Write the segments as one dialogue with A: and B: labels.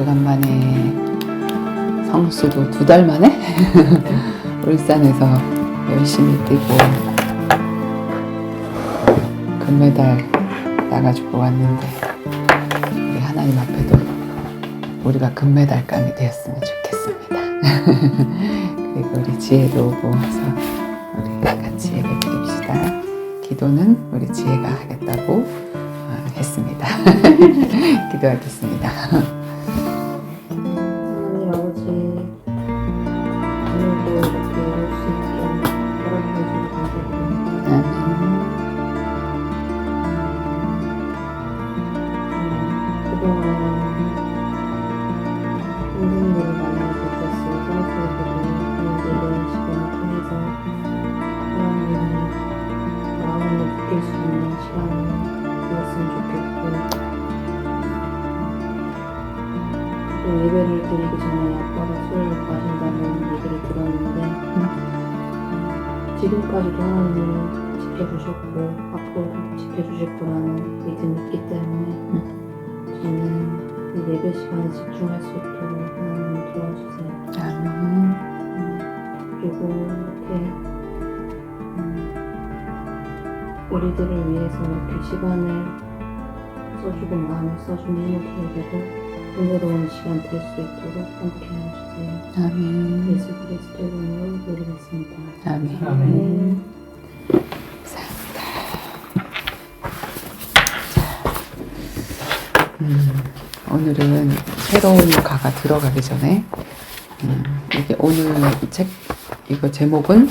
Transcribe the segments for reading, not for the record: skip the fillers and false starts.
A: 오래간만에 성수도 2달 만에 울산에서 열심히 뛰고 금메달 따가지고 왔는데 우리 하나님 앞에도 우리가 금메달감이 되었으면 좋겠습니다. 그리고 우리 지혜도 오고 해서 우리 같이 예배 드립시다. 기도는 우리 지혜가 하겠다고 했습니다. 기도하겠습니다.
B: 하나님 아버지, 오늘도 이렇게 올 수 있게 허락해 주셔서 감사드립니다. 그동안 힘든 일이 많이 있었어요. 성수에서도 예배 시간을 통해서 하나님의 마음을 느낄 수 있는 시간이 되었으면 좋겠고, 또 예배를 드리기 전에 아빠가 술 마신다는 얘기를 들었는데 지금까지도 하나님이 지켜주셨고 앞으로도 지켜주실 거라는 믿음이 있기 때문에 저는 이 예배 시간에 집중할 수 있도록 하나님 도와주세요. 그리고 이렇게 우리들을 위해서 이렇게 시간을 써주고 마음을 써주는 이모들에게도 은혜로운 시간 될 수 있도록 함께 해주세요.
A: 아멘.
B: 예수 그리스도의 이름으로 기도드렸습니다.
A: 아멘.
B: 아멘.
A: 감사합니다. 오늘은 새로운 가가 들어가기 전에 이게 오늘 책 이거 제목은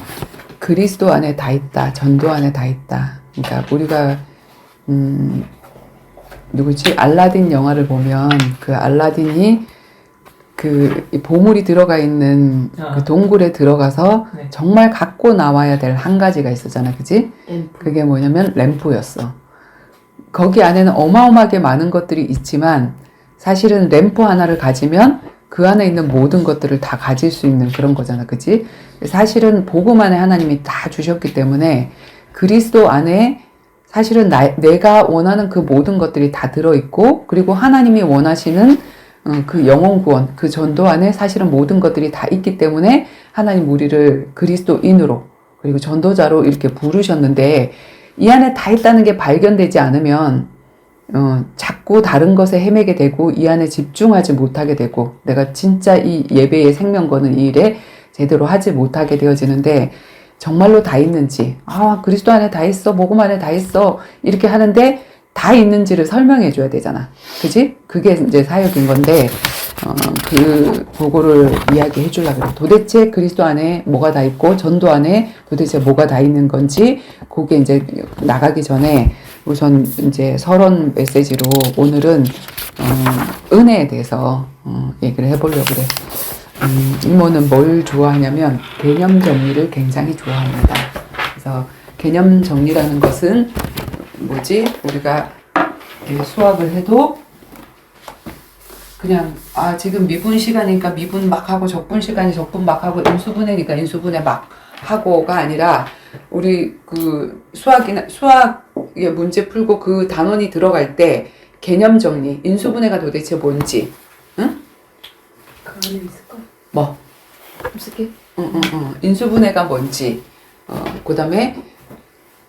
A: 그리스도 안에 다 있다, 전도 안에 다 있다. 그러니까 우리가 누구지? 알라딘 영화를 보면 그 알라딘이 그 보물이 들어가 있는 그 동굴에 들어가서
C: 네.
A: 정말 갖고 나와야 될 한 가지가 있었잖아, 그지? 그게 뭐냐면 램프였어. 거기 안에는 어마어마하게 많은 것들이 있지만 사실은 램프 하나를 가지면 그 안에 있는 모든 것들을 다 가질 수 있는 그런 거잖아, 그지? 사실은 복음 안에 하나님이 다 주셨기 때문에 그리스도 안에 사실은 내가 원하는 그 모든 것들이 다 들어있고, 그리고 하나님이 원하시는 그 영혼 구원, 그 전도 안에 사실은 모든 것들이 다 있기 때문에 하나님 우리를 그리스도인으로 그리고 전도자로 이렇게 부르셨는데, 이 안에 다 있다는 게 발견되지 않으면 자꾸 다른 것에 헤매게 되고 이 안에 집중하지 못하게 되고 내가 진짜 이 예배의 생명 거는 이 일에 제대로 하지 못하게 되어지는데, 정말로 다 있는지, 그리스도 안에 다 있어, 복음 안에 다 있어 이렇게 하는데 다 있는지를 설명해 줘야 되잖아, 그지? 그게 이제 사역인 건데 그거를 이야기해 주려고 그래. 도대체 그리스도 안에 뭐가 다 있고 전도 안에 도대체 뭐가 다 있는 건지, 그게 이제 나가기 전에 우선 이제 서론 메시지로 오늘은 은혜에 대해서 얘기를 해보려고 그래. 이모는 뭘 좋아하냐면 개념 정리를 굉장히 좋아합니다. 그래서 개념 정리라는 것은 뭐지? 우리가 수학을 해도 그냥 지금 미분 시간이니까 미분 막 하고 적분 시간이 적분 막 하고 인수분해니까 인수분해 막 하고가 아니라, 우리 그 수학의 문제 풀고 그 단원이 들어갈 때 개념 정리, 인수분해가 도대체 뭔지, 응?
B: 그 안에 있을까?
A: 뭐?
B: 없을게.
A: 인수분해가 뭔지, 그 다음에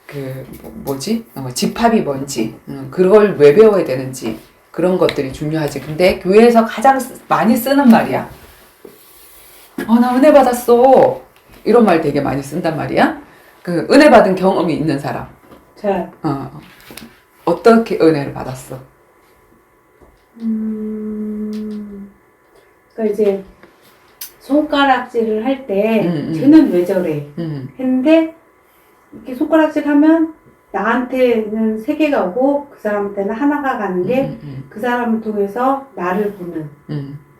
A: 그 뭐지? 집합이 뭔지, 그걸 왜 배워야 되는지, 그런 것들이 중요하지. 근데 교회에서 가장 많이 쓰는 말이야. 나 은혜 받았어. 이런 말 되게 많이 쓴단 말이야. 그 은혜 받은 경험이 있는 사람.
B: 자,
A: 어떻게 은혜를 받았어?
B: 그러니까 이제 손가락질을 할 때 쟤는 왜 저래? 했는데 이렇게 손가락질 하면 나한테는 3개가 오고 그 사람한테는 하나가 가는 게 그 사람을 통해서 나를 보는.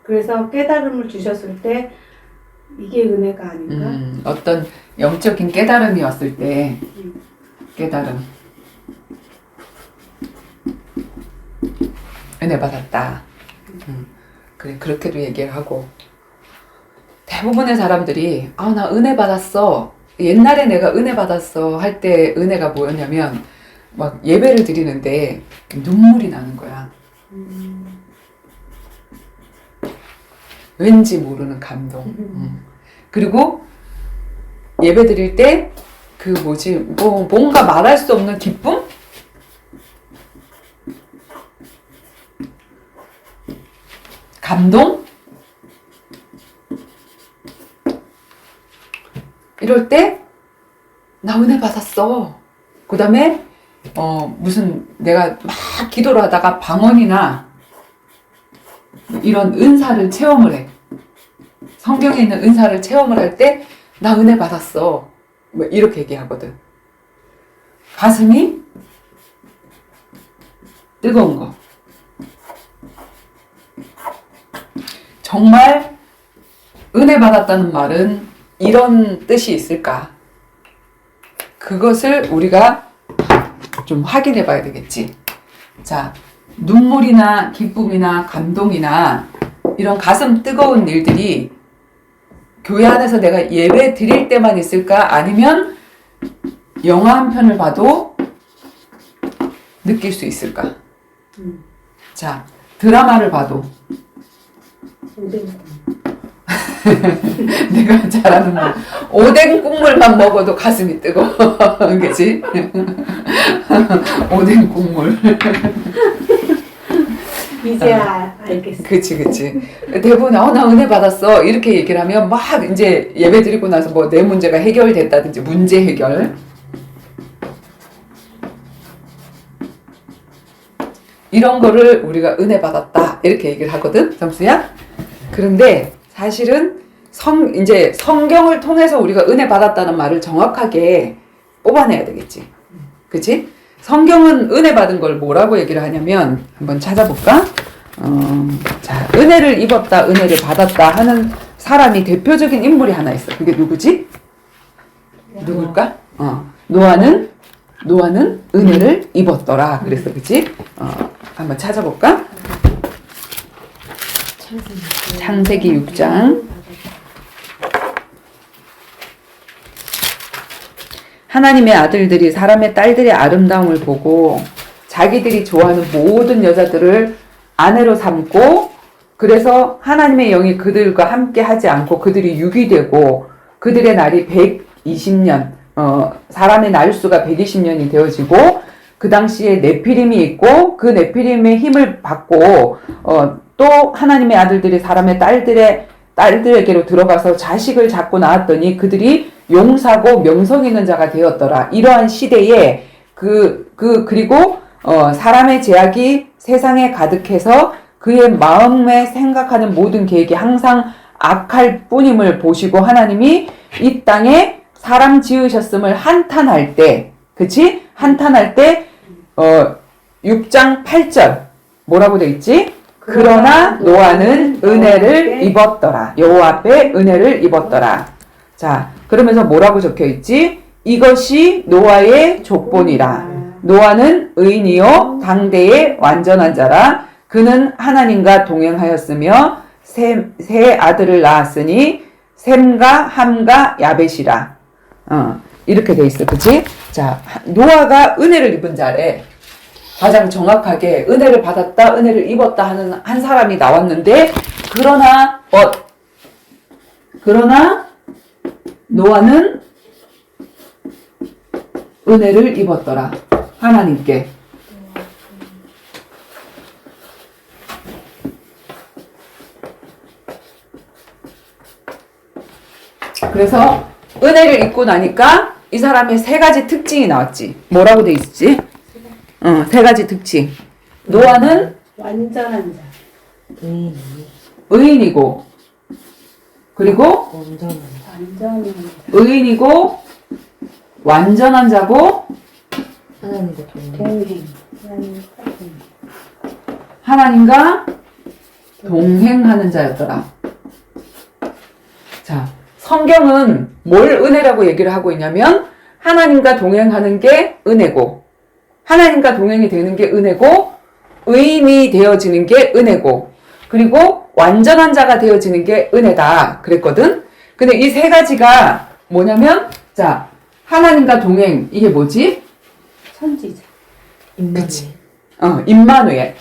B: 그래서 깨달음을 주셨을 때 이게 은혜가 아닌가?
A: 어떤 영적인 깨달음이 왔을 때, 깨달음. 은혜 받았다. 그래, 그렇게도 얘기를 하고. 대부분의 사람들이 나 은혜 받았어, 옛날에 내가 은혜 받았어 할 때 은혜가 뭐였냐면 막 예배를 드리는데 눈물이 나는 거야. 왠지 모르는 감동. 그리고 예배 드릴 때 그 뭔가 말할 수 없는 기쁨? 감동? 이럴 때 나 은혜 받았어. 그 다음에 무슨 내가 막 기도를 하다가 방언이나 이런 은사를 체험을 해. 성경에 있는 은사를 체험을 할 때 나 은혜 받았어. 뭐 이렇게 얘기하거든. 가슴이 뜨거운 거. 정말 은혜 받았다는 말은 이런 뜻이 있을까? 그것을 우리가 좀 확인해 봐야 되겠지. 자, 눈물이나 기쁨이나 감동이나 이런 가슴 뜨거운 일들이 교회 안에서 내가 예배 드릴 때만 있을까? 아니면 영화 한 편을 봐도 느낄 수 있을까? 자, 드라마를 봐도 내가 잘하는 말 오뎅 국물만 먹어도 가슴이 뜨거워. 그치? 오뎅 국물.
B: 이제야 알겠어.
A: 그치. 대부분, 나 은혜 받았어. 이렇게 얘기를 하면 막 이제 예배 드리고 나서 뭐 내 문제가 해결됐다든지 문제 해결. 이런 거를 우리가 은혜 받았다. 이렇게 얘기를 하거든, 점수야. 그런데 사실은 이제 성경을 통해서 우리가 은혜 받았다는 말을 정확하게 뽑아내야 되겠지. 그치? 성경은 은혜 받은 걸 뭐라고 얘기를 하냐면, 한번 찾아볼까? 자, 은혜를 입었다, 은혜를 받았다 하는 사람이 대표적인 인물이 하나 있어. 그게 누구지? 누굴까? 노아는 은혜를 입었더라. 그래서, 그치? 한번 찾아볼까? 창세기 6장. 하나님의 아들들이 사람의 딸들의 아름다움을 보고 자기들이 좋아하는 모든 여자들을 아내로 삼고, 그래서 하나님의 영이 그들과 함께 하지 않고 그들이 육이 되고 그들의 날이 120년, 사람의 날수가 120년이 되어지고, 그 당시에 네피림이 있고 그 네피림의 힘을 받고 또 하나님의 아들들이 사람의 딸들에게로 들어가서 자식을 낳고 낳았더니 그들이 용사고 명성 있는 자가 되었더라. 이러한 시대에 그리고 사람의 제약이 세상에 가득해서 그의 마음에 생각하는 모든 계획이 항상 악할 뿐임을 보시고 하나님이 이 땅에 사람 지으셨음을 한탄할 때, 그치? 한탄할 때 6장 8절 뭐라고 돼 있지? 그러나 노아는 은혜를 입었더라. 여호와 앞에 은혜를 입었더라. 자, 그러면서 뭐라고 적혀 있지? 이것이 노아의 족본이라. 노아는 의인이요 당대의 완전한 자라. 그는 하나님과 동행하였으며 세 아들을 낳았으니 셈과 함과 야벳이라. 이렇게 돼 있어. 그치? 자, 노아가 은혜를 입은 자래. 가장 정확하게 은혜를 받았다, 은혜를 입었다 하는 한 사람이 나왔는데, 그러나 노아는 은혜를 입었더라. 하나님께. 그래서 은혜를 입고 나니까 이 사람의 세 가지 특징이 나왔지. 뭐라고 돼 있지? 세 가지 특징. 노아는
B: 완전한 자.
A: 의인이고, 그리고
B: 완전한 자.
A: 의인이고 완전한 자고
C: 하나님과
B: 동행.
A: 하나님과 동행하는 자였더라. 자, 성경은 뭘 은혜라고 얘기를 하고 있냐면 하나님과 동행하는 게 은혜고, 하나님과 동행이 되는 게 은혜고, 의인이 되어지는 게 은혜고, 그리고 완전한 자가 되어지는 게 은혜다 그랬거든. 근데 이 세 가지가 뭐냐면, 자, 하나님과 동행, 이게 뭐지?
B: 선지자.
C: 임마누엘.
A: 임마누엘.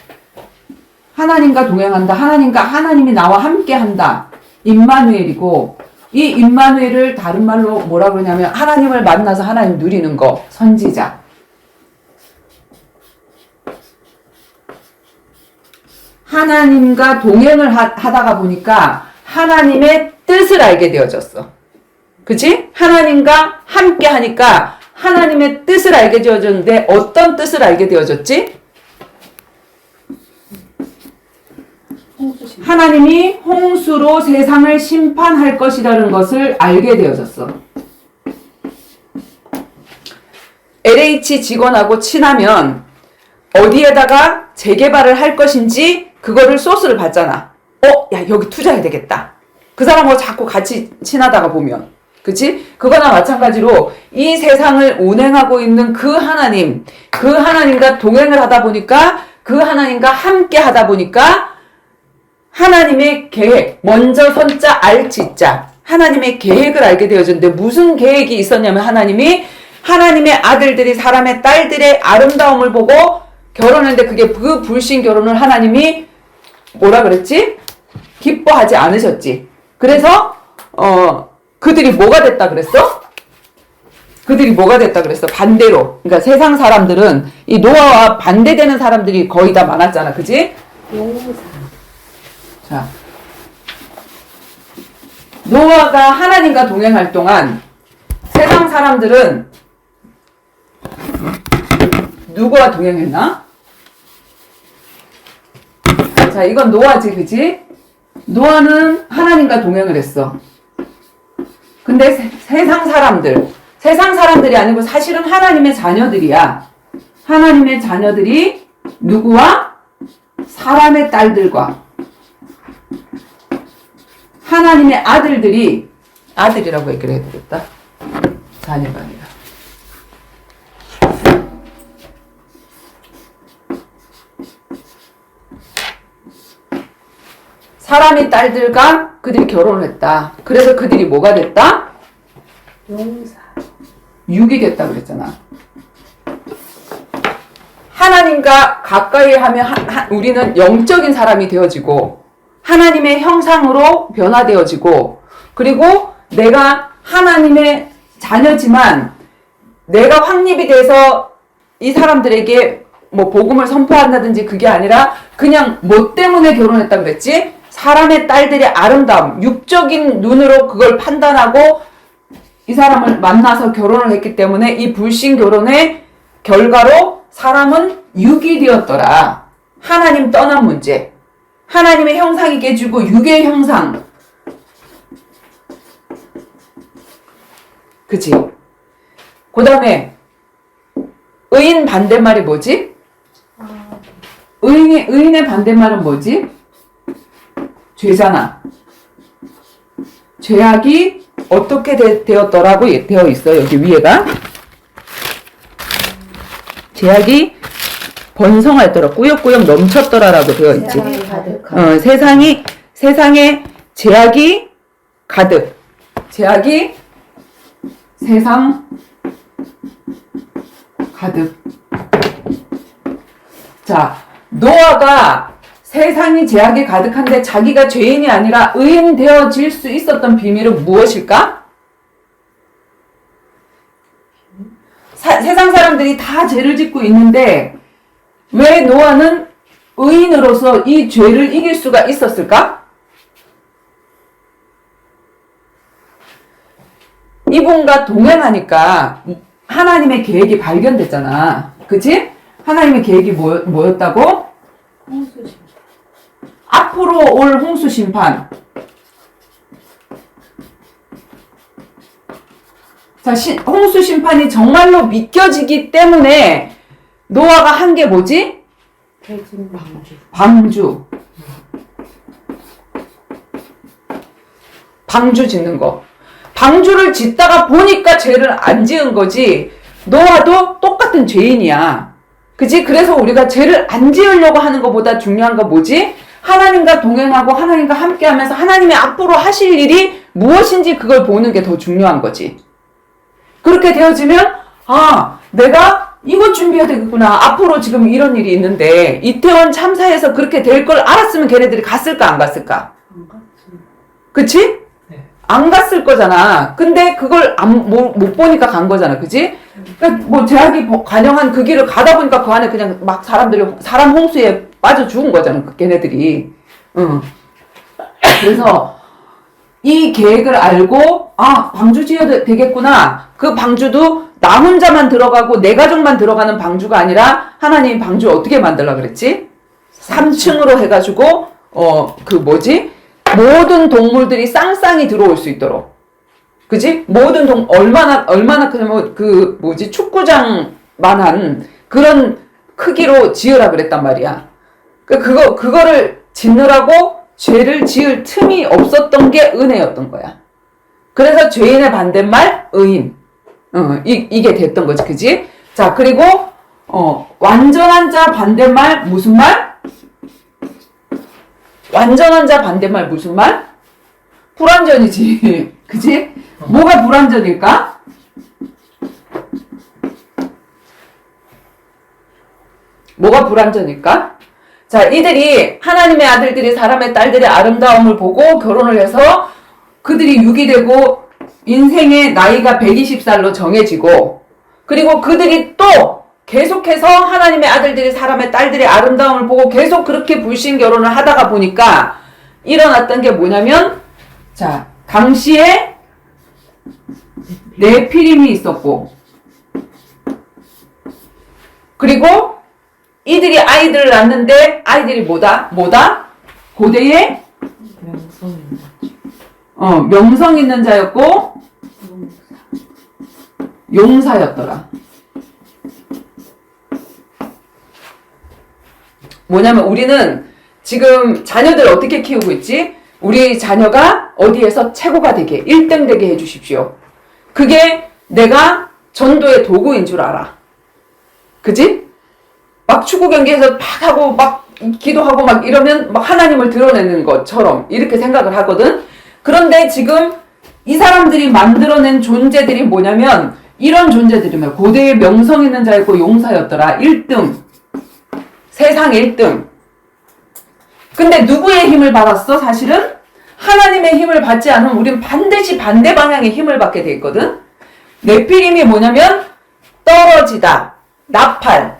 A: 하나님과 동행한다. 하나님이 나와 함께 한다. 임마누엘이고, 이 임마누엘을 다른 말로 뭐라 그러냐면 하나님을 만나서 하나님 누리는 거, 선지자. 하나님과 동행을 하다가 보니까 하나님의 뜻을 알게 되어졌어. 그치? 하나님과 함께 하니까 하나님의 뜻을 알게 되어졌는데 어떤 뜻을 알게 되어졌지? 하나님이 홍수로 세상을 심판할 것이라는 것을 알게 되어졌어. LH 직원하고 친하면 어디에다가 재개발을 할 것인지 그거를 소스를 받잖아. 야, 여기 투자해야 되겠다. 그 사람하고 자꾸 같이 친하다가 보면. 그치? 그거나 마찬가지로 이 세상을 운행하고 있는 그 하나님과 동행을 하다 보니까 그 하나님과 함께 하다 보니까 하나님의 계획, 먼저 선자 알지자, 하나님의 계획을 알게 되어졌는데 무슨 계획이 있었냐면 하나님의 아들들이 사람의 딸들의 아름다움을 보고 결혼했는데 그 불신 결혼을 하나님이 뭐라 그랬지? 기뻐하지 않으셨지. 그래서 그들이 뭐가 됐다 그랬어? 반대로. 그러니까 세상 사람들은 이 노아와 반대되는 사람들이 거의 다 많았잖아. 그지? 자, 노아가 하나님과 동행할 동안 세상 사람들은 누구와 동행했나? 자, 이건 노아지, 그지? 노아는 하나님과 동행을 했어. 근데 세상 사람들이 아니고 사실은 하나님의 자녀들이야. 하나님의 자녀들이 누구와? 사람의 딸들과 하나님의 아들이라고 얘기를 해야 되겠다. 자녀가 아니라. 사람의 딸들과 그들이 결혼을 했다. 그래서 그들이 뭐가 됐다? 육이 됐다 그랬잖아. 하나님과 가까이 하면 우리는 영적인 사람이 되어지고 하나님의 형상으로 변화되어지고 그리고 내가 하나님의 자녀지만 내가 확립이 돼서 이 사람들에게 뭐 복음을 선포한다든지 그게 아니라 그냥 뭐 때문에 결혼했다 그랬지? 사람의 딸들의 아름다움, 육적인 눈으로 그걸 판단하고 이 사람을 만나서 결혼을 했기 때문에 이 불신 결혼의 결과로 사람은 육이 되었더라. 하나님 떠난 문제. 하나님의 형상이 깨지고 육의 형상. 그치? 그 다음에 의인 반대말이 뭐지? 의인의 반대말은 뭐지? 죄잖아. 죄악이 어떻게 되었더라고 되어 있어. 여기 위에가. 죄악이 번성하더라. 꾸역꾸역 넘쳤더라라고 되어 있지. 세상에 죄악이 가득. 죄악이 세상 가득. 자, 노아가 세상이 죄악이 가득한데 자기가 죄인이 아니라 의인 되어질 수 있었던 비밀은 무엇일까? 세상 사람들이 다 죄를 짓고 있는데 왜 노아는 의인으로서 이 죄를 이길 수가 있었을까? 이분과 동행하니까 하나님의 계획이 발견됐잖아. 그치? 하나님의 계획이 뭐였다고?
B: 홍수심.
A: 앞으로 올 홍수 심판. 자, 홍수 심판이 정말로 믿겨지기 때문에 노아가 한 게 뭐지? 방주 짓는 거. 방주를 짓다가 보니까 죄를 안 지은 거지. 노아도 똑같은 죄인이야. 그치? 그래서 우리가 죄를 안 지으려고 하는 것보다 중요한 거 뭐지? 하나님과 동행하고 하나님과 함께 하면서 하나님이 앞으로 하실 일이 무엇인지 그걸 보는 게 더 중요한 거지. 그렇게 되어지면, 내가 이거 준비해야 되겠구나. 앞으로 지금 이런 일이 있는데 이태원 참사에서 그렇게 될 걸 알았으면 걔네들이 갔을까 안 갔을까?
B: 안 갔지.
A: 그치?
C: 네.
A: 안 갔을 거잖아. 근데 그걸 못 보니까 간 거잖아. 그치? 그러니까 뭐 제약이 관영한 그 길을 가다 보니까 그 안에 그냥 막 사람 홍수에 빠져 죽은 거잖아. 걔네들이. 응. 그래서 이 계획을 알고 방주 지어야 되겠구나. 그 방주도 나 혼자만 들어가고 내 가족만 들어가는 방주가 아니라 하나님이 방주 어떻게 만들라 그랬지? 3층으로 해가지고 모든 동물들이 쌍쌍이 들어올 수 있도록. 그지? 얼마나 크냐면 축구장만한 그런 크기로 지으라 그랬단 말이야. 그거를 짓느라고 죄를 지을 틈이 없었던 게 은혜였던 거야. 그래서 죄인의 반대말 의인. 이게 됐던 거지. 그지? 자, 그리고 완전한 자 반대말 무슨 말? 완전한 자 반대말 무슨 말? 불완전이지. 그지? 뭐가 불완전일까? 뭐가 불완전일까? 자, 이들이 하나님의 아들들이 사람의 딸들의 아름다움을 보고 결혼을 해서 그들이 유기되고 인생의 나이가 120살로 정해지고 그리고 그들이 또 계속해서 하나님의 아들들이 사람의 딸들의 아름다움을 보고 계속 그렇게 불신 결혼을 하다가 보니까 일어났던 게 뭐냐면 자, 당시에 네피림이 있었고 그리고 이들이 아이들을 낳는데 아이들이 뭐다? 고대에 명성 있는 자였고 용사였더라. 뭐냐면 우리는 지금 자녀들 어떻게 키우고 있지? 우리 자녀가 어디에서 최고가 되게 1등 되게 해주십시오. 그게 내가 전도의 도구인 줄 알아. 그지? 막 축구 경기에서 막 하고 막 기도하고 막 이러면 막 하나님을 드러내는 것처럼 이렇게 생각을 하거든. 그런데 지금 이 사람들이 만들어낸 존재들이 뭐냐면 이런 존재들이면 고대의 명성 있는 자였고 용사였더라. 1등. 세상 1등. 근데 누구의 힘을 받았어? 사실은 하나님의 힘을 받지 않으면 우린 반드시 반대 방향의 힘을 받게 돼 있거든. 네피림이 뭐냐면 떨어지다. 나팔.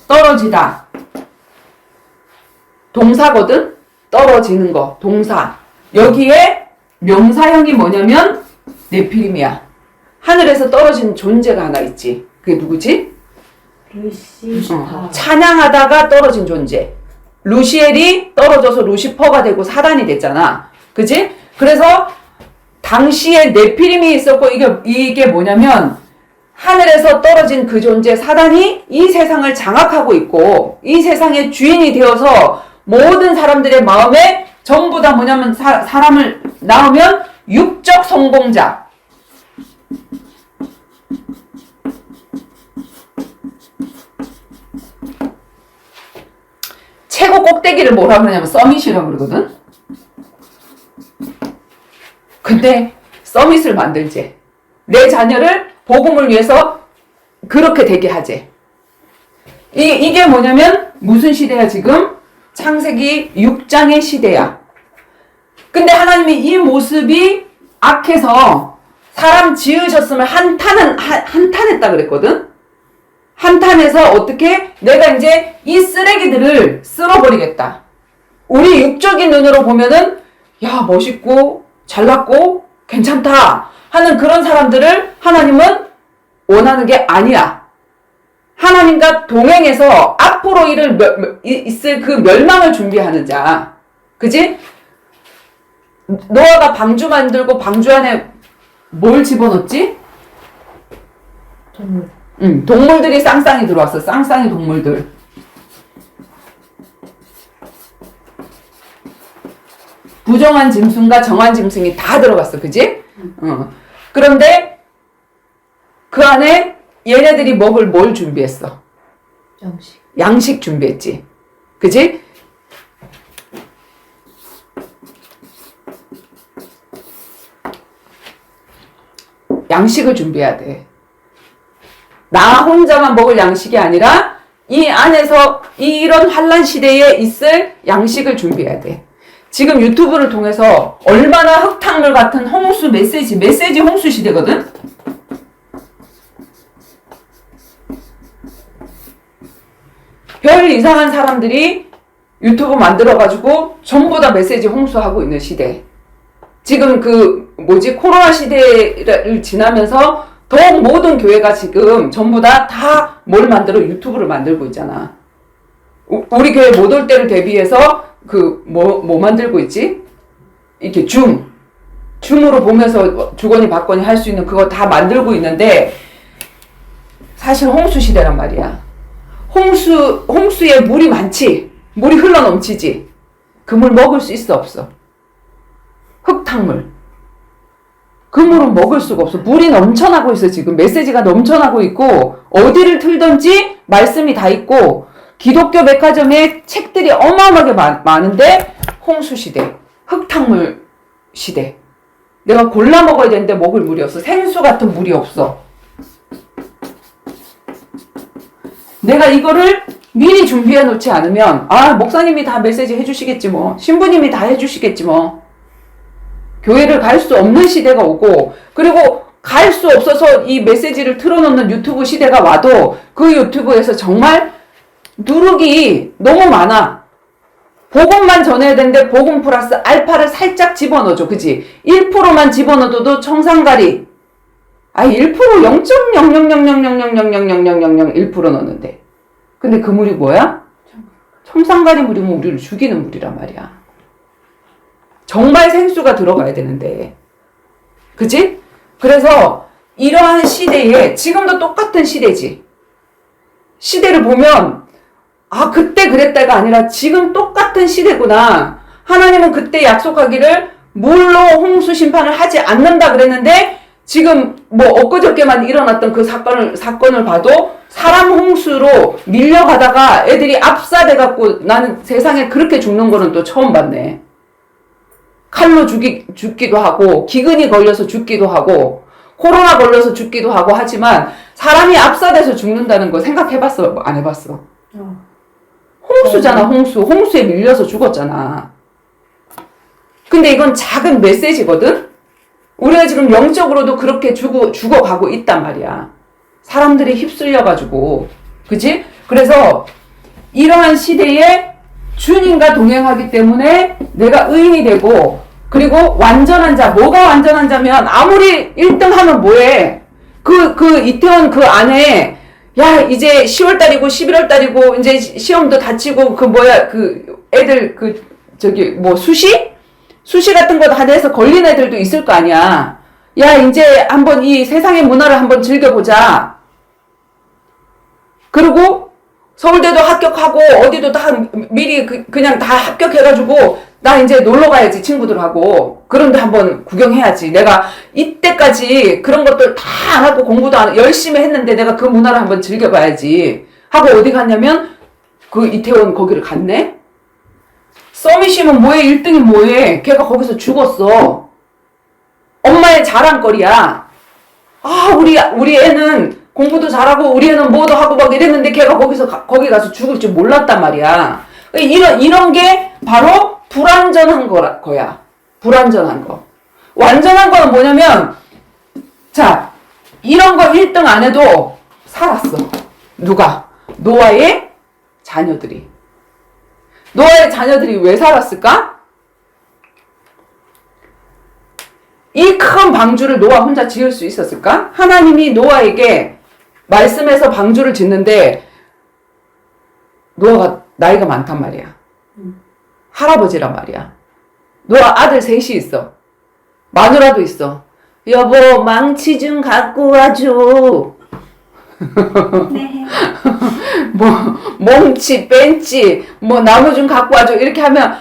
A: 떨어지다. 동사거든? 떨어지는 거. 동사. 여기에 명사형이 뭐냐면 네피림이야. 하늘에서 떨어진 존재가 하나 있지. 그게 누구지?
B: 루시파.
A: 찬양하다가 떨어진 존재. 루시엘이 떨어져서 루시퍼가 되고 사단이 됐잖아. 그지? 그래서 당시에 네피림이 있었고 이게 뭐냐면 하늘에서 떨어진 그 존재 사단이 이 세상을 장악하고 있고 이 세상의 주인이 되어서 모든 사람들의 마음에 전부 다 뭐냐면 사람을 낳으면 육적 성공자. 최고 꼭대기를 뭐라 그러냐면 서밋이라고 그러거든. 근데 서밋을 만들지. 내 자녀를 복음을 위해서 그렇게 되게 하지. 이게 뭐냐면 무슨 시대야 지금? 창세기 6장의 시대야. 근데 하나님이 이 모습이 악해서 사람 지으셨으면 한탄했다 그랬거든. 한탄해서 어떻게 내가 이제 이 쓰레기들을 쓸어버리겠다. 우리 육적인 눈으로 보면은 야 멋있고 잘났고 괜찮다 하는 그런 사람들을 하나님은 원하는 게 아니야. 하나님과 동행해서 앞으로 있을 그 멸망을 준비하는 자. 그지? 노아가 방주 만들고 방주 안에 뭘 집어넣었지?
B: 동물.
A: 동물들이 쌍쌍이 들어왔어. 쌍쌍이 동물들. 부정한 짐승과 정한 짐승이 다 들어갔어. 그지? 그런데 그 안에 얘네들이 먹을 뭘 준비했어? 양식 준비했지. 그지? 양식을 준비해야 돼. 나 혼자만 먹을 양식이 아니라 이 안에서 이런 환란 시대에 있을 양식을 준비해야 돼. 지금 유튜브를 통해서 얼마나 흙탕물 같은 홍수 메시지 홍수 시대거든? 별 이상한 사람들이 유튜브 만들어가지고 전부 다 메시지 홍수하고 있는 시대. 지금 코로나 시대를 지나면서 더욱 모든 교회가 지금 전부 다 뭘 만들어? 유튜브를 만들고 있잖아. 우리 교회 못 올 때를 대비해서 뭐 만들고 있지? 이렇게 줌으로 보면서 주거니 받거니 할 수 있는 그거 다 만들고 있는데 사실 홍수 시대란 말이야. 홍수에 물이 많지? 물이 흘러 넘치지? 그 물 먹을 수 있어, 없어? 흙탕물. 그 물은 먹을 수가 없어. 물이 넘쳐나고 있어, 지금. 메시지가 넘쳐나고 있고, 어디를 틀든지 말씀이 다 있고, 기독교 백화점에 책들이 어마어마하게 많은데, 홍수 시대, 흙탕물 시대. 내가 골라 먹어야 되는데 먹을 물이 없어. 생수 같은 물이 없어. 내가 이거를 미리 준비해 놓지 않으면, 목사님이 다 메시지 해주시겠지 뭐. 신부님이 다 해주시겠지 뭐. 교회를 갈 수 없는 시대가 오고, 그리고 갈 수 없어서 이 메시지를 틀어놓는 유튜브 시대가 와도 그 유튜브에서 정말 누르기 너무 많아. 복음만 전해야 되는데 복음 플러스 알파를 살짝 집어넣어줘. 그치? 1%만 집어넣어도 청산가리. 1% 0.0000000000001% 넣는데. 근데 그 물이 뭐야? 청산가리 물이면 우리를 죽이는 물이란 말이야. 정말 생수가 들어가야 되는데. 그치? 그래서 이러한 시대에 지금도 똑같은 시대지. 시대를 보면 그때 그랬다가 아니라 지금 똑같은 시대구나. 하나님은 그때 약속하기를 물로 홍수 심판을 하지 않는다 그랬는데 지금 엊그저께만 일어났던 그 사건을 봐도 사람 홍수로 밀려가다가 애들이 압사돼갖고 나는 세상에 그렇게 죽는 거는 또 처음 봤네. 칼로 죽기도 하고, 기근이 걸려서 죽기도 하고, 코로나 걸려서 죽기도 하고 하지만, 사람이 압사돼서 죽는다는 거 생각해봤어? 안 해봤어? 홍수잖아, 홍수. 홍수에 밀려서 죽었잖아. 근데 이건 작은 메시지거든? 우리가 지금 영적으로도 그렇게 죽어가고 있단 말이야. 사람들이 휩쓸려가지고. 그치? 그래서, 이러한 시대에 주님과 동행하기 때문에 내가 의인이 되고, 그리고 완전한 자, 뭐가 완전한 자면 아무리 1등 하면 뭐해? 이태원 그 안에 이제 10월달이고 11월달이고 이제 시험도 다치고 애들 수시 같은 거 다 내서 걸린 애들도 있을 거 아니야. 이제 한번 이 세상의 문화를 한번 즐겨보자. 그리고 서울대도 합격하고 어디도 다 미리 그냥 다 합격해가지고 나 이제 놀러 가야지 친구들하고. 그런데 한번 구경해야지. 내가 이때까지 그런 것들 다 안 하고 공부도 안 열심히 했는데 내가 그 문화를 한번 즐겨봐야지 하고 어디 갔냐면 그 이태원 거기를 갔네. 서밋이면 뭐해? 1등이 뭐해? 걔가 거기서 죽었어. 엄마의 자랑거리야. 우리 애는 공부도 잘하고 우리 애는 뭐도 하고 막 이랬는데 걔가 거기 가서 죽을 줄 몰랐단 말이야. 이런 게 바로 불완전한 거야. 불완전한 거. 완전한 거는 뭐냐면, 이런 거 1등 안 해도 살았어. 누가? 노아의 자녀들이. 노아의 자녀들이 왜 살았을까? 이 큰 방주를 노아 혼자 지을 수 있었을까? 하나님이 노아에게 말씀해서 방주를 짓는데 노아가 나이가 많단 말이야. 할아버지란 말이야. 노아 아들 셋이 있어. 마누라도 있어. 여보, 망치 좀 갖고 와줘.
B: 네.
A: 몽치, 벤치, 나무 좀 갖고 와줘. 이렇게 하면,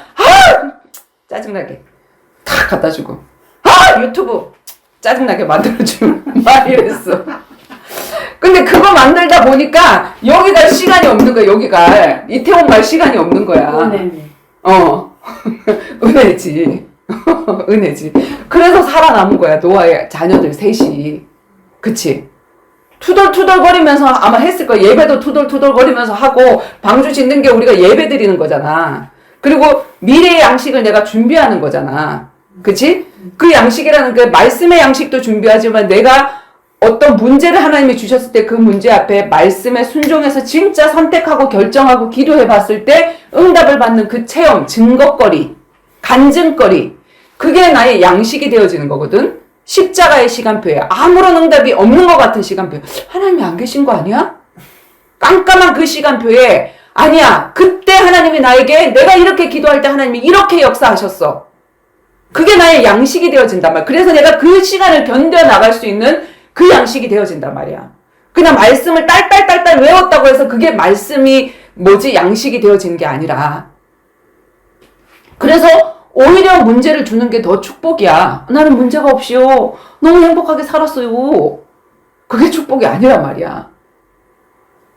A: 짜증나게. 탁 갖다 주고. 유튜브 짜증나게 만들어주고. 막 이랬어. 근데 그거 만들다 보니까 여기 갈 시간이 없는 거야, 여기가. 이태원 갈 시간이 없는 거야. 은혜지. 은혜지. 그래서 살아남은 거야, 노아의 자녀들 셋이. 그치? 투덜투덜거리면서 아마 했을 거야. 예배도 투덜투덜거리면서 하고 방주 짓는 게 우리가 예배 드리는 거잖아. 그리고 미래의 양식을 내가 준비하는 거잖아. 그치? 그 양식이라는 그 말씀의 양식도 준비하지만 내가 어떤 문제를 하나님이 주셨을 때 그 문제 앞에 말씀에 순종해서 진짜 선택하고 결정하고 기도해 봤을 때 응답을 받는 그 체험, 증거거리, 간증거리, 그게 나의 양식이 되어지는 거거든. 십자가의 시간표에 아무런 응답이 없는 것 같은 시간표. 하나님이 안 계신 거 아니야? 깜깜한 그 시간표에 아니야. 그때 하나님이 나에게 내가 이렇게 기도할 때 하나님이 이렇게 역사하셨어. 그게 나의 양식이 되어진단 말이야. 그래서 내가 그 시간을 견뎌나갈 수 있는 그 양식이 되어진단 말이야. 그냥 말씀을 딸딸딸딸 외웠다고 해서 그게 말씀이 양식이 되어지는 게 아니라. 그래서 오히려 문제를 주는 게 더 축복이야. 나는 문제가 없이요. 너무 행복하게 살았어요. 그게 축복이 아니란 말이야.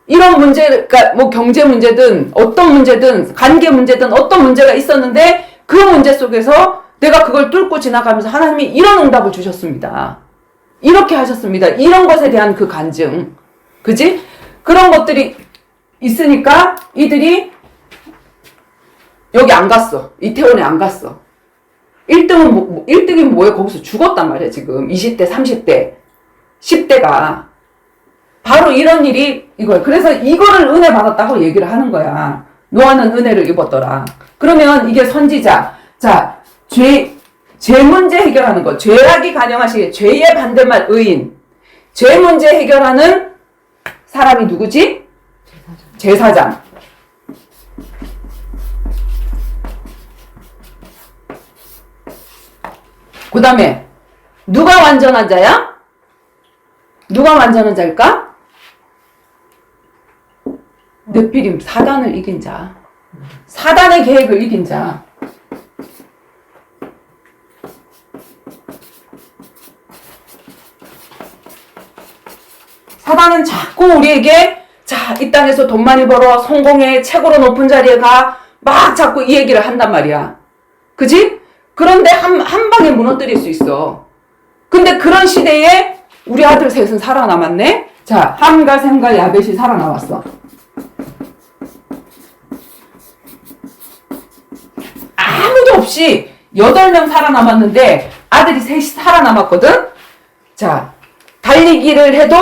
A: 이런 문제가 뭐 경제 문제든 어떤 문제든 관계 문제든 어떤 문제가 있었는데 그 문제 속에서 내가 그걸 뚫고 지나가면서 하나님이 이런 응답을 주셨습니다. 이렇게 하셨습니다. 이런 것에 대한 그 간증. 그지? 그런 것들이 있으니까 이들이 여기 안 갔어. 이태원에 안 갔어. 1등이 뭐예요? 거기서 죽었단 말이야, 지금. 20대, 30대, 10대가. 바로 이런 일이 이거야. 그래서 이거를 은혜 받았다고 얘기를 하는 거야. 노아는 은혜를 입었더라. 그러면 이게 선지자. 자, 죄 문제 해결하는 거. 죄악이 간영하시기에 죄의 반대말 의인. 죄 문제 해결하는 사람이 누구지? 제사장. 그 다음에 누가 완전한 자야? 누가 완전한 자일까? 느피림, 사단을 이긴 자. 사단의 계획을 이긴 자. 사단은 자꾸 우리에게 자, 이 땅에서 돈 많이 벌어, 성공해, 최고로 높은 자리에 가, 막 자꾸 이 얘기를 한단 말이야. 그지? 그런데 한 방에 무너뜨릴 수 있어. 근데 그런 시대에 우리 아들 셋은 살아남았네? 자, 함과 셈과 야벳이 살아남았어. 아무도 없이 8명 살아남았는데 아들이 셋이 살아남았거든? 자, 달리기를 해도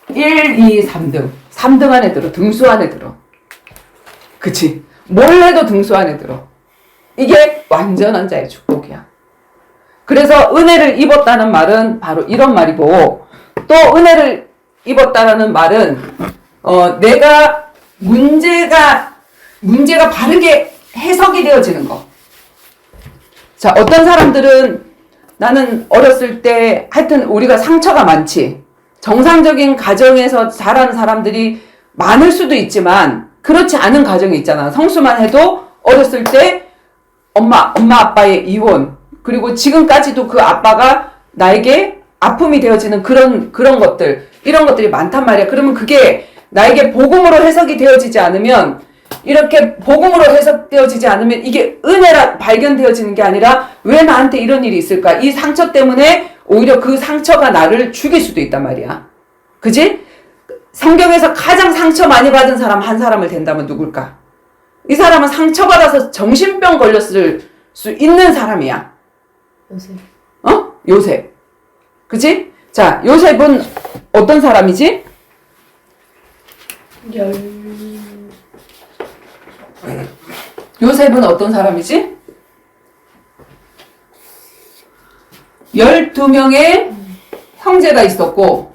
A: 1, 2, 3등. 3등 안에 들어. 등수 안에 들어. 그치? 뭘 해도 등수 안에 들어. 이게 완전한 자의 축복이야. 그래서 은혜를 입었다는 말은 바로 이런 말이고, 또 은혜를 입었다는 말은 내가 문제가 바르게 해석이 되어지는 거. 자, 어떤 사람들은 나는 어렸을 때 하여튼 우리가 상처가 많지. 정상적인 가정에서 자라는 사람들이 많을 수도 있지만 그렇지 않은 가정이 있잖아. 성수만 해도 어렸을 때 엄마 아빠의 이혼, 그리고 지금까지도 그 아빠가 나에게 아픔이 되어지는 그런 것들, 이런 것들이 많단 말이야. 그러면 그게 나에게 복음으로 해석이 되어지지 않으면, 이렇게 복음으로 해석되어지지 않으면 이게 은혜라 발견되어지는 게 아니라 왜 나한테 이런 일이 있을까? 이 상처 때문에 오히려 그 상처가 나를 죽일 수도 있단 말이야. 그지? 성경에서 가장 상처 많이 받은 사람 한 사람을 된다면 누굴까? 이 사람은 상처받아서 정신병 걸렸을 수 있는 사람이야.
B: 요셉.
A: 요셉. 그치? 자, 요셉은 어떤 사람이지? 요셉은 어떤 사람이지? 12명의 형제가 있었고,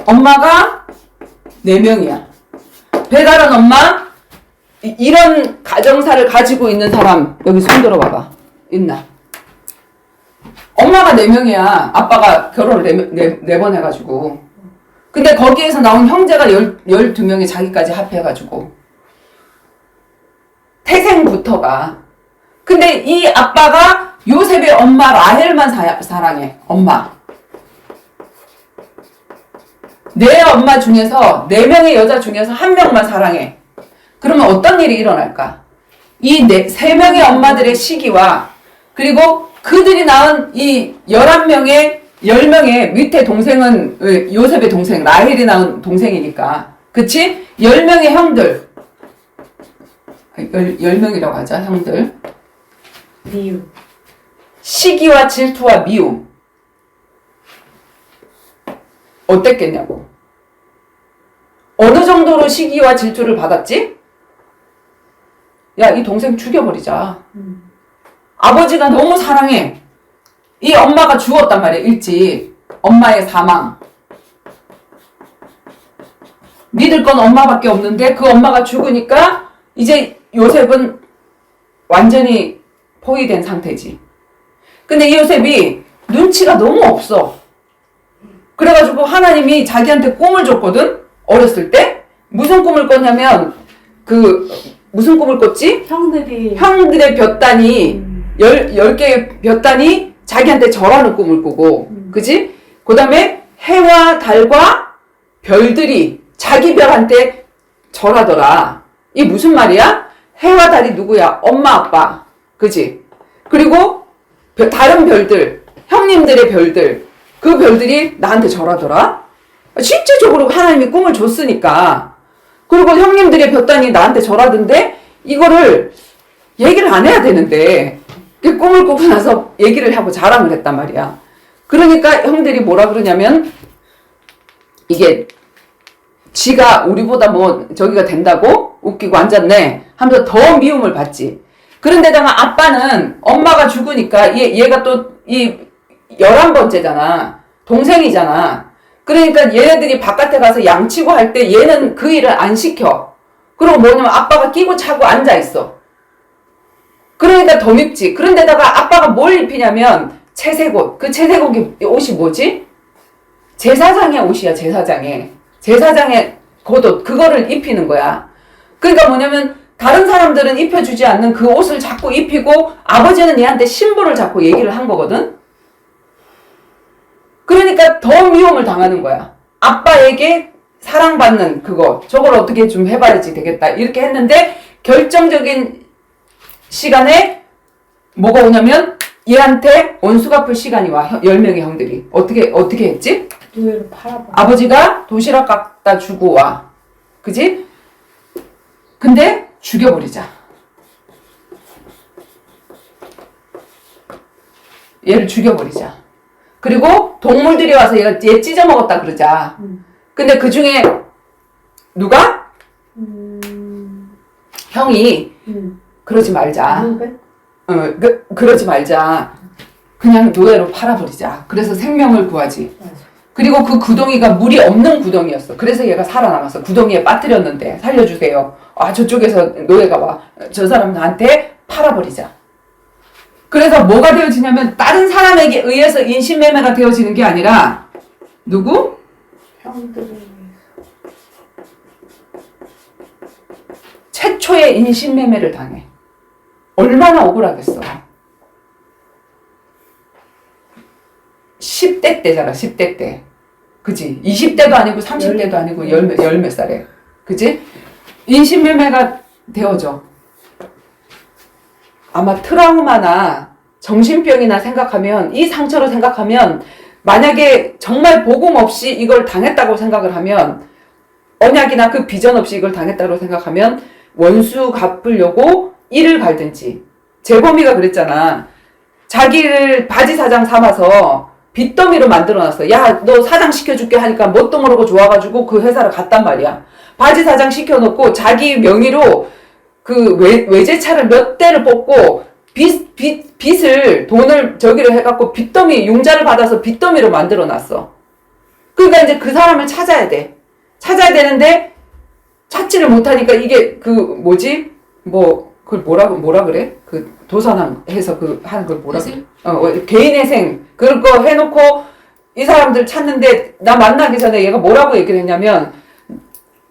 A: 엄마가 4명이야. 배달한 엄마, 이런 가정사를 가지고 있는 사람, 여기 손 들어봐봐. 있나? 엄마가 4명이야. 아빠가 결혼을 4번 해가지고. 근데 거기에서 나온 형제가 12명이 자기까지 합해가지고. 태생부터가. 근데 이 아빠가 요셉의 엄마 라헬만 사랑해. 엄마. 4 중에서, 4명의 여자 중에서 1명만 사랑해. 그러면 어떤 일이 일어날까? 이 3명의 엄마들의 시기와, 그리고 그들이 낳은 이 11명의 10명의 밑에 동생은 요셉의 동생 라헬이 낳은 동생이니까 그치? 10명의 형들 10명이라고 하자 형들
B: 미움.
A: 시기와 질투와 미움 어땠겠냐고 어느 정도로 시기와 질투를 받았지? 야, 이 동생 죽여버리자. 아버지가 너무 사랑해. 이 엄마가 죽었단 말이야, 일찍. 엄마의 사망. 믿을 건 엄마밖에 없는데 그 엄마가 죽으니까 이제 요셉은 완전히 포위된 상태지. 근데 이 요셉이 눈치가 너무 없어. 그래가지고 하나님이 자기한테 꿈을 줬거든? 어렸을 때? 무슨 꿈을 꿨냐면, 무슨 꿈을 꿨지? 형들의 볕단이, 10개의 볕단이 자기한테 절하는 꿈을 꾸고, 그지? 그 다음에 해와 달과 별들이 자기 별한테 절하더라. 이게 무슨 말이야? 해와 달이 누구야? 엄마, 아빠. 그지? 그리고 다른 별들, 형님들의 별들, 그 별들이 나한테 절하더라? 실제적으로 하나님이 꿈을 줬으니까. 그리고 형님들의 볕단이 나한테 절하던데, 이거를 얘기를 안 해야 되는데, 꿈을 꾸고 나서 얘기를 하고 자랑을 했단 말이야. 그러니까 형들이 뭐라 그러냐면, 이게, 지가 우리보다 뭐, 저기가 된다고? 웃기고 앉았네? 하면서 더 미움을 받지. 그런데다가 아빠는 엄마가 죽으니까, 얘가 또, 11번째잖아. 동생이잖아. 그러니까 얘네들이 바깥에 가서 양치고 할 때 얘는 그 일을 안 시켜. 그리고 뭐냐면 아빠가 끼고 차고 앉아있어. 그러니까 더 밉지. 그런데다가 아빠가 뭘 입히냐면 채색 옷. 그 채색 옷이 뭐지? 제사장의 옷이야, 제사장의. 제사장의 겉옷. 그거를 입히는 거야. 그러니까 뭐냐면 다른 사람들은 입혀주지 않는 그 옷을 자꾸 입히고 아버지는 얘한테 신부를 자꾸 얘기를 한 거거든? 그러니까 더 미움을 당하는 거야. 아빠에게 사랑받는 그거, 저걸 어떻게 좀 해봐야지 되겠다. 이렇게 했는데, 결정적인 시간에 뭐가 오냐면, 얘한테 원수 갚을 시간이 와. 10명의 형들이. 어떻게 했지?
B: 노예로 팔아봐.
A: 아버지가 도시락 갖다 주고 와. 그지? 근데 죽여버리자. 얘를 죽여버리자. 그리고 동물들이 와서 얘 찢어먹었다 그러자. 근데 그 중에 누가? 형이 그러지 말자. 그러지 말자. 그냥 노예로 팔아버리자. 그래서 생명을 구하지. 그리고 그 구덩이가 물이 없는 구덩이였어. 그래서 얘가 살아남았어. 구덩이에 빠뜨렸는데 살려주세요. 아, 저쪽에서 노예가 와. 저 사람 나한테 팔아버리자. 그래서 뭐가 되어지냐면 다른 사람에게 의해서 인신매매가 되어지는 게 아니라 누구?
B: 형들을
A: 최초의 인신매매를 당해. 얼마나 억울하겠어. 10대 때잖아, 10대 때. 그지? 20대도 아니고 30대도 아니고 열 몇 살에. 그지? 인신매매가 되어져. 아마 트라우마나 정신병이나 생각하면, 이 상처를 생각하면, 만약에 정말 복음 없이 이걸 당했다고 생각을 하면, 언약이나 그 비전 없이 이걸 당했다고 생각하면, 원수 갚으려고 일을 갈든지. 재범이가 그랬잖아. 자기를 바지 사장 삼아서 빚더미로 만들어놨어. 야, 너 사장 시켜줄게 하니까 뭣도 모르고 좋아가지고 그 회사를 갔단 말이야. 바지 사장 시켜놓고 자기 명의로 그 외제차를 몇 대를 뽑고 빚을 돈을 저기를 해갖고 빚더미 융자를 받아서 빚더미로 만들어놨어. 그러니까 이제 그 사람을 찾아야 돼. 찾아야 되는데 찾지를 못하니까 이게 그 뭐지? 그걸 뭐라 그래? 그 도산항 해서 그 하는 걸 뭐라 그래? 개인회생 그런 거 해놓고 이 사람들 찾는데 나 만나기 전에 얘가 뭐라고 얘기를 했냐면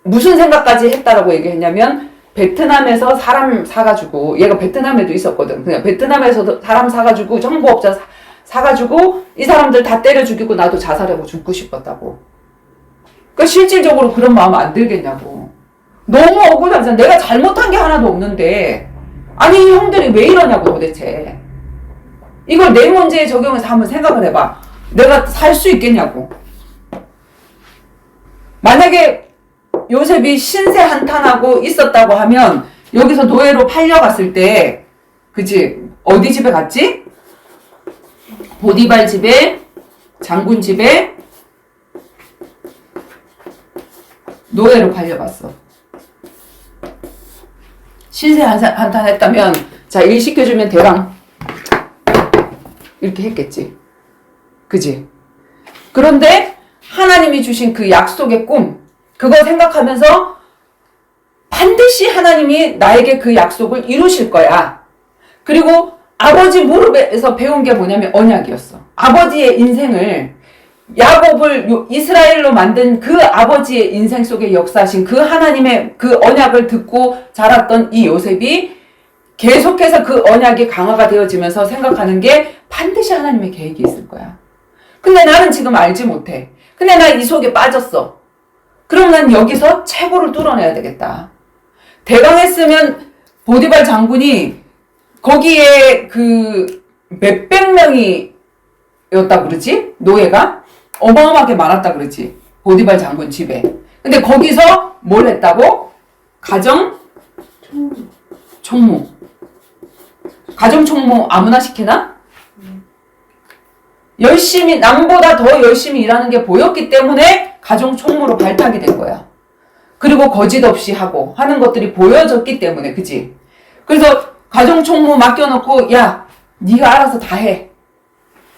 A: 무슨 생각까지 했다라고 얘기했냐면 베트남에서 사람 사가지고 얘가 베트남에도 있었거든. 그냥 베트남에서 사람 사가지고 정보업자 사가지고 이 사람들 다 때려 죽이고 나도 자살하고 죽고 싶었다고. 그러니까 실질적으로 그런 마음 안 들겠냐고. 너무 억울하잖아. 내가 잘못한 게 하나도 없는데 아니 이 형들이 왜 이러냐고 도대체. 이걸 내 문제에 적용해서 한번 생각을 해봐. 내가 살 수 있겠냐고. 만약에 요셉이 신세 한탄하고 있었다고 하면 여기서 노예로 팔려갔을 때, 그치? 어디 집에 갔지? 보디발 집에, 장군 집에 노예로 팔려갔어. 신세 한탄했다면, 자, 일 시켜주면 대강 이렇게 했겠지. 그지? 그런데 하나님이 주신 그 약속의 꿈, 그거 생각하면서 반드시 하나님이 나에게 그 약속을 이루실 거야. 그리고 아버지 무릎에서 배운 게 뭐냐면 언약이었어. 아버지의 인생을, 야곱을 이스라엘로 만든 그 아버지의 인생 속에 역사하신 그 하나님의 그 언약을 듣고 자랐던 이 요셉이 계속해서 그 언약이 강화가 되어지면서 생각하는 게 반드시 하나님의 계획이 있을 거야. 근데 나는 지금 알지 못해. 근데 나 이 속에 빠졌어. 그럼 난 여기서 최고를 뚫어내야 되겠다. 대강했으면 보디발 장군이 거기에 그 몇백 명이었다 그러지? 노예가? 어마어마하게 많았다 그러지? 보디발 장군 집에. 근데 거기서 뭘 했다고? 가정 총무. 가정 총무 아무나 시키나? 열심히, 남보다 더 열심히 일하는 게 보였기 때문에 가정 총무로 발탁이 된 거야. 그리고 거짓 없이 하고 하는 것들이 보여졌기 때문에, 그지? 그래서 가정 총무 맡겨놓고, 야, 네가 알아서 다 해.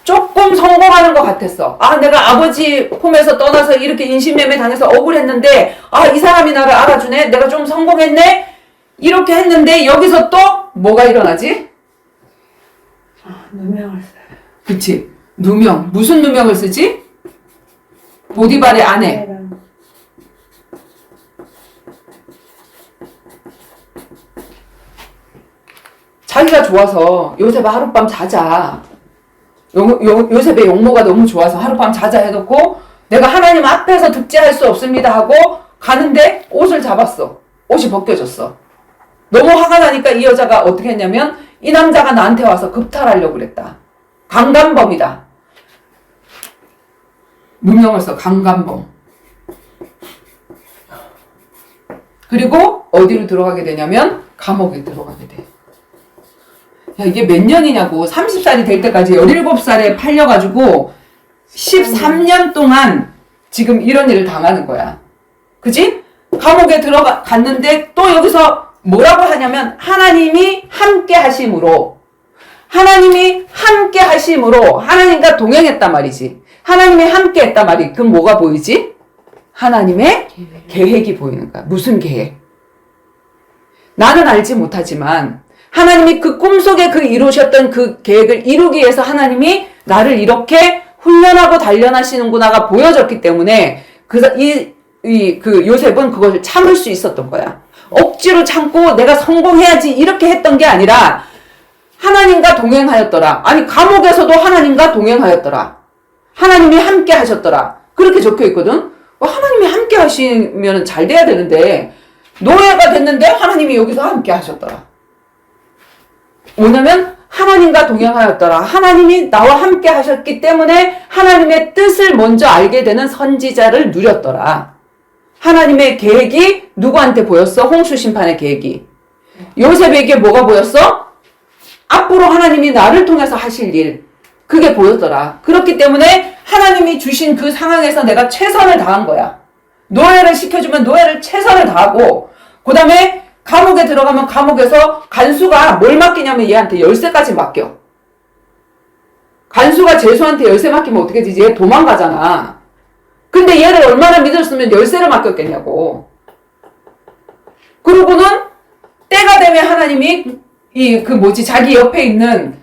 A: 조금 성공하는 것 같았어. 아, 내가 아버지 품에서 떠나서 이렇게 인신매매 당해서 억울했는데, 아, 이 사람이 나를 알아주네? 내가 좀 성공했네? 이렇게 했는데, 여기서 또 뭐가 일어나지?
B: 누명을 써요.
A: 그치. 누명. 무슨 누명을 쓰지? 보디발의 아내. 자기가 좋아서 요셉아 하룻밤 자자. 요셉의 용모가 너무 좋아서 하룻밤 자자 해놓고 내가 하나님 앞에서 득제할 수 없습니다 하고 가는데 옷을 잡았어. 옷이 벗겨졌어. 너무 화가 나니까 이 여자가 어떻게 했냐면 이 남자가 나한테 와서 급탈하려고 그랬다. 강간범이다. 누명을 써. 강간범. 그리고 어디로 들어가게 되냐면 감옥에 들어가게 돼. 야, 이게 몇 년이냐고. 30살이 될 때까지 17살에 팔려가지고 13년 동안 지금 이런 일을 당하는 거야. 그지? 감옥에 들어갔는데 또 여기서 뭐라고 하냐면 하나님이 함께 하심으로 하나님과 동행했단 말이지. 하나님이 함께 했단 말이. 그럼 뭐가 보이지? 하나님의 계획이 보이는 거야. 무슨 계획? 나는 알지 못하지만 하나님이 그 꿈속에 그 이루셨던 그 계획을 이루기 위해서 하나님이 나를 이렇게 훈련하고 단련하시는구나가 보여졌기 때문에 그 요셉은 그것을 참을 수 있었던 거야. 억지로 참고 내가 성공해야지 이렇게 했던 게 아니라 하나님과 동행하였더라. 아니 감옥에서도 하나님과 동행하였더라. 하나님이 함께 하셨더라. 그렇게 적혀 있거든. 하나님이 함께 하시면 잘 돼야 되는데 노예가 됐는데 하나님이 여기서 함께 하셨더라. 뭐냐면 하나님과 동행하였더라. 하나님이 나와 함께 하셨기 때문에 하나님의 뜻을 먼저 알게 되는 선지자를 누렸더라. 하나님의 계획이 누구한테 보였어? 홍수 심판의 계획이. 요셉에게 뭐가 보였어? 앞으로 하나님이 나를 통해서 하실 일. 그게 보였더라. 그렇기 때문에 하나님이 주신 그 상황에서 내가 최선을 다한 거야. 노예를 시켜주면 노예를 최선을 다하고, 그 다음에 감옥에 들어가면 감옥에서 간수가 뭘 맡기냐면 얘한테 열쇠까지 맡겨. 간수가 제수한테 열쇠 맡기면 어떻게 되지? 얘 도망가잖아. 근데 얘를 얼마나 믿었으면 열쇠를 맡겼겠냐고. 그러고는 때가 되면 하나님이 자기 옆에 있는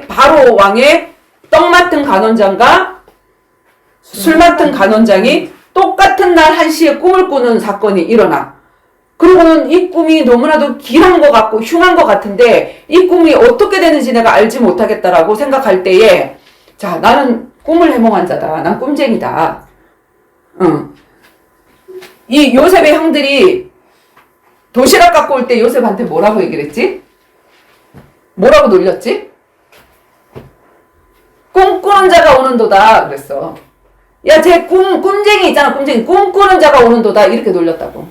A: 바로 왕의 떡 맡은 간원장과 술 맡은 간원장이 똑같은 날 1시에 꿈을 꾸는 사건이 일어나. 그러고는 이 꿈이 너무나도 길한 것 같고 흉한 것 같은데 이 꿈이 어떻게 되는지 내가 알지 못하겠다라고 생각할 때에, 자, 나는 꿈을 해몽한 자다. 난 꿈쟁이다. 이 요셉의 형들이 도시락 갖고 올 때 요셉한테 뭐라고 얘기를 했지? 뭐라고 놀렸지? 꿈꾸는 자가 오는도다 그랬어. 야, 쟤 꿈쟁이 있잖아. 꿈쟁이. 꿈꾸는 자가 오는도다 이렇게 놀렸다고.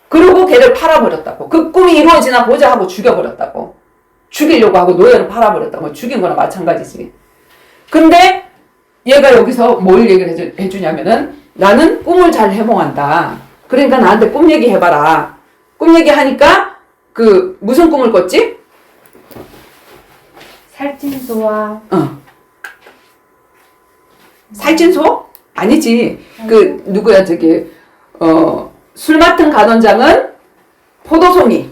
A: 그리고 걔를 팔아버렸다고. 그 꿈이 이루어지나 보자 하고 죽여버렸다고. 죽이려고 하고 노예를 팔아버렸다고. 죽인 거나 마찬가지지. 근데 얘가 여기서 뭘 얘기를 해주냐면은 나는 꿈을 잘 해몽한다. 그러니까 나한테 꿈 얘기해봐라. 꿈 얘기하니까 그 무슨 꿈을 꿨지?
B: 살찐소와
A: 살찐소? 아니지. 그 누구야 저기 술 맡은 간원장은 포도송이.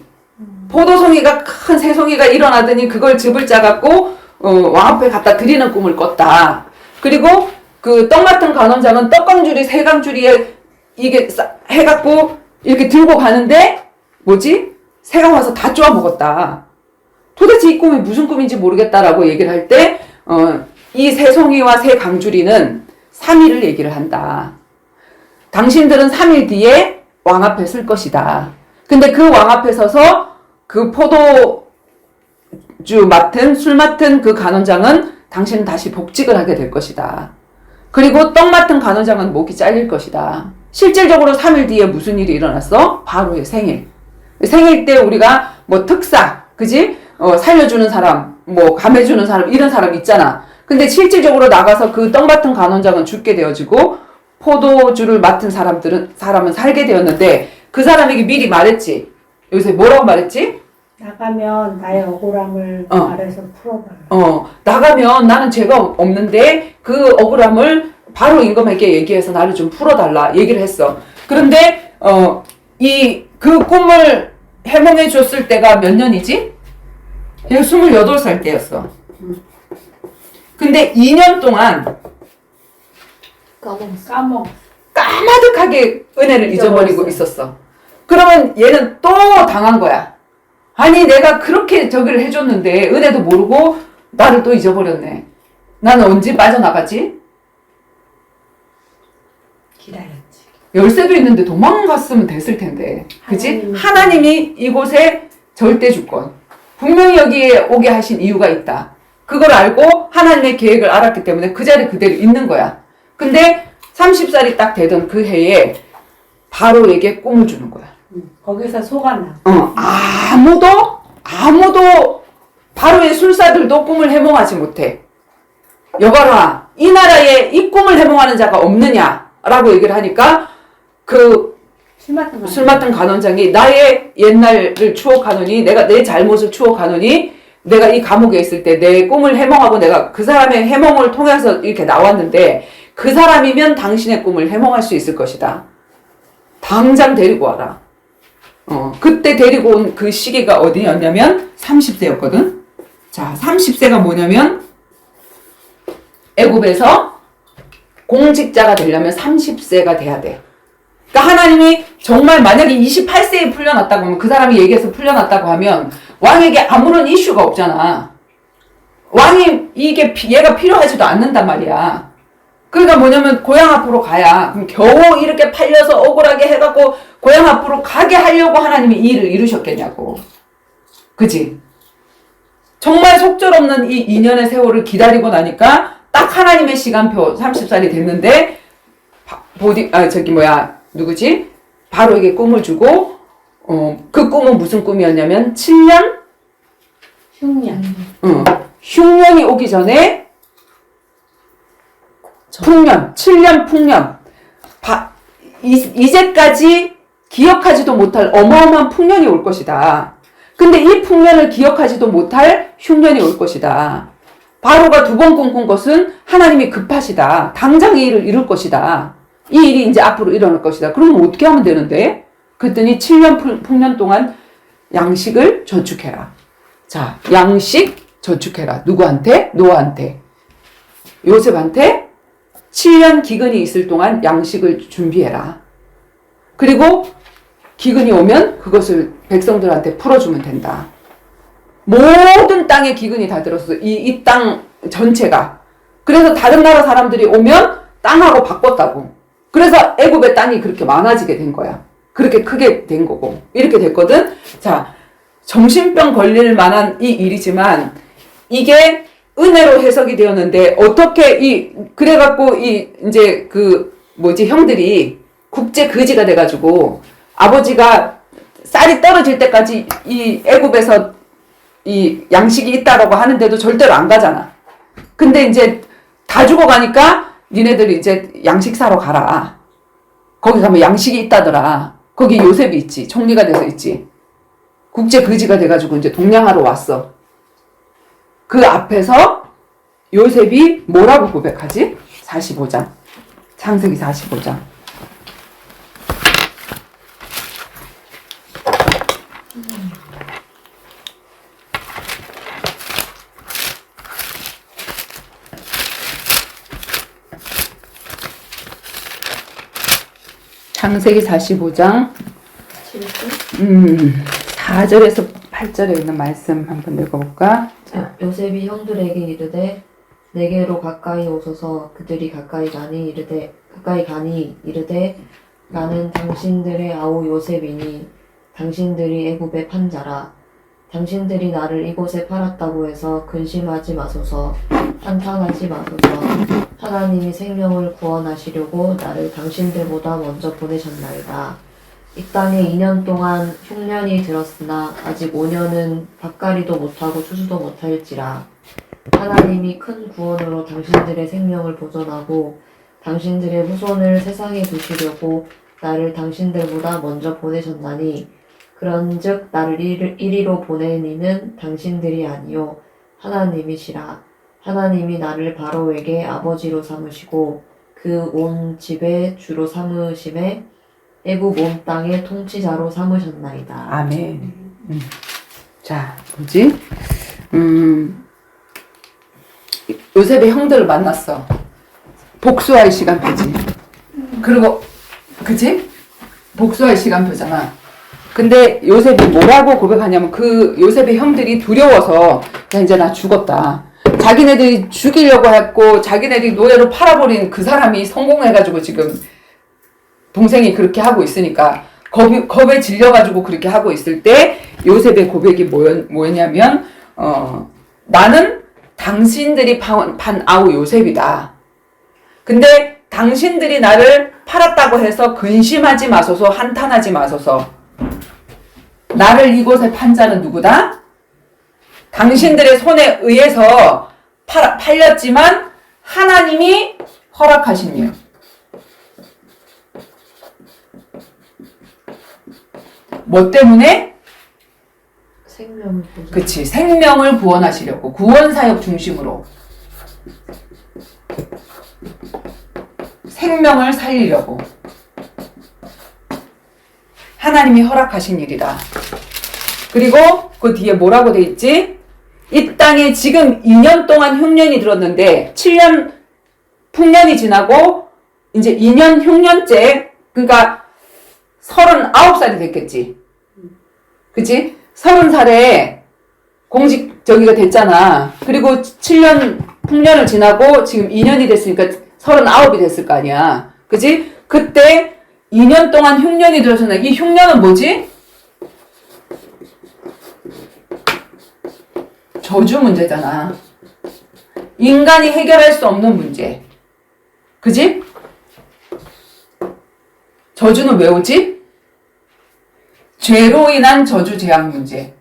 A: 포도송이가 큰 새송이가 일어나더니 그걸 즙을 짜갖고 왕 앞에 갖다 드리는 꿈을 꿨다. 그리고 그 떡 맡은 간원장은 떡강줄이 새강줄이에 이게 해갖고 이렇게 들고 가는데 뭐지? 새가 와서 다 쪼아 먹었다. 도대체 이 꿈이 무슨 꿈인지 모르겠다라고 얘기를 할 때 이 새송이와 새강줄이는 3일을 얘기를 한다. 당신들은 3일 뒤에 왕 앞에 설 것이다. 근데 그 왕 앞에 서서 그 포도주 맡은 술 맡은 그 간원장은 당신은 다시 복직을 하게 될 것이다. 그리고 떡 맡은 간원장은 목이 잘릴 것이다. 실질적으로 3일 뒤에 무슨 일이 일어났어? 바로의 생일. 생일 때 우리가 뭐 특사, 그지? 살려주는 사람, 뭐 감해주는 사람, 이런 사람 있잖아. 근데 실질적으로 나가서 그 떡 맡은 간원장은 죽게 되어지고 포도주를 맡은 사람은 살게 되었는데 그 사람에게 미리 말했지. 요새 뭐라고 말했지?
B: 나가면 나의 억울함을 말해서 풀어봐요.
A: 나가면 나는 죄가 없는데 그 억울함을 바로 임금에게 얘기해서 나를 좀 풀어달라 얘기를 했어. 그런데 그 꿈을 해몽해 줬을 때가 몇 년이지? 얘가 28살 때였어. 근데 2년 동안 까마득하게 은혜를 잊어버리고 있었어. 그러면 얘는 또 당한 거야. 아니 내가 그렇게 저기를 해줬는데 은혜도 모르고 나를 또 잊어버렸네. 나는 언제 빠져나가지?
B: 기다렸지.
A: 열쇠도 있는데 도망갔으면 됐을 텐데. 그치? 하나님이 이곳에 절대 주권. 분명히 여기에 오게 하신 이유가 있다. 그걸 알고 하나님의 계획을 알았기 때문에 그 자리 그대로 있는 거야. 근데 30살이 딱 되던 그 해에 바로에게 꿈을 주는 거야.
B: 거기서 속아나.
A: 아무도 바로의 술사들도 꿈을 해몽하지 못해. 여봐라, 이 나라에 이 꿈을 해몽하는 자가 없느냐라고 얘기를 하니까 그 술 맡은 간원장이 나의 옛날을 추억하노니, 내가 내 잘못을 추억하노니, 내가 이 감옥에 있을 때 내 꿈을 해몽하고 내가 그 사람의 해몽을 통해서 이렇게 나왔는데 그 사람이면 당신의 꿈을 해몽할 수 있을 것이다. 당장 데리고 와라. 그때 데리고 온 그 시기가 어디였냐면 30세였거든. 자, 30세가 뭐냐면 애굽에서 공직자가 되려면 30세가 돼야 돼. 그러니까 하나님이 정말 만약에 28세에 풀려났다고 하면, 그 사람이 얘기해서 풀려났다고 하면 왕에게 아무런 이슈가 없잖아. 왕이 얘가 필요하지도 않는단 말이야. 그러니까 뭐냐면 고향 앞으로 가야, 그럼 겨우 이렇게 팔려서 억울하게 해갖고 고향 앞으로 가게 하려고 하나님이 이 일을 이루셨겠냐고. 그지? 정말 속절없는 이 2년의 세월을 기다리고 나니까 딱 하나님의 시간표 30살이 됐는데 누구지? 바로에게 꿈을 주고 그 꿈은 무슨 꿈이었냐면 7년?
B: 흉년.
A: 흉년이 오기 전에 풍년, 7년 풍년. 이제까지 기억하지도 못할 어마어마한 풍년이 올 것이다. 근데 이 풍년을 기억하지도 못할 흉년이 올 것이다. 바로가 2번 꿈꾼 것은 하나님이 급하시다. 당장 이 일을 이룰 것이다. 이 일이 이제 앞으로 일어날 것이다. 그러면 어떻게 하면 되는데? 그랬더니 7년 풍년 동안 양식을 저축해라. 자, 양식 저축해라. 누구한테? 노아한테. 요셉한테 7년 기근이 있을 동안 양식을 준비해라. 그리고 기근이 오면 그것을 백성들한테 풀어주면 된다. 모든 땅에 기근이 다 들었어. 이 땅 전체가. 그래서 다른 나라 사람들이 오면 땅하고 바꿨다고. 그래서 애굽의 땅이 그렇게 많아지게 된 거야. 그렇게 크게 된 거고. 이렇게 됐거든. 자, 정신병 걸릴 만한 이 일이지만 이게 은혜로 해석이 되었는데 어떻게 그래갖고 이제 형들이 국제 거지가 돼가지고 아버지가 쌀이 떨어질 때까지 이 애굽에서 이 양식이 있다라고 하는데도 절대로 안 가잖아. 근데 이제 다 죽어가니까 니네들이 이제 양식 사러 가라. 거기 가면 양식이 있다더라. 거기 요셉이 있지. 총리가 돼서 있지. 국제 거지가 돼가지고 이제 동냥하러 왔어. 그 앞에서 요셉이 뭐라고 고백하지? 45장. 창세기 45장. 창세기 45장 4절에서 8절에 있는 말씀 한번 읽어볼까?
C: 자, 요셉이 형들에게 이르되 내게로 가까이 오소서. 그들이 가까이 가니 이르되 나는 당신들의 아우 요셉이니 당신들이 애굽에 판 자라. 당신들이 나를 이곳에 팔았다고 해서 근심하지 마소서. 한탄하지 마소서. 하나님이 생명을 구원하시려고 나를 당신들보다 먼저 보내셨나이다. 이 땅에 2년 동안 흉년이 들었으나 아직 5년은 밭갈이도 못하고 추수도 못할지라. 하나님이 큰 구원으로 당신들의 생명을 보존하고 당신들의 후손을 세상에 두시려고 나를 당신들보다 먼저 보내셨나니 그런즉 나를 이리로 보낸 이는 당신들이 아니요 하나님이시라. 하나님이 나를 바로에게 아버지로 삼으시고 그 온 집의 주로 삼으심에 애굽 온 땅의 통치자로 삼으셨나이다.
A: 아멘. 자, 뭐지? 요셉의 형들을 만났어. 복수할 시간표지. 그리고, 그치? 복수할 시간표잖아. 근데 요셉이 뭐라고 고백하냐면 요셉의 형들이 두려워서 야, 이제 나 죽었다. 자기네들이 죽이려고 했고 자기네들이 노예로 팔아버린 그 사람이 성공해가지고 지금 동생이 그렇게 하고 있으니까 겁에 질려가지고 그렇게 하고 있을 때 요셉의 고백이 뭐였냐면 나는 당신들이 판 아우 요셉이다. 근데 당신들이 나를 팔았다고 해서 근심하지 마소서. 한탄하지 마소서. 나를 이곳에 판 자는 누구다? 당신들의 손에 의해서 팔렸지만 하나님이 허락하신 일. 뭐 때문에?
C: 생명을 보존.
A: 그치. 생명을 구원하시려고. 구원사역 중심으로. 생명을 살리려고. 하나님이 허락하신 일이다. 그리고 그 뒤에 뭐라고 돼 있지? 이 땅에 지금 2년 동안 흉년이 들었는데 7년 풍년이 지나고 이제 2년 흉년째, 그러니까 39살이 됐겠지. 그치? 30살에 저기가 됐잖아. 그리고 7년 풍년을 지나고 지금 2년이 됐으니까 39이 됐을 거 아니야. 그치? 그때 2년 동안 흉년이 들었었는데 이 흉년은 뭐지? 저주 문제잖아. 인간이 해결할 수 없는 문제. 그지? 저주는 왜 오지? 죄로 인한 저주 재앙 문제.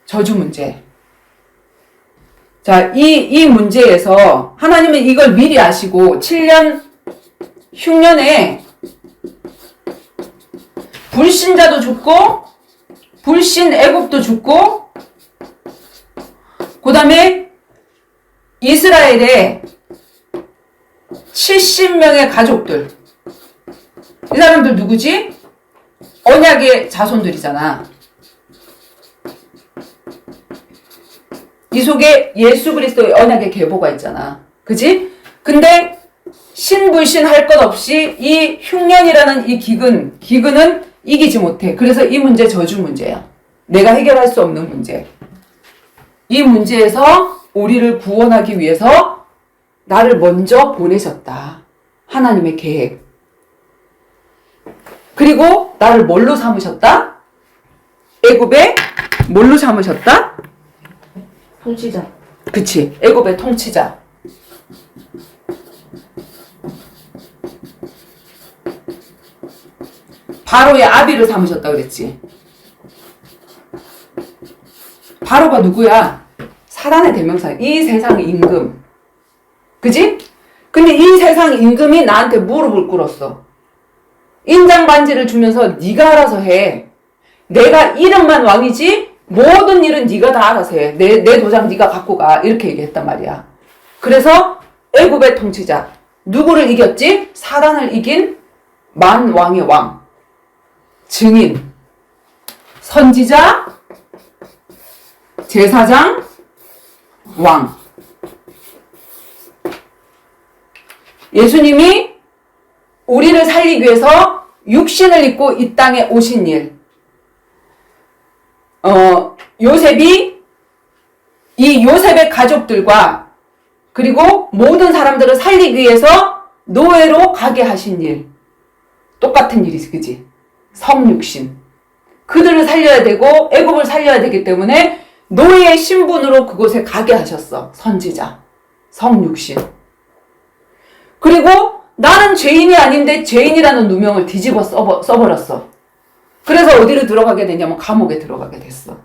A: 저주 문제. 자, 이 문제에서 하나님은 이걸 미리 아시고 7년 흉년에 불신자도 죽고 불신 애굽도 죽고 그 다음에 이스라엘의 70명의 가족들. 이 사람들 누구지? 언약의 자손들이잖아. 이 속에 예수 그리스도의 언약의 계보가 있잖아. 그지? 근데 신불신 할 것 없이 이 흉년이라는 이 기근은 이기지 못해. 그래서 이 문제 저주 문제야. 내가 해결할 수 없는 문제. 이 문제에서 우리를 구원하기 위해서 나를 먼저 보내셨다. 하나님의 계획. 그리고 나를 뭘로 삼으셨다? 애굽에 뭘로 삼으셨다?
C: 통치자.
A: 그치? 애굽의 통치자. 바로의 아비를 삼으셨다 그랬지. 바로가 누구야? 사단의 대명사. 이 세상 임금. 그지? 근데 이 세상 임금이 나한테 무릎을 꿇었어. 인장 반지를 주면서 네가 알아서 해. 내가 이름만 왕이지 모든 일은 네가 다 알아서 해. 내 도장 네가 갖고 가. 이렇게 얘기했단 말이야. 그래서 애굽의 통치자. 누구를 이겼지? 사단을 이긴 만 왕의 왕. 증인. 선지자. 제사장. 왕. 예수님이 우리를 살리기 위해서 육신을 입고 이 땅에 오신 일. 요셉이 이 요셉의 가족들과 그리고 모든 사람들을 살리기 위해서 노예로 가게 하신 일. 똑같은 일이지, 그지? 성육신. 그들을 살려야 되고 애굽을 살려야 되기 때문에 노예의 신분으로 그곳에 가게 하셨어. 선지자. 성육신. 그리고 나는 죄인이 아닌데 죄인이라는 누명을 뒤집어 써버렸어. 그래서 어디로 들어가게 되냐면 감옥에 들어가게 됐어.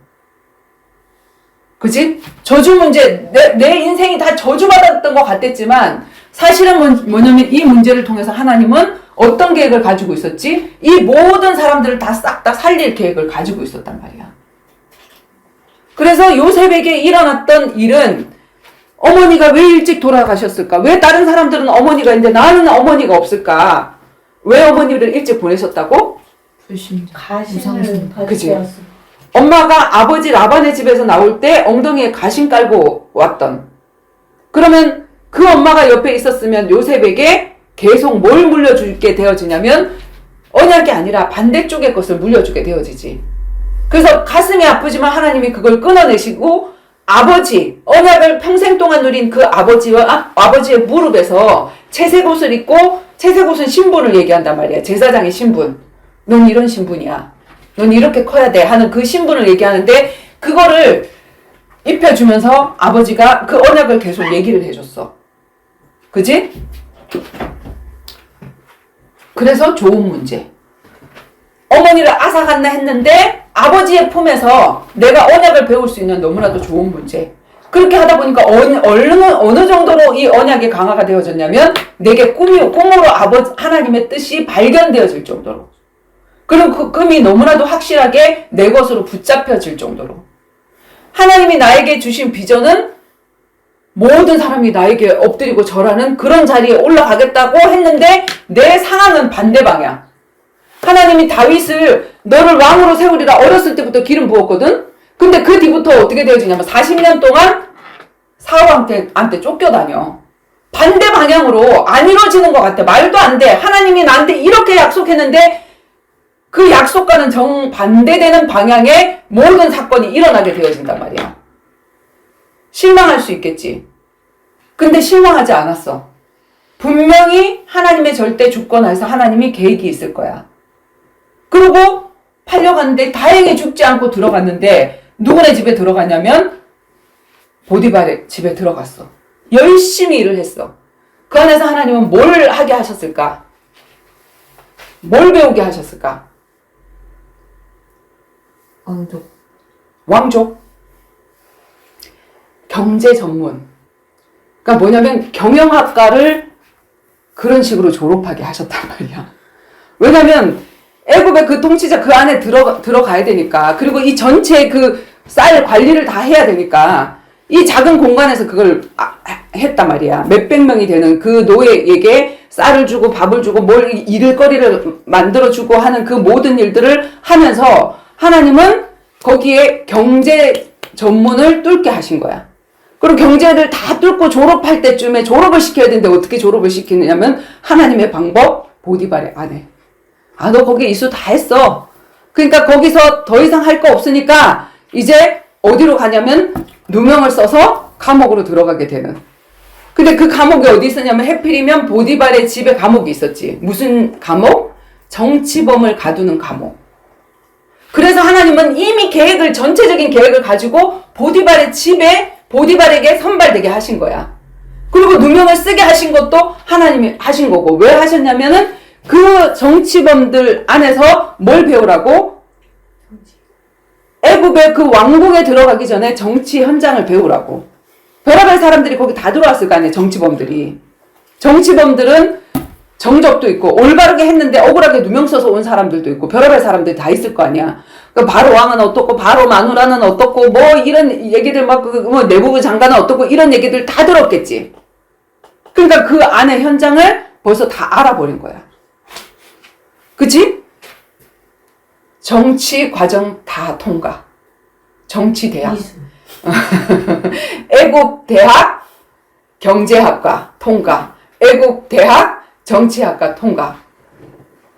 A: 그치? 저주 문제, 내 인생이 다 저주받았던 것 같았지만 사실은 뭐냐면 이 문제를 통해서 하나님은 어떤 계획을 가지고 있었지? 이 모든 사람들을 다 싹 다 살릴 계획을 가지고 있었단 말이야. 그래서 요셉에게 일어났던 일은 어머니가 왜 일찍 돌아가셨을까? 왜 다른 사람들은 어머니가 있는데 나는 어머니가 없을까? 왜 어머니를 일찍 보내셨다고?
C: 불신자.
B: 가신을
A: 그치?
B: 받으셨어.
A: 엄마가 아버지 라반의 집에서 나올 때 엉덩이에 가신 깔고 왔던. 그러면 그 엄마가 옆에 있었으면 요셉에게 계속 뭘 물려주게 되어지냐면 언약이 아니라 반대쪽의 것을 물려주게 되어지지. 그래서 가슴이 아프지만 하나님이 그걸 끊어내시고 아버지, 언약을 평생 동안 누린 그 아버지의 무릎에서 채색 옷을 입고, 채색 옷은 신분을 얘기한단 말이야. 제사장의 신분. 넌 이런 신분이야. 넌 이렇게 커야 돼. 하는 그 신분을 얘기하는데, 그거를 입혀주면서 아버지가 그 언약을 계속 얘기를 해줬어. 그지? 그래서 좋은 문제. 어머니를 앗아갔나 했는데 아버지의 품에서 내가 언약을 배울 수 있는 너무나도 좋은 문제. 그렇게 하다 보니까 어느 정도로 이 언약이 강화가 되어졌냐면 내게 꿈으로 하나님의 뜻이 발견되어질 정도로. 그리고 그 꿈이 너무나도 확실하게 내 것으로 붙잡혀질 정도로. 하나님이 나에게 주신 비전은 모든 사람이 나에게 엎드리고 절하는 그런 자리에 올라가겠다고 했는데 내 상황은 반대 방향. 하나님이 다윗을 너를 왕으로 세우리라 어렸을 때부터 기름 부었거든? 근데 그 뒤부터 어떻게 되어지냐면 40년 동안 사울한테 쫓겨다녀. 반대 방향으로 안 이루어지는 것 같아. 말도 안 돼. 하나님이 나한테 이렇게 약속했는데 그 약속과는 정반대되는 방향의 모든 사건이 일어나게 되어진단 말이야. 실망할 수 있겠지. 근데 실망하지 않았어. 분명히 하나님의 절대 주권하에서 하나님이 계획이 있을 거야. 그리고 팔려갔는데 다행히 죽지 않고 들어갔는데 누구네 집에 들어갔냐면 보디발의 집에 들어갔어. 열심히 일을 했어. 그 안에서 하나님은 뭘 하게 하셨을까? 뭘 배우게 하셨을까? 왕족. 경제 전문. 그러니까 뭐냐면 경영학과를 그런 식으로 졸업하게 하셨단 말이야. 왜냐면 애굽의 그 통치자 그 안에 들어가야 되니까. 그리고 이 전체 그 쌀 관리를 다 해야 되니까 이 작은 공간에서 그걸 했단 말이야. 몇백 명이 되는 그 노예에게 쌀을 주고 밥을 주고 일거리를 만들어주고 하는 그 모든 일들을 하면서 하나님은 거기에 경제 전문을 뚫게 하신 거야. 그리고 경제를 다 뚫고 졸업할 때쯤에 졸업을 시켜야 되는데 어떻게 졸업을 시키느냐면 하나님의 방법, 보디발의 아내. 너 거기에 이수 다 했어. 그러니까 거기서 더 이상 할 거 없으니까 이제 어디로 가냐면 누명을 써서 감옥으로 들어가게 되는. 근데 그 감옥이 어디 있었냐면 해필이면 보디발의 집에 감옥이 있었지. 무슨 감옥? 정치범을 가두는 감옥. 그래서 하나님은 이미 전체적인 계획을 가지고 보디발의 집에 보디발에게 선발되게 하신 거야. 그리고 누명을 쓰게 하신 것도 하나님이 하신 거고, 왜 하셨냐면은 그 정치범들 안에서 뭘 배우라고? 애굽의 그 왕궁에 들어가기 전에 정치 현장을 배우라고. 별의별 사람들이 거기 다 들어왔을 거 아니에요, 정치범들이. 정치범들은 정적도 있고 올바르게 했는데 억울하게 누명 써서 온 사람들도 있고 별의별 사람들이 다 있을 거 아니야. 바로 왕은 어떻고 바로 마누라는 어떻고 뭐 이런 얘기들 막 뭐 내무부 장관은 어떻고 이런 얘기들 다 들었겠지. 그러니까 그 안에 현장을 벌써 다 알아버린 거야. 그치? 정치 과정 다 통과. 정치 대학. 애국 대학 경제학과 통과. 애국 대학 정치학과 통과.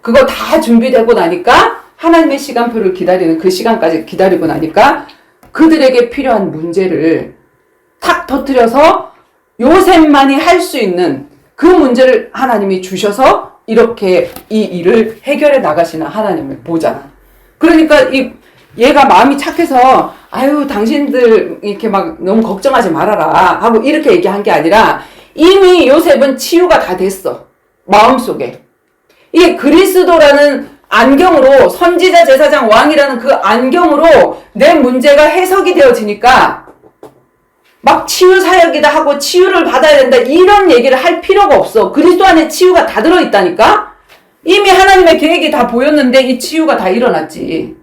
A: 그거 다 준비되고 나니까 하나님의 시간표를 기다리는 그 시간까지 기다리고 나니까 그들에게 필요한 문제를 탁 터뜨려서 요셉만이 할 수 있는 그 문제를 하나님이 주셔서 이렇게 이 일을 해결해 나가시는 하나님을 보잖아. 그러니까 얘가 마음이 착해서 아유 당신들 이렇게 막 너무 걱정하지 말아라 하고 이렇게 얘기한 게 아니라 이미 요셉은 치유가 다 됐어. 마음속에. 이게 그리스도라는 안경으로 선지자 제사장 왕이라는 그 안경으로 내 문제가 해석이 되어지니까 막 치유 사역이다 하고 치유를 받아야 된다 이런 얘기를 할 필요가 없어. 그리스도 안에 치유가 다 들어있다니까? 이미 하나님의 계획이 다 보였는데 이 치유가 다 일어났지.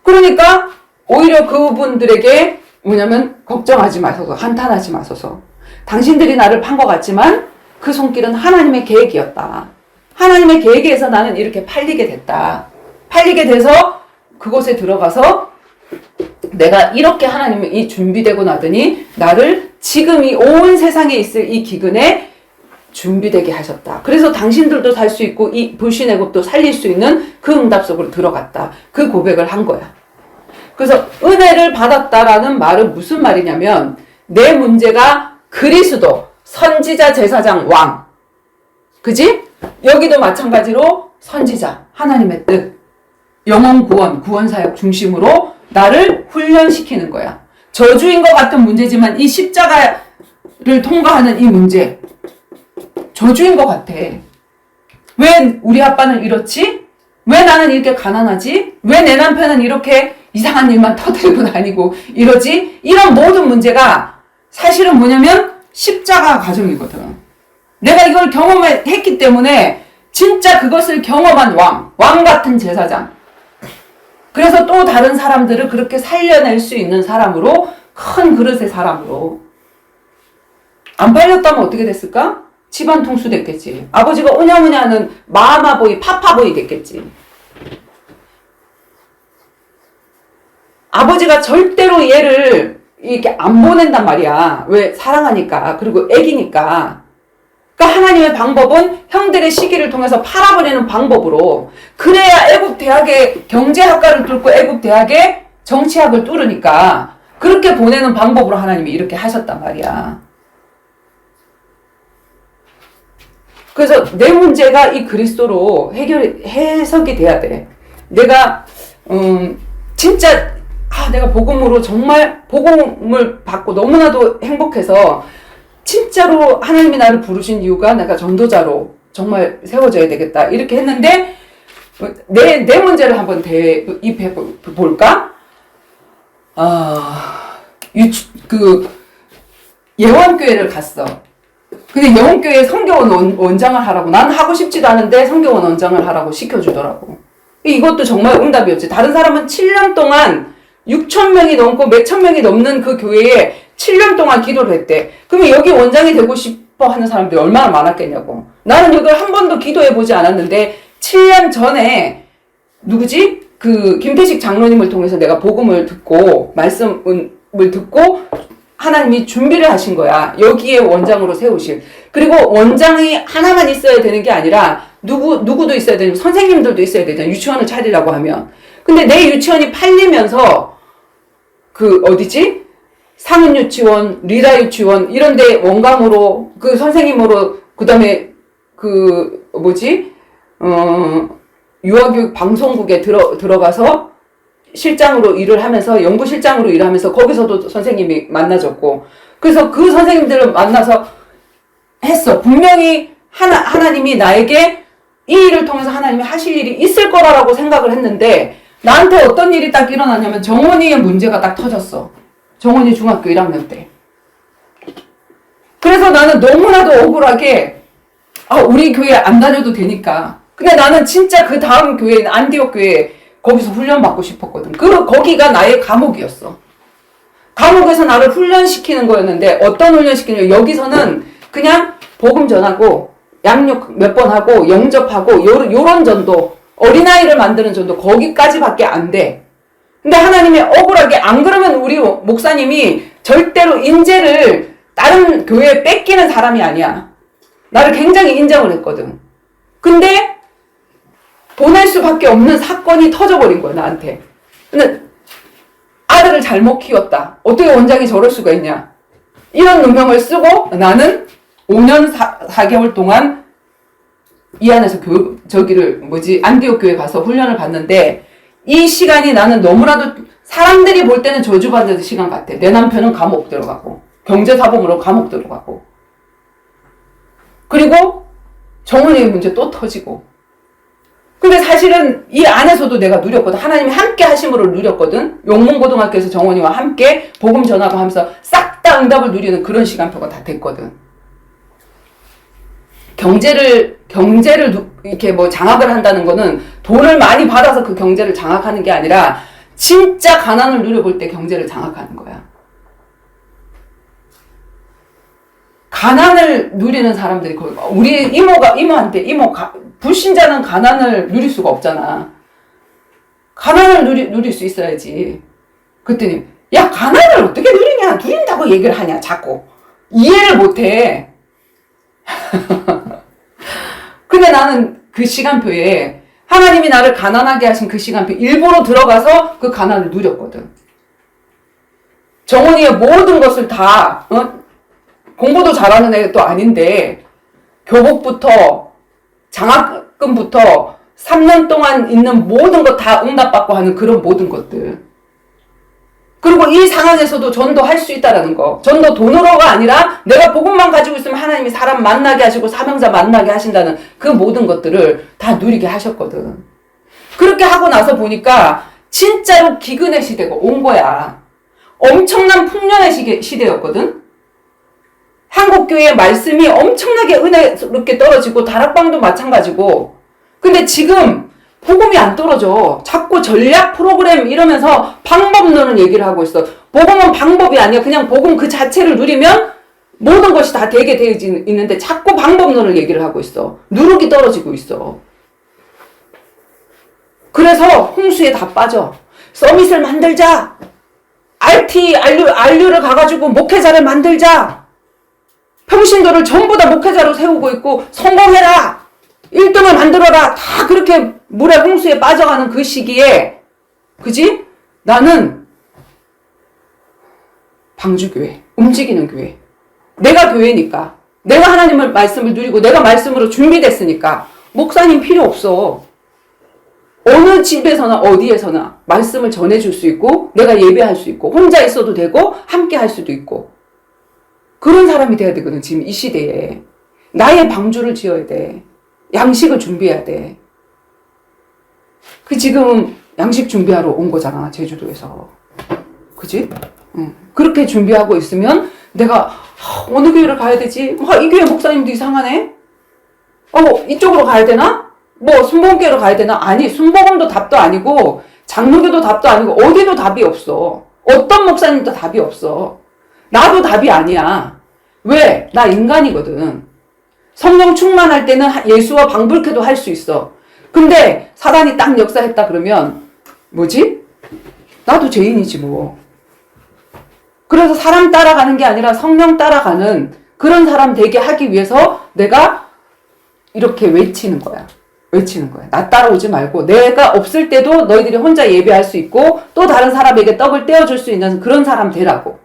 A: 그러니까 오히려 그분들에게 뭐냐면 걱정하지 마소서, 한탄하지 마소서. 당신들이 나를 판 것 같지만 그 손길은 하나님의 계획이었다. 하나님의 계획에 의해서 나는 이렇게 팔리게 됐다. 팔리게 돼서 그곳에 들어가서 내가 이렇게 하나님이 준비되고 나더니 나를 지금 이 온 세상에 있을 이 기근에 준비되게 하셨다. 그래서 당신들도 살 수 있고 이 불신 애굽도 살릴 수 있는 그 응답 속으로 들어갔다. 그 고백을 한 거야. 그래서 은혜를 받았다라는 말은 무슨 말이냐면 내 문제가 그리스도, 선지자, 제사장, 왕. 그지? 여기도 마찬가지로 선지자, 하나님의 뜻, 영혼 구원, 구원 사역 중심으로 나를 훈련시키는 거야. 저주인 것 같은 문제지만 이 십자가를 통과하는 이 문제 저주인 것 같아. 왜 우리 아빠는 이렇지? 왜 나는 이렇게 가난하지? 왜 내 남편은 이렇게 이상한 일만 터뜨리고 다니고 이러지? 이런 모든 문제가 사실은 뭐냐면 십자가 과정이거든. 내가 이걸 경험했기 때문에 진짜 그것을 경험한 왕 같은 제사장. 그래서 또 다른 사람들을 그렇게 살려낼 수 있는 사람으로, 큰 그릇의 사람으로. 안 팔렸다면 어떻게 됐을까? 집안 통수됐겠지. 아버지가 오냐오냐 하는 마마보이, 파파보이 됐겠지. 아버지가 절대로 얘를 이렇게 안 보낸단 말이야. 왜? 사랑하니까. 그리고 애기니까. 그러니까 하나님의 방법은 형들의 시기를 통해서 팔아버리는 방법으로. 그래야 애국 대학의 경제학과를 뚫고 애국 대학의 정치학을 뚫으니까 그렇게 보내는 방법으로 하나님이 이렇게 하셨단 말이야. 그래서 내 문제가 이 그리스도로 해석이 돼야 돼. 내가 진짜 내가 복음으로 정말 복음을 받고 너무나도 행복해서 진짜로 하나님이 나를 부르신 이유가 내가 전도자로 정말 세워져야 되겠다 이렇게 했는데 내 문제를 한번 대입해 볼까? 예원교회를 갔어. 근데 예원교회 성교원 원장을 하라고. 난 하고 싶지도 않은데 성교원 원장을 하라고 시켜주더라고. 이것도 정말 응답이었지. 다른 사람은 7년 동안 6,000명이 넘고 몇천 명이 넘는 그 교회에 7년 동안 기도를 했대. 그러면 여기 원장이 되고 싶어 하는 사람들이 얼마나 많았겠냐고. 나는 여기 한 번도 기도해보지 않았는데 7년 전에 누구지? 김태식 장로님을 통해서 내가 복음을 듣고 말씀을 듣고 하나님이 준비를 하신 거야. 여기에 원장으로 세우실. 그리고 원장이 하나만 있어야 되는 게 아니라 누구도 있어야 되는, 선생님들도 있어야 되잖아. 유치원을 차리라고 하면. 근데 내 유치원이 팔리면서 상은 유치원, 리라 유치원 이런 데 원감으로 선생님으로 그다음에 유아교육 방송국에 들어가서 실장으로 일을 하면서 연구실장으로 일을 하면서 거기서도 선생님이 만나줬고 그래서 그 선생님들을 만나서 했어. 분명히 하나님이 나에게 이 일을 통해서 하나님이 하실 일이 있을 거라고 생각을 했는데 나한테 어떤 일이 딱 일어나냐면 정원이의 문제가 딱 터졌어. 정원이 중학교 1학년 때. 그래서 나는 너무나도 억울하게 우리 교회 안 다녀도 되니까. 근데 나는 진짜 그 다음 교회인 안디옥 교회 거기서 훈련 받고 싶었거든. 거기가 나의 감옥이었어. 감옥에서 나를 훈련시키는 거였는데 어떤 훈련시키냐면 여기서는 그냥 복음 전하고 양육 몇 번 하고 영접하고 요런 전도 어린아이를 만드는 전도 거기까지밖에 안 돼. 근데 하나님이 억울하게 안 그러면 우리 목사님이 절대로 인재를 다른 교회에 뺏기는 사람이 아니야. 나를 굉장히 인정을 했거든. 근데 보낼 수밖에 없는 사건이 터져버린 거야 나한테. 근데 아들을 잘못 키웠다. 어떻게 원장이 저럴 수가 있냐. 이런 누명을 쓰고 나는 5년 4개월 동안 이 안에서 안디옥 교회 가서 훈련을 받는데 이 시간이 나는 너무나도 사람들이 볼 때는 저주받는 시간 같아. 내 남편은 감옥 들어가고 경제사범으로 감옥 들어가고 그리고 정은이의 문제 또 터지고 근데 사실은 이 안에서도 내가 누렸거든. 하나님이 함께 하심으로 누렸거든. 용문고등학교에서 정원이와 함께 복음 전하고 하면서 싹 다 응답을 누리는 그런 시간표가 다 됐거든. 경제를 이렇게 장악을 한다는 거는 돈을 많이 받아서 그 경제를 장악하는 게 아니라 진짜 가난을 누려볼 때 경제를 장악하는 거야. 가난을 누리는 사람들이 우리 불신자는 가난을 누릴 수가 없잖아. 가난을 누릴 수 있어야지. 그랬더니 야 가난을 어떻게 누리냐 누린다고 얘기를 하냐 자꾸 이해를 못해. 근데 나는 그 시간표에 하나님이 나를 가난하게 하신 그 시간표 일부러 들어가서 그 가난을 누렸거든. 정원이의 모든 것을 다 공부도 잘하는 애도 아닌데 교복부터 장학금부터 3년 동안 있는 모든 것 다 응답받고 하는 그런 모든 것들. 그리고 이 상황에서도 전도할 수 있다라는 거. 전도 돈으로가 아니라 내가 복음만 가지고 있으면 하나님이 사람 만나게 하시고 사명자 만나게 하신다는 그 모든 것들을 다 누리게 하셨거든. 그렇게 하고 나서 보니까 진짜로 기근의 시대가 온 거야. 엄청난 풍년의 시대였거든. 한국교회의 말씀이 엄청나게 은혜롭게 떨어지고 다락방도 마찬가지고 근데 지금 복음이 안 떨어져. 자꾸 전략 프로그램 이러면서 방법론을 얘기를 하고 있어. 복음은 방법이 아니야. 그냥 복음 그 자체를 누리면 모든 것이 다 되게 되어 있는데 자꾸 방법론을 얘기를 하고 있어. 누룩이 떨어지고 있어. 그래서 홍수에 다 빠져. 서밋을 만들자. RU를 가가지고 목회자를 만들자. 평신도를 전부 다 목회자로 세우고 있고 성공해라. 1등을 만들어라. 다 그렇게 물에 홍수에 빠져가는 그 시기에 그지? 나는 방주교회, 움직이는 교회. 내가 교회니까. 내가 하나님의 말씀을 누리고 내가 말씀으로 준비됐으니까 목사님 필요 없어. 어느 집에서나 어디에서나 말씀을 전해줄 수 있고 내가 예배할 수 있고 혼자 있어도 되고 함께 할 수도 있고 그런 사람이 돼야 되거든. 지금 이 시대에. 나의 방주를 지어야 돼. 양식을 준비해야 돼. 지금 양식 준비하러 온 거잖아. 제주도에서. 그지? 응. 그렇게 준비하고 있으면 내가 어느 교회를 가야 되지? 이 교회 목사님도 이상하네? 이쪽으로 가야 되나? 순복음교회로 가야 되나? 아니, 순복음도 답도 아니고 장로교도 답도 아니고 어디도 답이 없어. 어떤 목사님도 답이 없어. 나도 답이 아니야. 왜? 나 인간이거든. 성령 충만할 때는 예수와 방불케도 할 수 있어. 근데 사단이 딱 역사했다 그러면 뭐지? 나도 죄인이지 뭐. 그래서 사람 따라가는 게 아니라 성령 따라가는 그런 사람 되게 하기 위해서 내가 이렇게 외치는 거야. 나 따라오지 말고 내가 없을 때도 너희들이 혼자 예배할 수 있고 또 다른 사람에게 떡을 떼어줄 수 있는 그런 사람 되라고.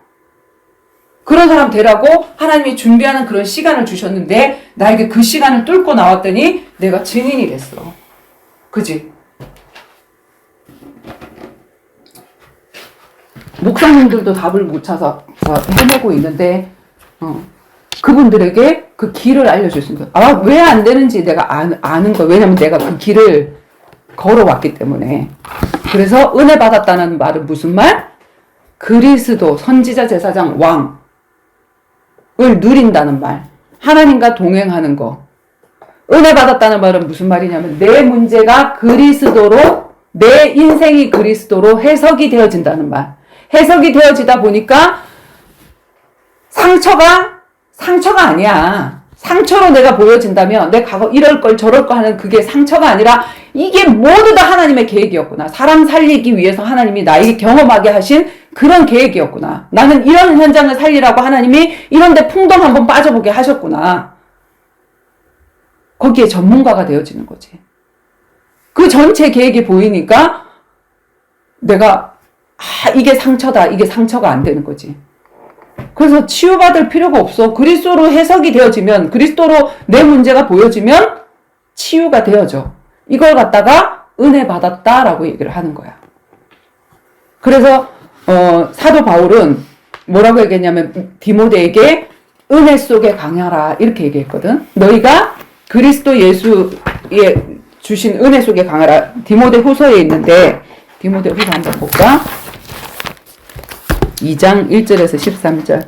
A: 그런 사람 되라고 하나님이 준비하는 그런 시간을 주셨는데 나에게 그 시간을 뚫고 나왔더니 내가 증인이 됐어. 그지? 목사님들도 답을 못 찾아서 헤매고 있는데, 그분들에게 그 길을 알려줬습니다. 왜 안 되는지 내가 아는 거예요. 왜냐면 내가 그 길을 걸어왔기 때문에. 그래서 은혜 받았다는 말은 무슨 말? 그리스도, 선지자, 제사장, 왕을 누린다는 말. 하나님과 동행하는 거. 은혜 받았다는 말은 무슨 말이냐면 내 문제가 그리스도로, 내 인생이 그리스도로 해석이 되어진다는 말. 해석이 되어지다 보니까 상처가 아니야. 상처로 내가 보여진다면 내 과거 이럴 걸 저럴 걸 하는 그게 상처가 아니라 이게 모두 다 하나님의 계획이었구나. 사람 살리기 위해서 하나님이 나에게 경험하게 하신 그런 계획이었구나. 나는 이런 현장을 살리라고 하나님이 이런데 풍덩 한번 빠져보게 하셨구나. 거기에 전문가가 되어지는 거지. 그 전체 계획이 보이니까 내가 이게 상처다. 이게 상처가 안 되는 거지. 그래서 치유받을 필요가 없어. 그리스도로 해석이 되어지면, 그리스도로 내 문제가 보여지면 치유가 되어져. 이걸 갖다가 은혜 받았다라고 얘기를 하는 거야. 그래서 사도 바울은 뭐라고 얘기했냐면 디모데에게 은혜 속에 강하라 이렇게 얘기했거든. 너희가 그리스도 예수의 주신 은혜 속에 강하라. 디모데 후서에 있는데 디모데 후서 한번 볼까? 2장 1절에서 13절.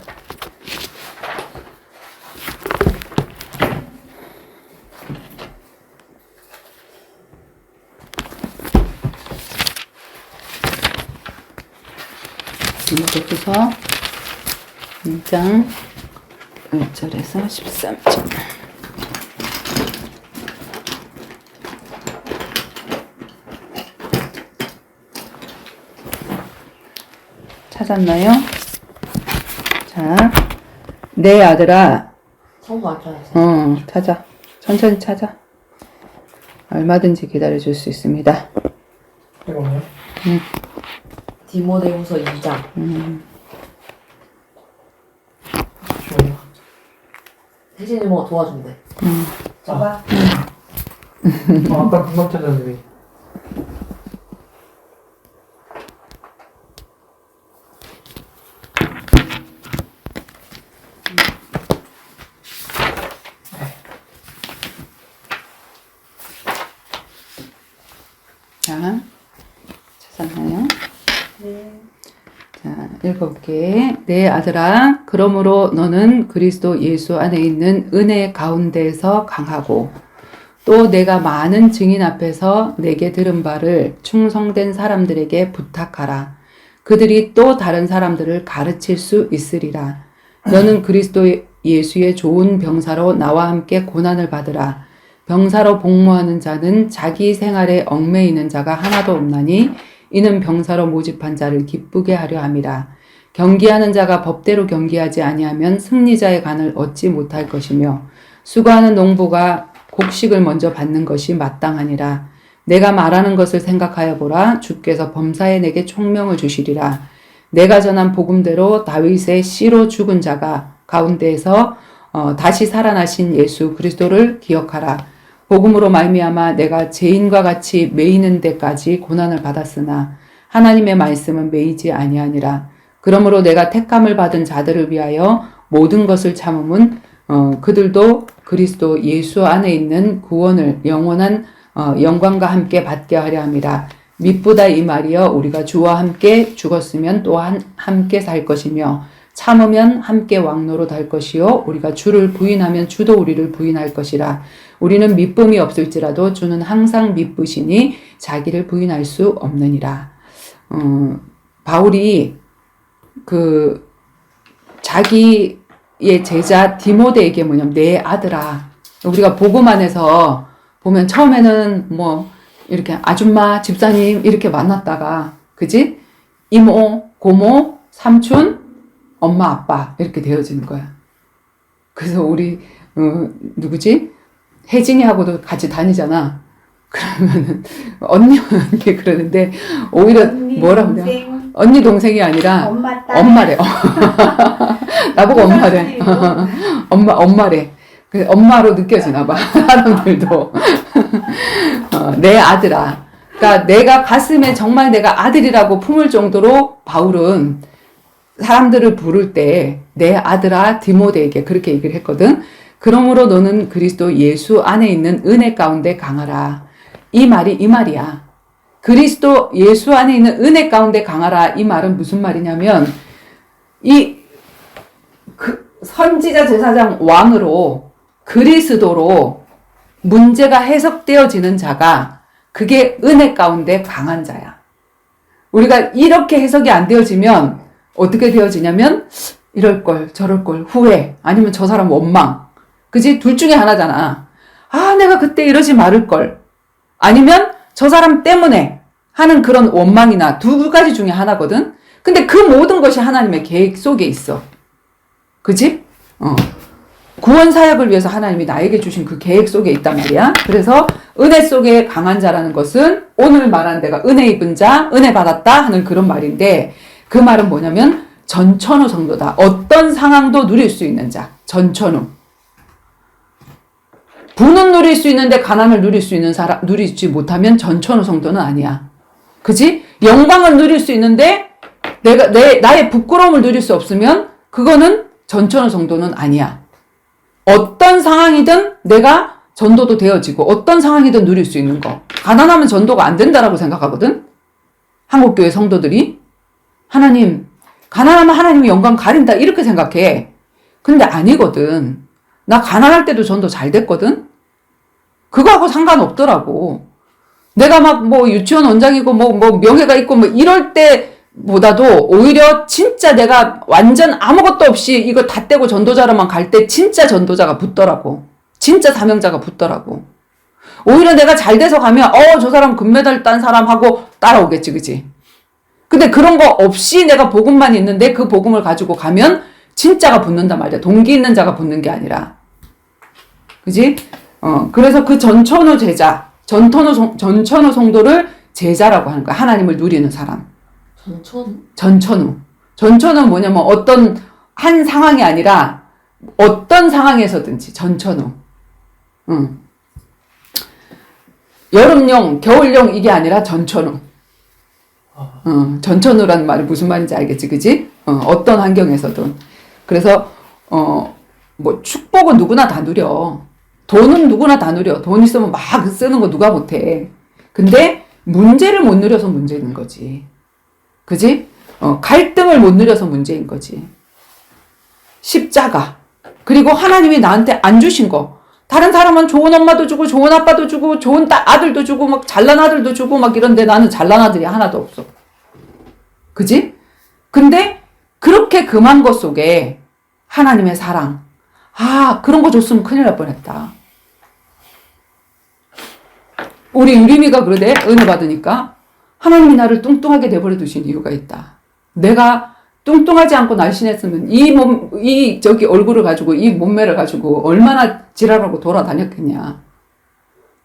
A: 디모데 후서 2장 1절에서 13절. 찾았나요? 자, 내 아들아.
C: 성구 안 찾았어요.
A: 찾아. 천천히 찾아. 얼마든지 기다려줄 수 있습니다.
D: 이거요?
C: 디모데후서 2장.
D: 좋아요.
C: 혜진이 뭐 도와준대.
B: 봐봐.
D: 아까 금방 찾았는데.
A: 자, 찾았나요?
B: 네.
A: 자, 읽어볼게. 내 아들아, 그러므로 너는 그리스도 예수 안에 있는 은혜 가운데에서 강하고 또 내가 많은 증인 앞에서 내게 들은 바를 충성된 사람들에게 부탁하라. 그들이 또 다른 사람들을 가르칠 수 있으리라. 너는 그리스도 예수의 좋은 병사로 나와 함께 고난을 받으라. 병사로 복무하는 자는 자기 생활에 얽매이는 자가 하나도 없나니 이는 병사로 모집한 자를 기쁘게 하려 함이라. 경기하는 자가 법대로 경기하지 아니하면 승리자의 간을 얻지 못할 것이며 수고하는 농부가 곡식을 먼저 받는 것이 마땅하니라. 내가 말하는 것을 생각하여 보라. 주께서 범사에 내게 총명을 주시리라. 내가 전한 복음대로 다윗의 씨로 죽은 자가 가운데에서 다시 살아나신 예수 그리스도를 기억하라. 복음으로 말미암아 내가 죄인과 같이 매이는 데까지 고난을 받았으나 하나님의 말씀은 매이지 아니하니라. 그러므로 내가 택함을 받은 자들을 위하여 모든 것을 참음은 그들도 그리스도 예수 안에 있는 구원을 영원한 영광과 함께 받게 하려 함이라. 미쁘다 이 말이여 우리가 주와 함께 죽었으면 또한 함께 살 것이며 참으면 함께 왕노로 달 것이요 우리가 주를 부인하면 주도 우리를 부인할 것이라. 우리는 미쁨이 없을지라도 주는 항상 미쁘시니 자기를 부인할 수 없느니라. 바울이 그 자기의 제자 디모데에게 뭐냐면 내 아들아. 우리가 복음 안에서 보면 처음에는 뭐 이렇게 아줌마, 집사님 이렇게 만났다가 그지? 이모, 고모, 삼촌, 엄마, 아빠 이렇게 되어지는 거야. 그래서 우리 누구지? 혜진이하고도 같이 다니잖아. 그러면은 언니한테 그러는데 오히려 뭐라고 그래? 언니 동생이 아니라
B: 엄마 딸.
A: 엄마래. 나보고 엄마래. 엄마래. 그 엄마로 느껴지나 봐. 사람들도. 내 아들아. 그러니까 내가 가슴에 정말 내가 아들이라고 품을 정도로 바울은 사람들을 부를 때 내 아들아 디모데에게 그렇게 얘기를 했거든. 그러므로 너는 그리스도 예수 안에 있는 은혜 가운데 강하라. 이 말이 이 말이야. 그리스도 예수 안에 있는 은혜 가운데 강하라. 이 말은 무슨 말이냐면 선지자 제사장 왕으로 그리스도로 문제가 해석되어지는 자가 그게 은혜 가운데 강한 자야. 우리가 이렇게 해석이 안 되어지면 어떻게 되어지냐면 이럴 걸 저럴 걸 후회 아니면 저 사람 원망. 그지? 둘 중에 하나잖아. 아, 내가 그때 이러지 말을 걸. 아니면 저 사람 때문에 하는 그런 원망이나 두 가지 중에 하나거든. 근데 그 모든 것이 하나님의 계획 속에 있어. 그지? 구원 사역을 위해서 하나님이 나에게 주신 그 계획 속에 있단 말이야. 그래서 은혜 속에 강한 자라는 것은 오늘 말한 내가 은혜 입은 자, 은혜 받았다 하는 그런 말인데 그 말은 뭐냐면 전천후 성도다. 어떤 상황도 누릴 수 있는 자. 전천후. 부는 누릴 수 있는데 가난을 누릴 수 있는 사람, 누리지 못하면 전천후 성도는 아니야. 그지? 영광을 누릴 수 있는데 나의 부끄러움을 누릴 수 없으면 그거는 전천후 성도는 아니야. 어떤 상황이든 내가 전도도 되어지고 어떤 상황이든 누릴 수 있는 거. 가난하면 전도가 안 된다라고 생각하거든. 한국교회 성도들이. 하나님, 가난하면 하나님이 영광 가린다 이렇게 생각해. 근데 아니거든. 나 가난할 때도 전도 잘 됐거든. 그거하고 상관없더라고. 내가 막 뭐 유치원 원장이고 뭐 명예가 있고 뭐 이럴 때보다도 오히려 진짜 내가 완전 아무것도 없이 이거 다 떼고 전도자로만 갈 때 진짜 전도자가 붙더라고. 진짜 사명자가 붙더라고. 오히려 내가 잘 돼서 가면 저 사람 금메달 딴 사람하고 따라오겠지, 그치? 근데 그런 거 없이 내가 복음만 있는데 그 복음을 가지고 가면 진짜가 붙는단 말이야. 동기 있는 자가 붙는 게 아니라. 그지? 그래서 그 전천후 제자, 전천후 성도를 제자라고 하는 거야. 하나님을 누리는 사람. 전천후는 뭐냐면 어떤 한 상황이 아니라 어떤 상황에서든지 전천후. 여름용, 겨울용 이게 아니라 전천후. 전천후라는 말이 무슨 말인지 알겠지, 그지? 어떤 환경에서든. 그래서, 뭐, 축복은 누구나 다 누려. 돈은 누구나 다 누려. 돈 있으면 막 쓰는 거 누가 못해. 근데 문제를 못 누려서 문제인 거지. 그지? 갈등을 못 누려서 문제인 거지. 십자가. 그리고 하나님이 나한테 안 주신 거. 다른 사람은 좋은 엄마도 주고, 좋은 아빠도 주고, 좋은 아들도 주고, 막 잘난 아들도 주고, 막 이런데 나는 잘난 아들이 하나도 없어. 그지? 근데 그렇게 금한 것 속에 하나님의 사랑. 그런 거 줬으면 큰일 날 뻔했다. 우리 유림이가 그러대. 은혜 받으니까. 하나님이 나를 뚱뚱하게 내버려 두신 이유가 있다. 내가 뚱뚱하지 않고 날씬했으면 저기 얼굴을 가지고 이 몸매를 가지고 얼마나 지랄하고 돌아다녔겠냐.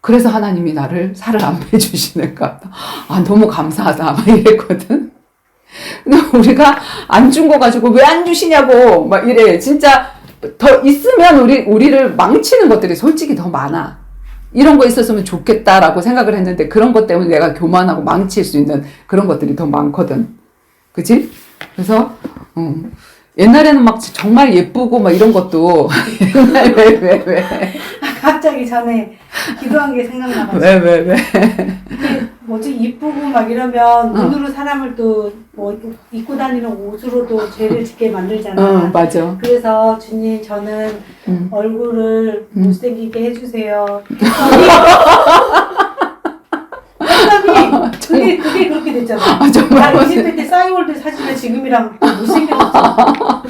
A: 그래서 하나님이 나를 살을 안 빼주시는가. 너무 감사하다. 막 이랬거든. 근데 우리가 안 준 거 가지고 왜 안 주시냐고 막 이래. 진짜 더 있으면 우리를 망치는 것들이 솔직히 더 많아. 이런 거 있었으면 좋겠다라고 생각을 했는데 그런 것 때문에 내가 교만하고 망칠 수 있는 그런 것들이 더 많거든. 그치? 그래서, 옛날에는 막 정말 예쁘고 막 이런 것도, 왜.
B: 갑자기 전에 기도한 게 생각나가지고.
A: 왜.
B: 이게 뭐지, 이쁘고 막 이러면 눈으로 사람을 또 뭐 입고 다니는 옷으로도 죄를 짓게 만들잖아.
A: 맞아.
B: 그래서 주님, 저는 얼굴을 못생기게 해주세요. 그게 그렇게 됐잖아.
A: 정말.
B: 나 20대 때 싸이월드 사진을 지금이랑 못생겨졌어.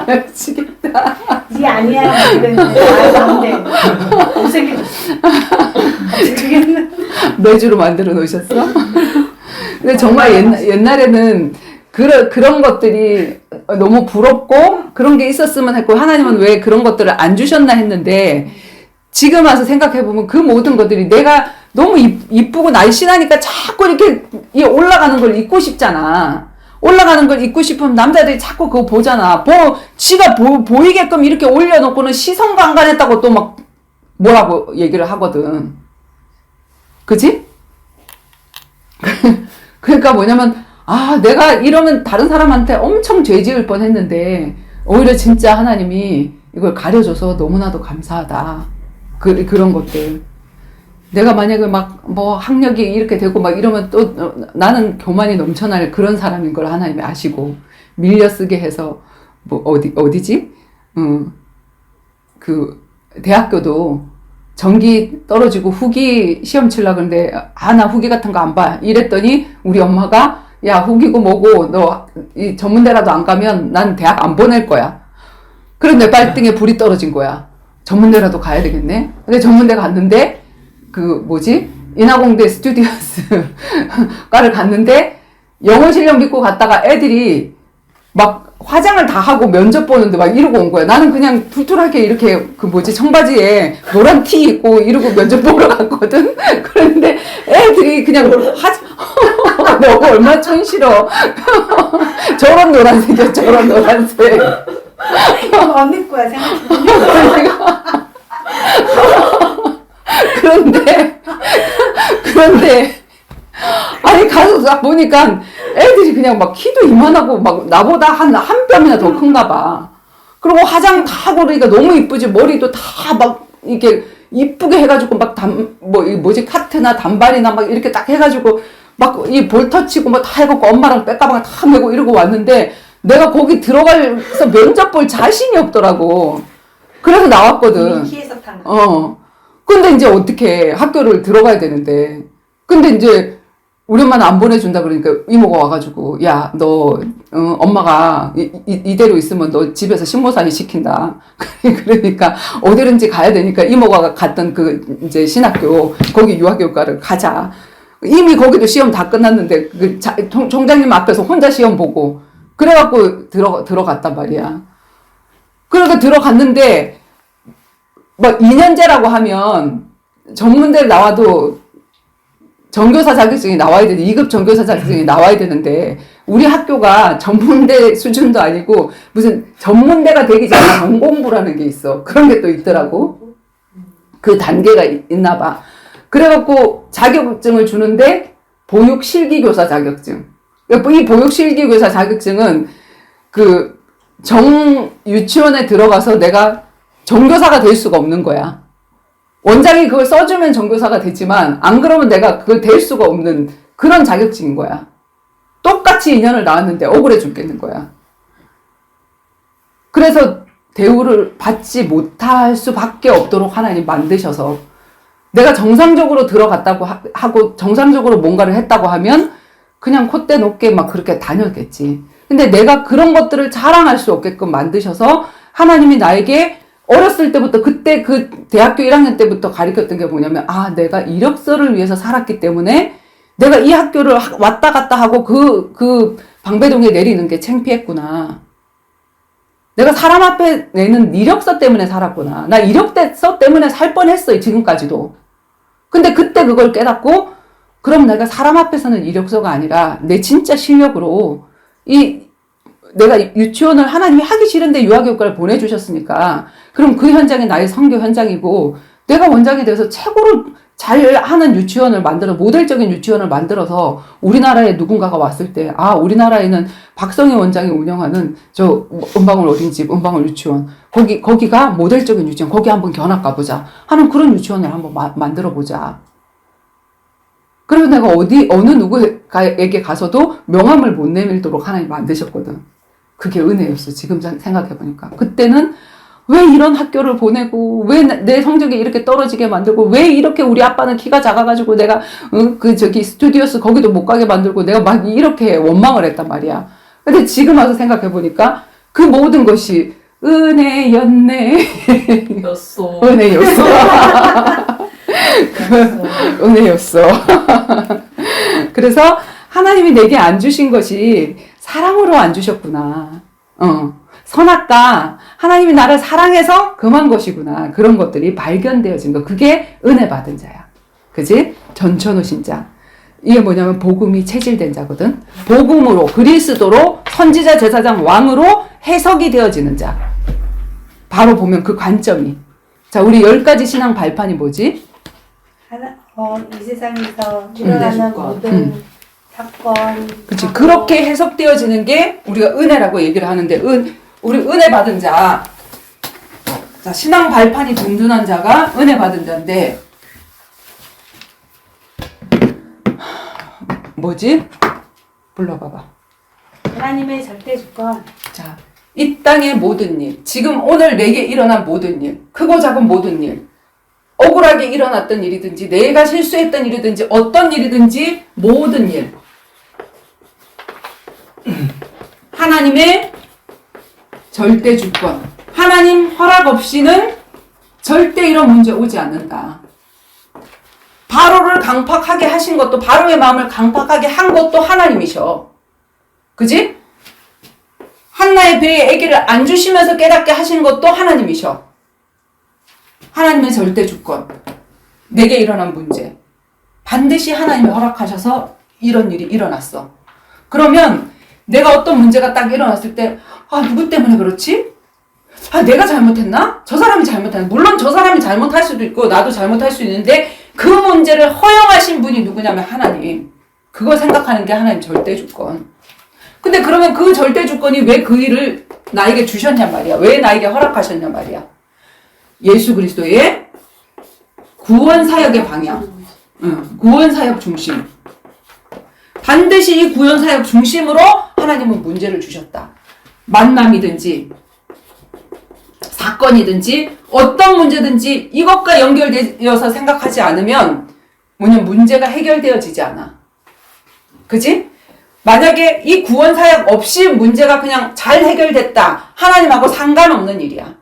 A: 미치겠다.
B: 네 아니야. 그랬는데 안 돼. 못생겨졌어.
A: 매주로 만들어 놓으셨어? 근데 정말 옛날에는 그런 것들이 너무 부럽고 그런 게 있었으면 했고 하나님은 왜 그런 것들을 안 주셨나 했는데 지금 와서 생각해보면 그 모든 것들이 내가 너무 이쁘고 날씬하니까 자꾸 이렇게 올라가는 걸 입고 싶잖아. 올라가는 걸 입고 싶으면 남자들이 자꾸 그거 보잖아. 지가 보이게끔 이렇게 올려놓고는 시선 강간했다고 또 막 뭐라고 얘기를 하거든. 그지? 그러니까 뭐냐면, 아, 내가 이러면 다른 사람한테 엄청 죄 지을 뻔 했는데, 오히려 진짜 하나님이 이걸 가려줘서 너무나도 감사하다. 그런 것들. 내가 만약에 막, 뭐, 학력이 이렇게 되고 막 이러면 또 나는 교만이 넘쳐날 그런 사람인 걸 하나님이 아시고, 밀려 쓰게 해서, 뭐, 어디지? 대학교도 전기 떨어지고 후기 시험 치려고 그러는데, 나 후기 같은 거 안 봐. 이랬더니 우리 엄마가, 야, 후기고 뭐고, 너 이 전문대라도 안 가면 난 대학 안 보낼 거야. 그런데 발등에 불이 떨어진 거야. 전문대라도 가야 되겠네. 근데 전문대 갔는데, 인하공대 스튜디오스 과를 갔는데, 영어 실력 믿고 갔다가 애들이 막 화장을 다 하고 면접 보는데 막 이러고 온 거야. 나는 그냥 툴툴하게 이렇게 청바지에 노란 티 입고 이러고 면접 보러 갔거든. 그런데 애들이 그냥 너무 얼마나 촌스러워. 저런 노란색이야, 저런 노란색.
B: 이거 언니 거야 생각해.
A: 그런데 아니 가서 딱 보니까 애들이 그냥 막 키도 이만하고 막 나보다 한 뼘이나 더 큰가 봐. 그리고 화장 다 하고 그러니까 너무 이쁘지. 머리도 다 막 이렇게 이쁘게 해가지고 막 카트나 단발이나 막 이렇게 딱 해가지고 막 이 볼터치고 막 다 해갖고 엄마랑 백가방 다 메고 이러고 왔는데 내가 거기 들어가서 면접 볼 자신이 없더라고. 그래서 나왔거든.
B: 키에서 탄 거.
A: 근데 이제 어떻게 학교를 들어가야 되는데. 근데 이제 우리 엄마는 안 보내준다 그러니까 이모가 와가지고, 야, 너, 엄마가 이대로 있으면 너 집에서 신고사기 시킨다. 그러니까 어디든지 가야 되니까 이모가 갔던 이제 신학교, 거기 유아교육과를 가자. 이미 거기도 시험 다 끝났는데, 총장님 앞에서 혼자 시험 보고, 그래갖고 들어갔단 말이야. 그러니까 들어갔는데, 막 2년제라고 하면 전문대를 나와도 전교사 자격증이 나와야 되는데, 2급 전교사 자격증이 나와야 되는데, 우리 학교가 전문대 수준도 아니고, 무슨 전문대가 되기 전에 전공부라는 게 있어. 그런 게 또 있더라고. 그 단계가 있나 봐. 그래갖고 자격증을 주는데, 보육실기교사 자격증. 이 보육실기교사 자격증은 유치원에 들어가서 내가 전교사가 될 수가 없는 거야. 원장이 그걸 써주면 전교사가 되지만 안 그러면 내가 그걸 될 수가 없는 그런 자격증인 거야. 똑같이 2년을 나왔는데 억울해 죽겠는 거야. 그래서 대우를 받지 못할 수밖에 없도록 하나님 만드셔서 내가 정상적으로 들어갔다고 하고 정상적으로 뭔가를 했다고 하면 그냥 콧대 높게 막 그렇게 다녔겠지. 근데 내가 그런 것들을 자랑할 수 없게끔 만드셔서 하나님이 나에게 어렸을 때부터 그때 대학교 1학년 때부터 가르쳤던 게 뭐냐면 내가 이력서를 위해서 살았기 때문에 내가 이 학교를 왔다 갔다 하고 그 방배동에 내리는 게 창피했구나. 내가 사람 앞에 내는 이력서 때문에 살았구나. 나 이력서 때문에 살 뻔했어, 지금까지도. 근데 그때 그걸 깨닫고 그럼 내가 사람 앞에서는 이력서가 아니라 내 진짜 실력으로 내가 유치원을 하나님이 하기 싫은데 유아교육과를 보내주셨으니까 그럼 그 현장이 나의 선교 현장이고 내가 원장이 돼서 최고로 잘하는 유치원을 모델적인 유치원을 만들어서 우리나라에 누군가가 왔을 때 우리나라에는 박성희 원장이 운영하는 저 은방울 어린이집, 은방울 유치원 거기가 모델적인 유치원 거기 한번 견학 가보자 하는 그런 유치원을 한번 만들어보자. 그래서 내가 어느 누구에게 가서도 명함을 못 내밀도록 하나님 만드셨거든. 그게 은혜였어. 지금 생각해보니까. 그때는 왜 이런 학교를 보내고, 왜 내 성적이 이렇게 떨어지게 만들고, 왜 이렇게 우리 아빠는 키가 작아가지고 내가, 스튜디오스 거기도 못 가게 만들고 내가 막 이렇게 원망을 했단 말이야. 근데 지금 와서 생각해보니까 그 모든 것이 은혜였네.
C: 였어.
A: 은혜였어. 은혜였어. 그래서 하나님이 내게 안 주신 것이 사랑으로 안 주셨구나. 선악과 하나님이 나를 사랑해서 금한 것이구나. 그런 것들이 발견되어진 거. 그게 은혜 받은 자야. 그지? 전천후신 자. 이게 뭐냐면 복음이 체질된 자거든. 복음으로 그리스도로 선지자 제사장 왕으로 해석이 되어지는 자. 바로 보면 그 관점이. 자, 우리 10가지 신앙 발판이 뭐지?
B: 이 세상에서 일어나는 모든 사건.
A: 그치. 그렇게 해석되어지는 게 우리가 은혜라고 얘기를 하는데, 우리 은혜 받은 자. 자, 신앙 발판이 든든한 자가 은혜 받은 자인데, 뭐지? 불러봐봐.
B: 하나님의 절대 주권.
A: 자, 이 땅의 모든 일, 지금 오늘 내게 일어난 모든 일, 크고 작은 모든 일, 억울하게 일어났던 일이든지, 내가 실수했던 일이든지, 어떤 일이든지, 모든 일. 하나님의 절대 주권. 하나님 허락 없이는 절대 이런 문제 오지 않는다. 바로를 강팍하게 하신 것도, 바로의 마음을 강팍하게 한 것도 하나님이셔. 그지? 한나의 배에 아기를 안 주시면서 깨닫게 하신 것도 하나님이셔. 하나님의 절대 주권. 내게 일어난 문제. 반드시 하나님이 허락하셔서 이런 일이 일어났어. 그러면 내가 어떤 문제가 딱 일어났을 때, 아, 누구 때문에 그렇지? 아, 내가 잘못했나? 저 사람이 잘못했나? 물론 저 사람이 잘못할 수도 있고 나도 잘못할 수 있는데 그 문제를 허용하신 분이 누구냐면 하나님. 그걸 생각하는 게 하나님 절대 주권. 근데 그러면 그 절대 주권이 왜 그 일을 나에게 주셨냔 말이야. 왜 나에게 허락하셨냔 말이야. 예수 그리스도의 구원 사역의 방향. 구원 사역 중심. 반드시 이 구원 사역 중심으로 하나님은 문제를 주셨다. 만남이든지 사건이든지 어떤 문제든지 이것과 연결되어서 생각하지 않으면 뭐냐면 문제가 해결되어지지 않아. 그지? 만약에 이 구원 사역 없이 문제가 그냥 잘 해결됐다. 하나님하고 상관없는 일이야.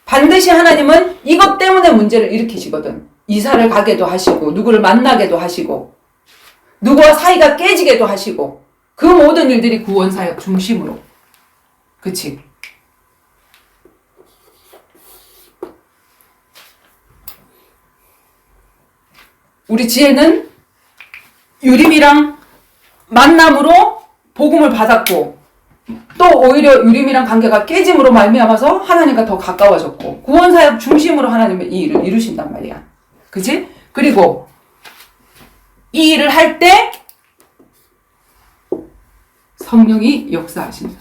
A: 반드시 하나님은 이것 때문에 문제를 일으키시거든. 이사를 가게도 하시고 누구를 만나게도 하시고 누구와 사이가 깨지게도 하시고 그 모든 일들이 구원 사역 중심으로. 그치? 우리 지혜는 유림이랑 만남으로 복음을 받았고 또 오히려 유림이랑 관계가 깨짐으로 말미암아서 하나님과 더 가까워졌고 구원사역 중심으로 하나님은 이 일을 이루신단 말이야. 그치? 그리고 이 일을 할 때 성령이 역사하신다.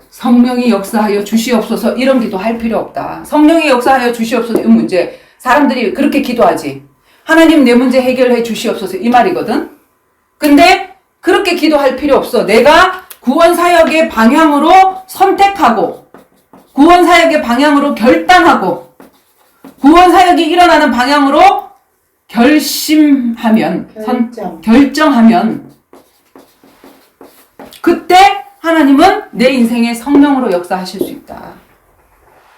A: 성령이 역사하여 주시옵소서 이런 기도 할 필요 없다. 성령이 역사하여 주시옵소서 이 문제 사람들이 그렇게 기도하지. 하나님 내 문제 해결해 주시옵소서 이 말이거든. 근데 그렇게 기도할 필요 없어. 내가 구원사역의 방향으로 선택하고 구원사역의 방향으로 결단하고 구원사역이 일어나는 방향으로 결심하면 결정하면 그때 하나님은 내 인생에 성령으로 역사하실 수 있다.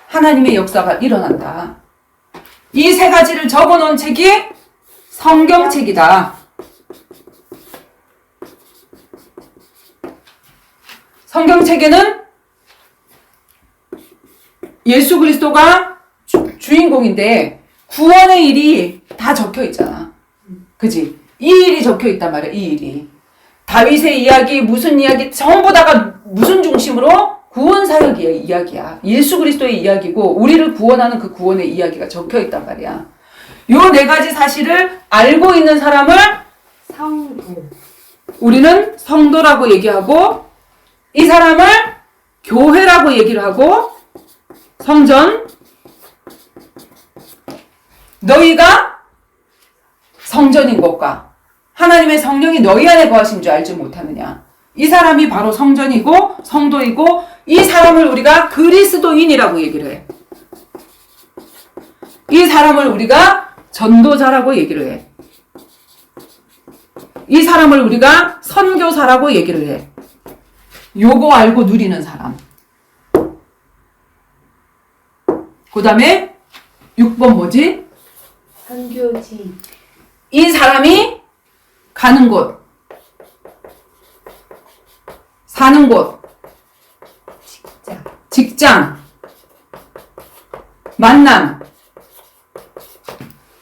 A: 하나님의 역사가 일어난다. 이 세 가지를 적어놓은 책이 성경책이다. 성경책에는 예수 그리스도가 주인공인데 구원의 일이 다 적혀 있잖아. 그지? 이 일이 적혀 있단 말이야. 이 일이. 다윗의 이야기, 무슨 이야기 전부 다가 무슨 중심으로? 구원 사역의 이야기야. 예수 그리스도의 이야기고 우리를 구원하는 그 구원의 이야기가 적혀 있단 말이야. 요 네 가지 사실을 알고 있는 사람을
B: 성도.
A: 우리는 성도라고 얘기하고 이 사람을 교회라고 얘기를 하고 성전 너희가 성전인 것과 하나님의 성령이 너희 안에 거하신 줄 알지 못하느냐. 이 사람이 바로 성전이고 성도이고 이 사람을 우리가 그리스도인이라고 얘기를 해. 이 사람을 우리가 전도자라고 얘기를 해. 이 사람을 우리가 선교사라고 얘기를 해. 요거 알고 누리는 사람. 그 다음에 6번 뭐지?
B: 선교지.
A: 이 사람이 가는 곳, 사는 곳, 직장, 만남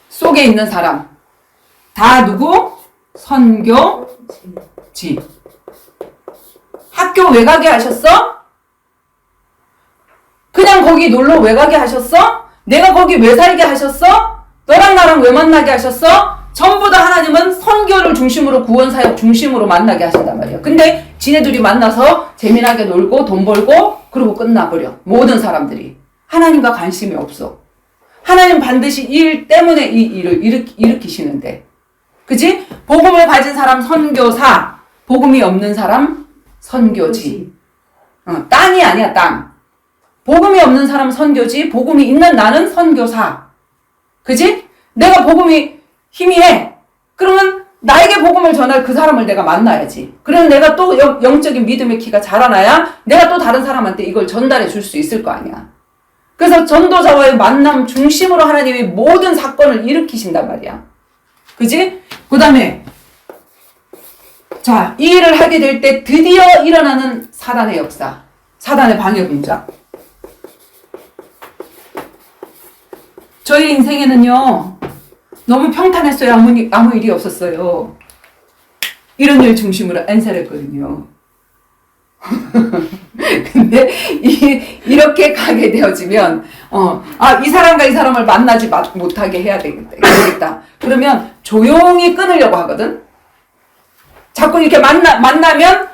A: 속에 있는 사람 다 누구? 선교지. 학교 왜 가게 하셨어? 그냥 거기 놀러 왜 가게 하셨어? 내가 거기 왜 살게 하셨어? 너랑 나랑 왜 만나게 하셨어? 전부 다 하나님은 선교를 중심으로 구원사역 중심으로 만나게 하신단 말이야. 근데 지네들이 만나서 재미나게 놀고 돈 벌고 그러고 끝나버려. 모든 사람들이. 하나님과 관심이 없어. 하나님 반드시 이 일 때문에 이 일을 일으키시는데. 그치? 복음을 가진 사람 선교사, 복음이 없는 사람 선교지. 땅이 아니야, 땅. 복음이 없는 사람 선교지, 복음이 있는 나는 선교사. 그치? 내가 복음이 희미해. 그러면 나에게 복음을 전할 그 사람을 내가 만나야지. 그러면 내가 또 영적인 믿음의 키가 자라나야 내가 또 다른 사람한테 이걸 전달해 줄 수 있을 거 아니야. 그래서 전도자와의 만남 중심으로 하나님이 모든 사건을 일으키신단 말이야. 그지? 그 다음에 자, 이 일을 하게 될 때 드디어 일어나는 사단의 역사. 사단의 방해 공작. 저희 인생에는요, 너무 평탄했어요. 아무 일이 없었어요. 이런 일 중심으로 안살했거든요. 근데 이렇게 가게 되어지면 이 사람과 이 사람을 만나지 못하게 해야 되겠다. 그러면 조용히 끊으려고 하거든. 자꾸 이렇게 만나면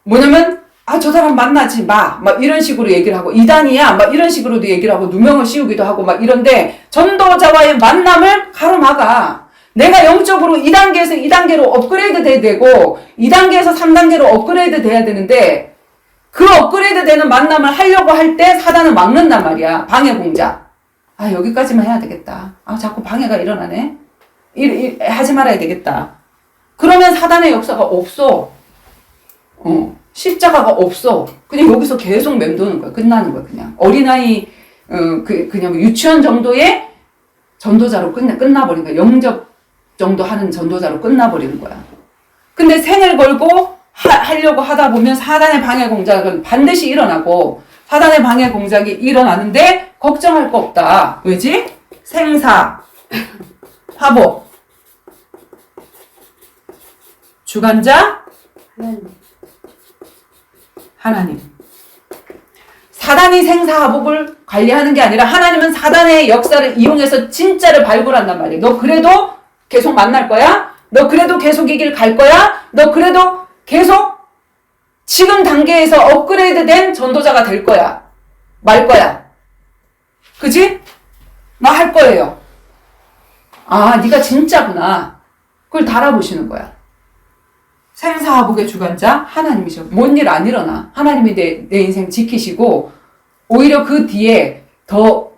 A: 뭐냐면 저 사람 만나지 마. 막 이런 식으로 얘기를 하고 이단이야. 막 이런 식으로도 얘기를 하고 누명을 씌우기도 하고 막 이런데 전도자와의 만남을 가로막아. 내가 영적으로 2단계에서 2단계로 업그레이드 돼야 되고 2단계에서 3단계로 업그레이드 돼야 되는데 그 업그레이드 되는 만남을 하려고 할 때 사단은 막는단 말이야. 방해 공작. 여기까지만 해야 되겠다. 자꾸 방해가 일어나네. 하지 말아야 되겠다. 그러면 사단의 역사가 없어. 십자가가 없어. 그냥 여기서 계속 맴도는 거야. 끝나는 거야, 그냥. 어린아이, 그냥 유치원 정도의 전도자로 끝나버린 거야. 영접 정도 하는 전도자로 끝나버리는 거야. 근데 생을 걸고 하려고 하다 보면 사단의 방해 공작은 반드시 일어나고 사단의 방해 공작이 일어나는데 걱정할 거 없다. 왜지? 생사, 화복, 주관자, 하나님. 사단이 생사화복을 관리하는 게 아니라 하나님은 사단의 역사를 이용해서 진짜를 발굴한단 말이에요. 너 그래도 계속 만날 거야? 너 그래도 계속 이 길 갈 거야? 너 그래도 계속 지금 단계에서 업그레이드 된 전도자가 될 거야? 말 거야? 그지? 나 할 거예요. 네가 진짜구나. 그걸 달아보시는 거야. 생사화복의 주관자 하나님이셔. 뭔 일 안 일어나. 하나님이 내 인생 지키시고 오히려 그 뒤에 더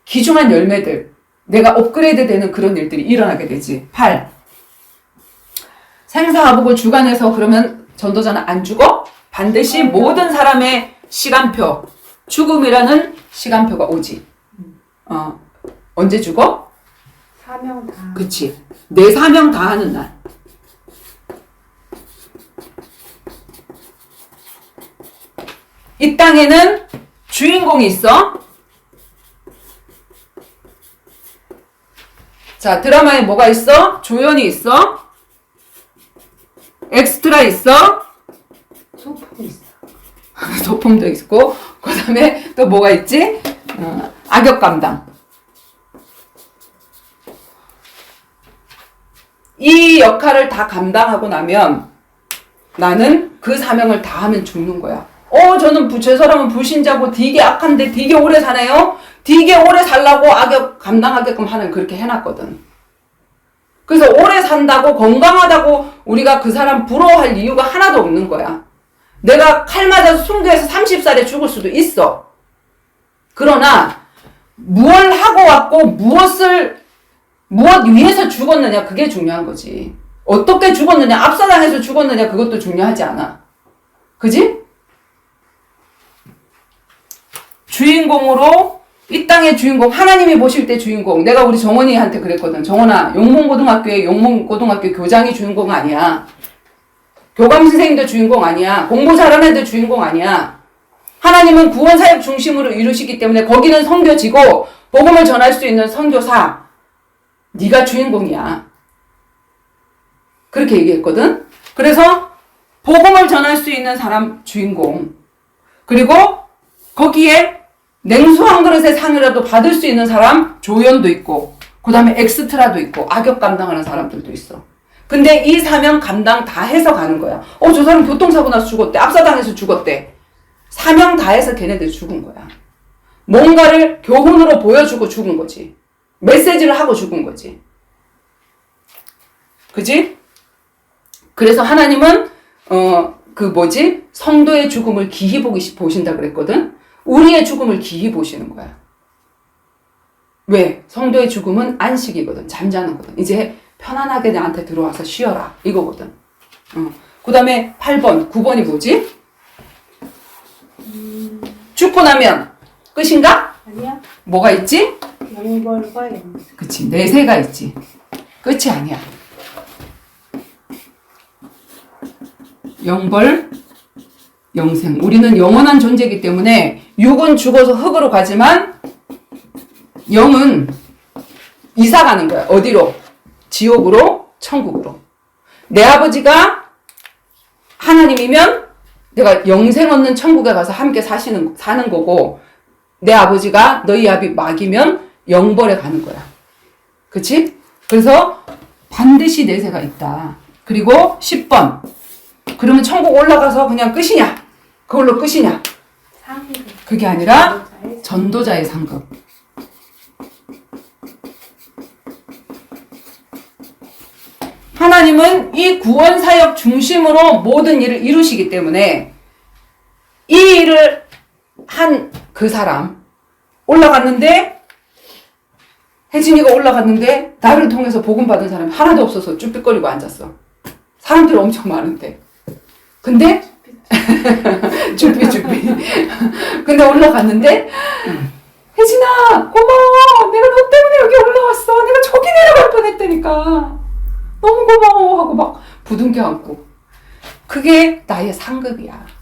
A: 귀중한 열매들, 내가 업그레이드 되는 그런 일들이 일어나게 되지. 8. 생사화복을 주관해서 그러면 전도자는 안 죽어? 반드시 모든 사람의 시간표, 죽음이라는 시간표가 오지. 언제 죽어?
B: 사명 다.
A: 그치. 내 사명 다 하는 날. 이 땅에는 주인공이 있어. 자, 드라마에 뭐가 있어? 조연이 있어. 엑스트라 있어.
B: 소품 있어.
A: 소품도 있고. 그 다음에 또 뭐가 있지? 악역 감당. 이 역할을 다 감당하고 나면 나는 그 사명을 다 하면 죽는 거야. 저는 저 사람은 불신자고 되게 악한데 되게 오래 사네요? 되게 오래 살라고 악역 감당하게끔 하는 그렇게 해놨거든. 그래서 오래 산다고 건강하다고 우리가 그 사람 부러워할 이유가 하나도 없는 거야. 내가 칼 맞아서 순교해서 30살에 죽을 수도 있어. 그러나 무엇을 하고 왔고 무엇 위해서 죽었느냐 그게 중요한 거지. 어떻게 죽었느냐, 압사당해서 죽었느냐 그것도 중요하지 않아. 그지? 주인공으로 이 땅의 주인공, 하나님이 보실 때 주인공. 내가 우리 정원이한테 그랬거든. 정원아, 용문고등학교의 용문고등학교 교장이 주인공 아니야. 교감선생님도 주인공 아니야. 공부 잘하는 애들 주인공 아니야. 하나님은 구원사역 중심으로 이루시기 때문에 거기는 선교지고 복음을 전할 수 있는 선교사. 네가 주인공이야. 그렇게 얘기했거든. 그래서 복음을 전할 수 있는 사람 주인공. 그리고 거기에 냉수 한 그릇의 상이라도 받을 수 있는 사람 조연도 있고 그 다음에 엑스트라도 있고 악역 감당하는 사람들도 있어. 근데 이 사명 감당 다 해서 가는 거야. 저 사람 교통사고 나서 죽었대. 압사당해서 죽었대. 사명 다 해서 걔네들 죽은 거야. 뭔가를 교훈으로 보여주고 죽은 거지. 메시지를 하고 죽은 거지. 그지? 그래서 하나님은 성도의 죽음을 기히 보신다 그랬거든. 우리의 죽음을 기히 보시는 거야. 왜? 성도의 죽음은 안식이거든. 잠자는 거든. 이제 편안하게 나한테 들어와서 쉬어라. 이거거든. 그 다음에 8번, 9번이 뭐지? 죽고 나면 끝인가?
B: 아니야.
A: 뭐가 있지?
B: 영벌과 영생.
A: 그치. 내세가 있지. 끝이 아니야. 영벌, 영생. 우리는 영원한 존재이기 때문에 육은 죽어서 흙으로 가지만 영은 이사 가는 거야. 어디로? 지옥으로, 천국으로. 내 아버지가 하나님이면 내가 영생 얻는 천국에 가서 함께 사는 거고, 내 아버지가 너희 아비 마귀면 영벌에 가는 거야. 그치? 그래서 반드시 내세가 있다. 그리고 10번. 그러면 천국 올라가서 그냥 끝이냐? 그걸로 끝이냐?
B: 상급.
A: 그게 아니라 전도자의 상급. 하나님은 이 구원 사역 중심으로 모든 일을 이루시기 때문에 이 일을 한 그 사람 올라갔는데, 혜진이가 올라갔는데 나를 통해서 복음 받은 사람이 하나도 없어서 쭈삣거리고 앉았어. 사람들이 엄청 많은데. 근데 쭈삐쭈삐. 근데 올라갔는데 혜진아 고마워. 내가 너 때문에 여기 올라왔어. 내가 저기 내려갈 뻔했다니까. 너무 고마워 하고 막 부둥켜 안고. 그게 나의 상급이야.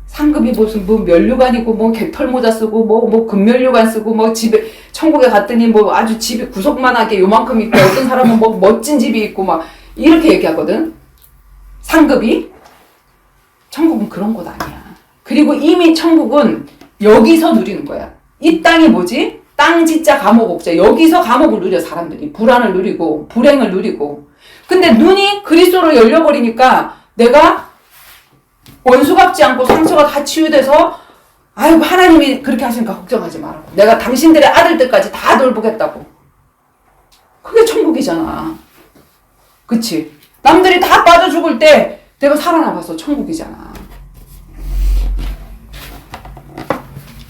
A: 상급이 무슨 뭐 면류관이고 뭐 개털 모자 쓰고 뭐 금면류관 쓰고 뭐 집에 천국에 갔더니 뭐 아주 집이 구석만하게 요만큼 있고 어떤 사람은 뭐 멋진 집이 있고 막 이렇게 얘기하거든. 상급이. 천국은 그런 곳 아니야. 그리고 이미 천국은 여기서 누리는 거야. 이 땅이 뭐지? 땅 짓자 감옥 없자. 여기서 감옥을 누려 사람들이. 불안을 누리고 불행을 누리고. 근데 눈이 그리스도로 열려버리니까 내가 원수 갚지 않고 상처가 다 치유돼서 아이고 하나님이 그렇게 하시니까 걱정하지 마라. 내가 당신들의 아들들까지 다 돌보겠다고. 그게 천국이잖아. 그치? 남들이 다 빠져 죽을 때 내가 살아남아서 천국이잖아.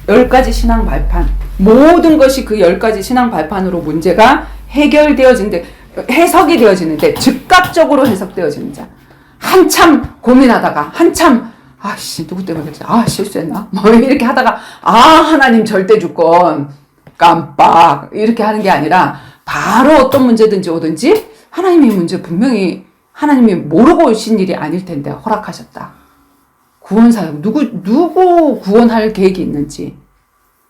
A: 10가지 신앙 발판. 모든 것이 그 10가지 신앙 발판으로 문제가 해결되어지는데, 해석이 되어지는데, 즉각적으로 해석되어지는 자. 한참 고민하다가, 한참, 아씨, 누구 때문에 그랬지? 실수했나? 뭐, 이렇게 하다가, 하나님 절대 주권, 깜빡, 이렇게 하는 게 아니라, 바로 어떤 문제든지 오든지, 하나님의 문제 분명히, 하나님이 모르고 오신 일이 아닐 텐데, 허락하셨다. 구원사역, 누구 구원할 계획이 있는지.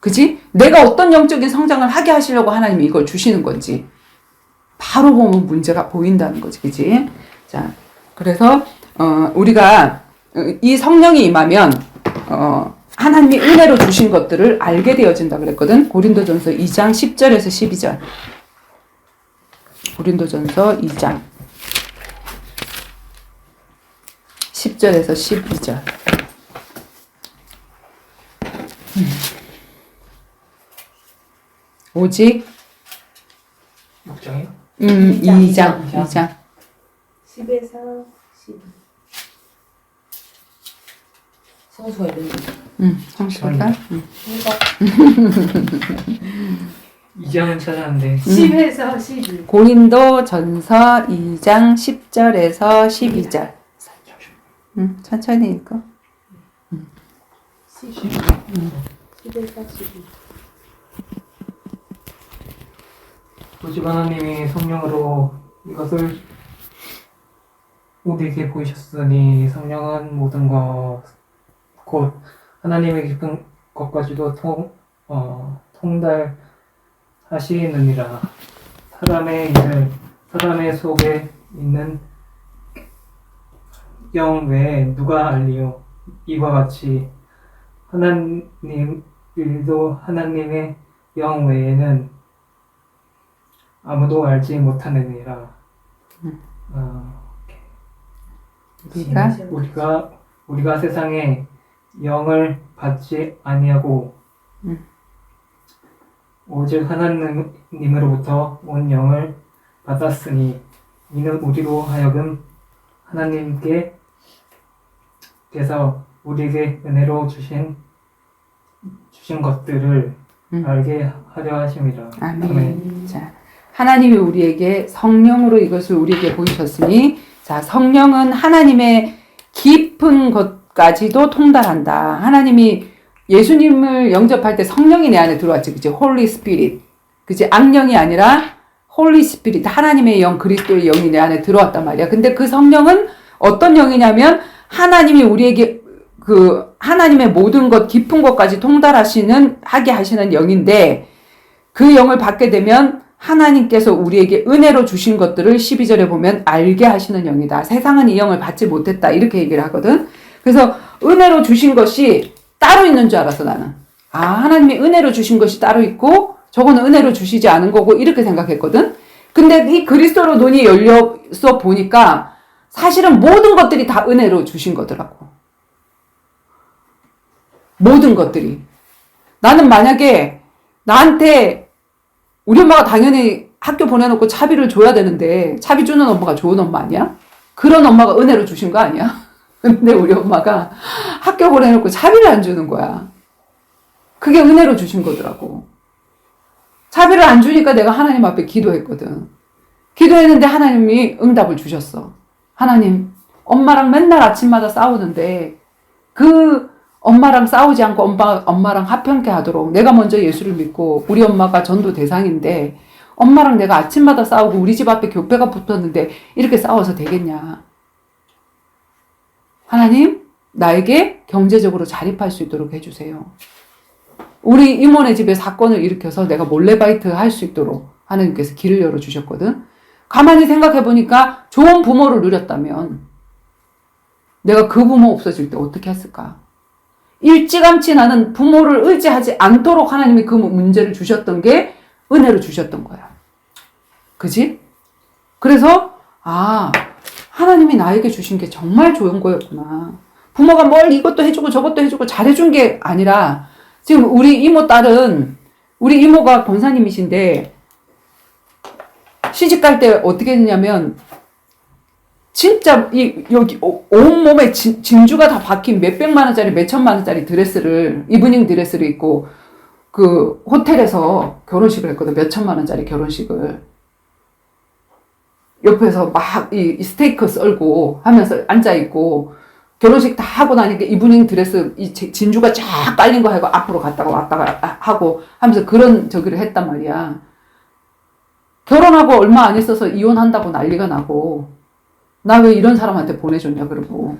A: 그지? 내가 어떤 영적인 성장을 하게 하시려고 하나님이 이걸 주시는 건지. 바로 보면 문제가 보인다는 거지. 그지? 자. 그래서 우리가 이 성령이 임하면 하나님이 은혜로 주신 것들을 알게 되어진다 그랬거든. 고린도전서 2장 10절에서 12절. 고린도전서 2장 10절에서 12절. 오직
D: 6장이요?
A: 2장
B: 10에서 12.
C: 성수가 있는데.
A: 성수가?
D: 2장은 찾았는데
B: 10에서 12.
A: 고린도전서 2장 10절에서 12절. 천천히 읽어.
B: 10에서 12.
D: 오직 하나님이 성령으로 이것을 우리에게 보이셨으니 성령은 모든 것 곧 하나님의 깊은 것까지도 통달하시느니라. 사람의 일을 사람의 속에 있는 영 외에 누가 알리요? 이와 같이 하나님 일도 하나님의 영 외에는 아무도 알지 못하느니라. 우리가 세상에 영을 받지 아니하고 오직 하나님으로부터 온 영을 받았으니 이는 우리로 하여금 하나님께서 우리에게 은혜로 주신 것들을 알게 하려 하심이라.
A: 아멘. 자, 하나님이 우리에게 성령으로 이것을 우리에게 보이셨으니, 자, 성령은 하나님의 깊은 것까지도 통달한다. 하나님이 예수님을 영접할 때 성령이 내 안에 들어왔지, 그치? 홀리 스피릿, 그치? 악령이 아니라 홀리 스피릿, 하나님의 영, 그리스도의 영이 내 안에 들어왔단 말이야. 근데 그 성령은 어떤 영이냐면 하나님이 우리에게 하나님의 모든 것, 깊은 것까지 하게 하시는 영인데, 그 영을 받게 되면 하나님께서 우리에게 은혜로 주신 것들을 12절에 보면 알게 하시는 영이다. 세상은 이 영을 받지 못했다. 이렇게 얘기를 하거든. 그래서 은혜로 주신 것이 따로 있는 줄 알았어, 나는. 하나님이 은혜로 주신 것이 따로 있고, 저거는 은혜로 주시지 않은 거고, 이렇게 생각했거든. 근데 이 그리스도로 눈이 열려서 보니까 사실은 모든 것들이 다 은혜로 주신 거더라고. 모든 것들이. 나는 만약에 나한테 우리 엄마가 당연히 학교 보내놓고 차비를 줘야 되는데 차비 주는 엄마가 좋은 엄마 아니야? 그런 엄마가 은혜로 주신 거 아니야? 근데 우리 엄마가 학교 보내놓고 차비를 안 주는 거야. 그게 은혜로 주신 거더라고. 차비를 안 주니까 내가 하나님 앞에 기도했거든. 기도했는데 하나님이 응답을 주셨어. 하나님, 엄마랑 맨날 아침마다 싸우는데 그 엄마랑 싸우지 않고 엄마랑 화평케 하도록 내가 먼저 예수를 믿고 우리 엄마가 전도 대상인데 엄마랑 내가 아침마다 싸우고 우리 집 앞에 교배가 붙었는데 이렇게 싸워서 되겠냐. 하나님, 나에게 경제적으로 자립할 수 있도록 해주세요. 우리 이모네 집에 사건을 일으켜서 내가 몰래바이트 할 수 있도록 하나님께서 길을 열어주셨거든. 가만히 생각해보니까 좋은 부모를 누렸다면 내가 그 부모 없어질 때 어떻게 했을까? 일찌감치 나는 부모를 의지하지 않도록 하나님이 그 문제를 주셨던 게 은혜로 주셨던 거야. 그지? 그래서 하나님이 나에게 주신 게 정말 좋은 거였구나. 부모가 뭘 이것도 해주고 저것도 해주고 잘해준 게 아니라 지금 우리 이모 딸은 우리 이모가 권사님이신데 시집갈 때 어떻게 했냐면 진짜 여기 온몸에 진주가 다 박힌 몇백만 원짜리 몇천만 원짜리 드레스를 이브닝 드레스를 입고 그 호텔에서 결혼식을 했거든. 몇천만 원짜리 결혼식을 옆에서 막 이 스테이크 썰고 하면서 앉아있고 결혼식 다 하고 나니까 이브닝 드레스 이 진주가 쫙 깔린 거 하고 앞으로 갔다가 왔다가 하고 하면서 그런 저기를 했단 말이야. 결혼하고 얼마 안 있어서 이혼한다고 난리가 나고 나 왜 이런 사람한테 보내줬냐 그러고.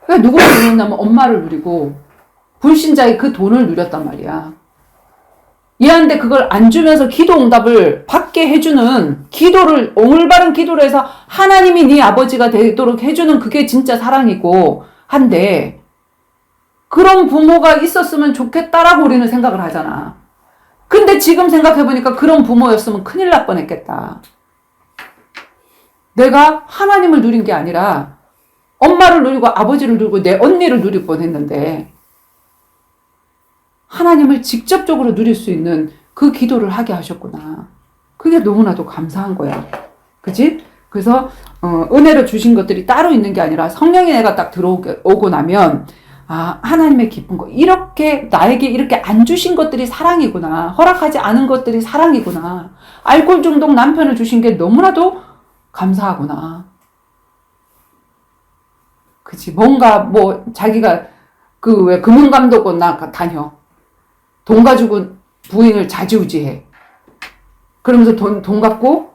A: 그러니까 누구를 누렸냐면 엄마를 누리고 불신자의 그 돈을 누렸단 말이야. 얘한테 그걸 안 주면서 기도 응답을 받게 해주는 기도를 올바른 기도를 해서 하나님이 네 아버지가 되도록 해주는 그게 진짜 사랑이고 한데 그런 부모가 있었으면 좋겠다라고 우리는 생각을 하잖아. 근데 지금 생각해보니까 그런 부모였으면 큰일 날 뻔했겠다. 내가 하나님을 누린 게 아니라 엄마를 누리고 아버지를 누리고 내 언니를 누릴 뻔했는데 하나님을 직접적으로 누릴 수 있는 그 기도를 하게 하셨구나. 그게 너무나도 감사한 거야. 그치? 그래서 은혜로 주신 것들이 따로 있는 게 아니라 성령이 내가 딱 들어오고 나면 하나님의 기쁜 거 이렇게 나에게 이렇게 안 주신 것들이 사랑이구나. 허락하지 않은 것들이 사랑이구나. 알코올 중독 남편을 주신 게 너무나도 감사하구나. 그치? 뭔가 뭐 자기가 왜 금융감독원 다녀. 돈 가지고 부인을 좌지우지해. 그러면서 돈 갖고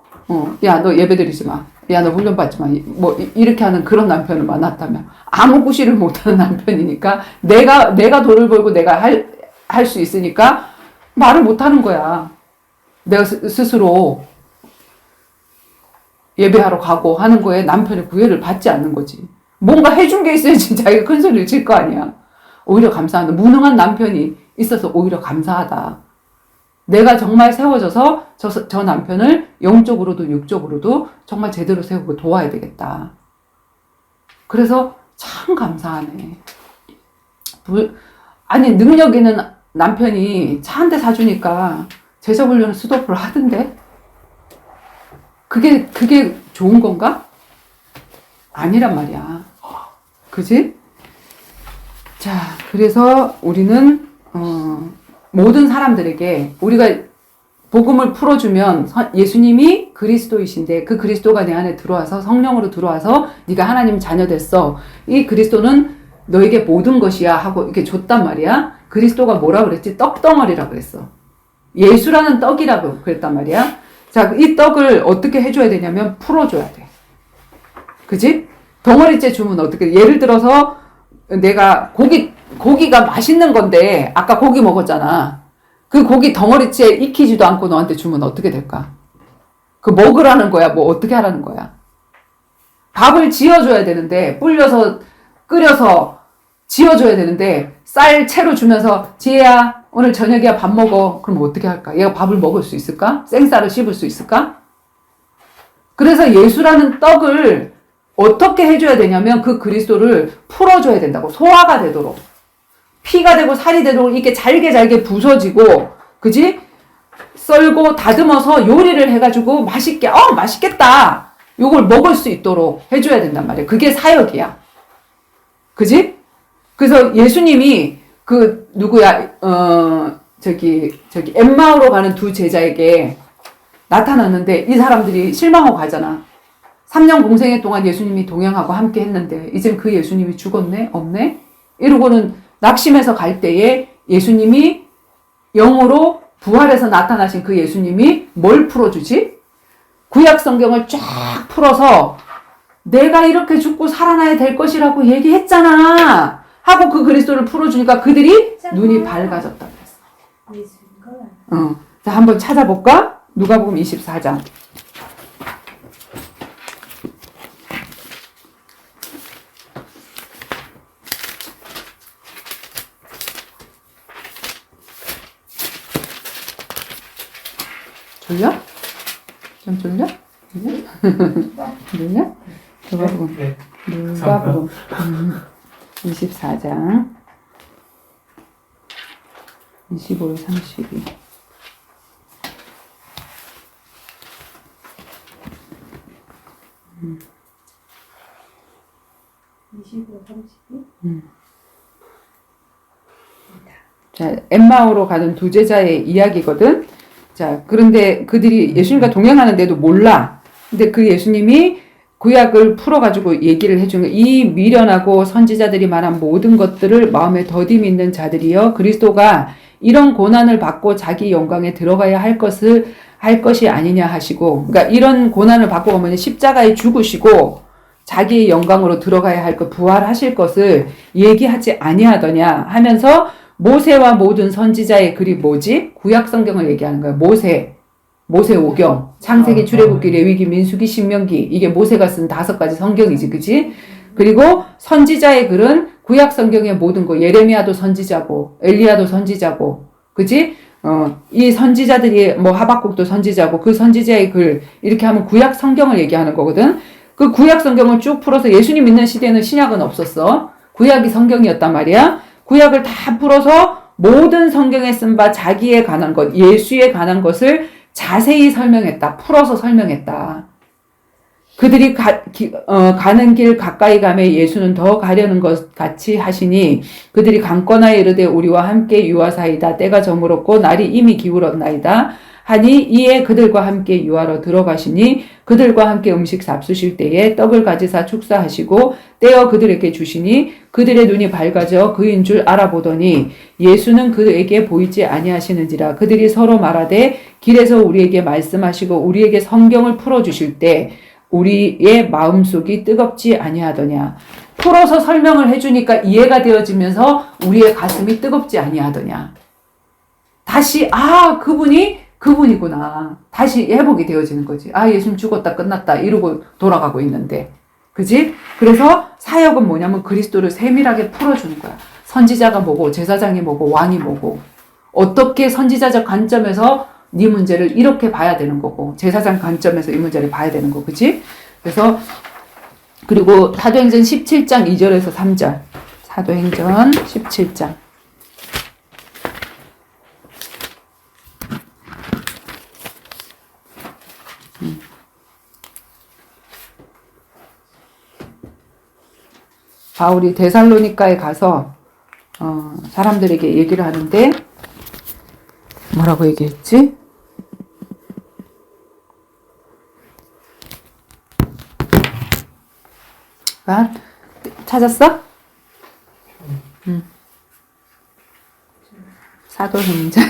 A: 야 너 예배 드리지 마. 야 너 훈련 받지 마. 뭐 이렇게 하는 그런 남편을 만났다면 아무 구실을 못하는 남편이니까 내가 돈을 벌고 내가 할 수 있으니까 말을 못하는 거야. 내가 스스로 예배하러 가고 하는 거에 남편의 구애를 받지 않는 거지. 뭔가 해준 게 있어야지 자기가 큰 소리를 칠 거 아니야. 오히려 감사하다. 무능한 남편이 있어서 오히려 감사하다. 내가 정말 세워져서 저 남편을 영적으로도 육적으로도 정말 제대로 세우고 도와야 되겠다. 그래서 참 감사하네. 아니, 능력 있는 남편이 차 한 대 사주니까 제자훈련을 스톱을 하던데? 그게 좋은 건가? 아니란 말이야. 그지? 자, 그래서 우리는, 모든 사람들에게 우리가 복음을 풀어주면 예수님이 그리스도이신데 그 그리스도가 내 안에 들어와서 성령으로 들어와서 네가 하나님 자녀 됐어. 이 그리스도는 너에게 모든 것이야 하고 이렇게 줬단 말이야. 그리스도가 뭐라 그랬지? 떡덩어리라 그랬어. 예수라는 떡이라고 그랬단 말이야. 자, 이 떡을 어떻게 해줘야 되냐면 풀어줘야 돼. 그지? 덩어리째 주면 어떻게, 예를 들어서 내가 고기가 맛있는 건데 아까 고기 먹었잖아. 그 고기 덩어리째 익히지도 않고 너한테 주면 어떻게 될까? 그 먹으라는 거야? 뭐 어떻게 하라는 거야? 밥을 지어줘야 되는데, 불려서 끓여서 지어줘야 되는데 쌀 채로 주면서 지혜야 오늘 저녁이야 밥 먹어. 그럼 어떻게 할까? 얘가 밥을 먹을 수 있을까? 생쌀을 씹을 수 있을까? 그래서 예수라는 떡을 어떻게 해줘야 되냐면 그 그리스도를 풀어줘야 된다고. 소화가 되도록, 피가 되고 살이 되도록 이렇게 잘게 부서지고, 그지? 썰고 다듬어서 요리를 해가지고 맛있게, 맛있겠다, 요걸 먹을 수 있도록 해줘야 된단 말이야. 그게 사역이야. 그지? 그래서 예수님이 엠마오로 가는 두 제자에게 나타났는데 이 사람들이 실망하고 가잖아. 3년 공생애 동안 예수님이 동행하고 함께 했는데 이젠 그 예수님이 죽었네? 없네? 이러고는 낙심해서 갈 때에 예수님이 영으로 부활해서 나타나신 그 예수님이 뭘 풀어주지? 구약 성경을 쫙 풀어서 내가 이렇게 죽고 살아나야 될 것이라고 얘기했잖아 하고 그 그리스도를 풀어주니까 그들이 눈이 밝아졌다 그랬어. 자, 한번 찾아볼까? 누가복음 24장. 졸려? 좀 졸려? 졸려? 누가복음.
D: 네.
A: 누가복음 24장 25, 32. 음.
B: 25, 32?
A: 자, 엠마오로 가는 두 제자의 이야기거든. 자, 그런데 그들이 예수님과 동행하는데도 몰라. 근데 그 예수님이 구약을 풀어가지고 얘기를 해주는 거예요. 이 미련하고 선지자들이 말한 모든 것들을 마음에 더디 믿는 자들이여, 그리스도가 이런 고난을 받고 자기 영광에 들어가야 할 것이 아니냐 하시고, 그러니까 이런 고난을 받고 오면 십자가에 죽으시고 자기의 영광으로 들어가야 할 것, 부활하실 것을 얘기하지 아니하더냐 하면서 모세와 모든 선지자의 글이 뭐지? 구약 성경을 얘기하는 거야. 모세 오경, 창세기, 출애굽기, 레위기, 민수기, 신명기, 이게 모세가 쓴 5가지 성경이지, 그지? 그리고 선지자의 글은 구약 성경의 모든 거, 예레미야도 선지자고, 엘리야도 선지자고, 그지? 이 선지자들이 하박국도 선지자고, 그 선지자의 글, 이렇게 하면 구약 성경을 얘기하는 거거든. 그 구약 성경을 쭉 풀어서 예수님 있는 시대에는 신약은 없었어. 구약이 성경이었단 말이야. 구약을 다 풀어서 모든 성경에 쓴 바 자기에 관한 것, 예수에 관한 것을 자세히 설명했다. 풀어서 설명했다. 그들이 가는 길 가까이 가매 예수는 더 가려는 것 같이 하시니 그들이 강권하여 이르되 우리와 함께 유하사이다. 때가 저물었고 날이 이미 기울었나이다. 하니 이에 그들과 함께 유하러 들어가시니 그들과 함께 음식 잡수실 때에 떡을 가지사 축사하시고 떼어 그들에게 주시니 그들의 눈이 밝아져 그인 줄 알아보더니 예수는 그에게 보이지 아니하시는지라. 그들이 서로 말하되 길에서 우리에게 말씀하시고 우리에게 성경을 풀어주실 때 우리의 마음속이 뜨겁지 아니하더냐. 풀어서 설명을 해주니까 이해가 되어지면서 우리의 가슴이 뜨겁지 아니하더냐. 다시 그분이구나. 다시 회복이 되어지는 거지. 예수님 죽었다 끝났다 이러고 돌아가고 있는데, 그지? 그래서 사역은 뭐냐면 그리스도를 세밀하게 풀어주는 거야. 선지자가 뭐고 제사장이 뭐고 왕이 뭐고 어떻게 선지자적 관점에서 네 문제를 이렇게 봐야 되는 거고 제사장 관점에서 이 문제를 봐야 되는 거 그치? 그래서 그리고 사도행전 17장 2절에서 3절 사도행전 17장 바울이 데살로니가에 가서 사람들에게 얘기를 하는데 뭐라고 얘기했지? 아, 찾았어? 사도행전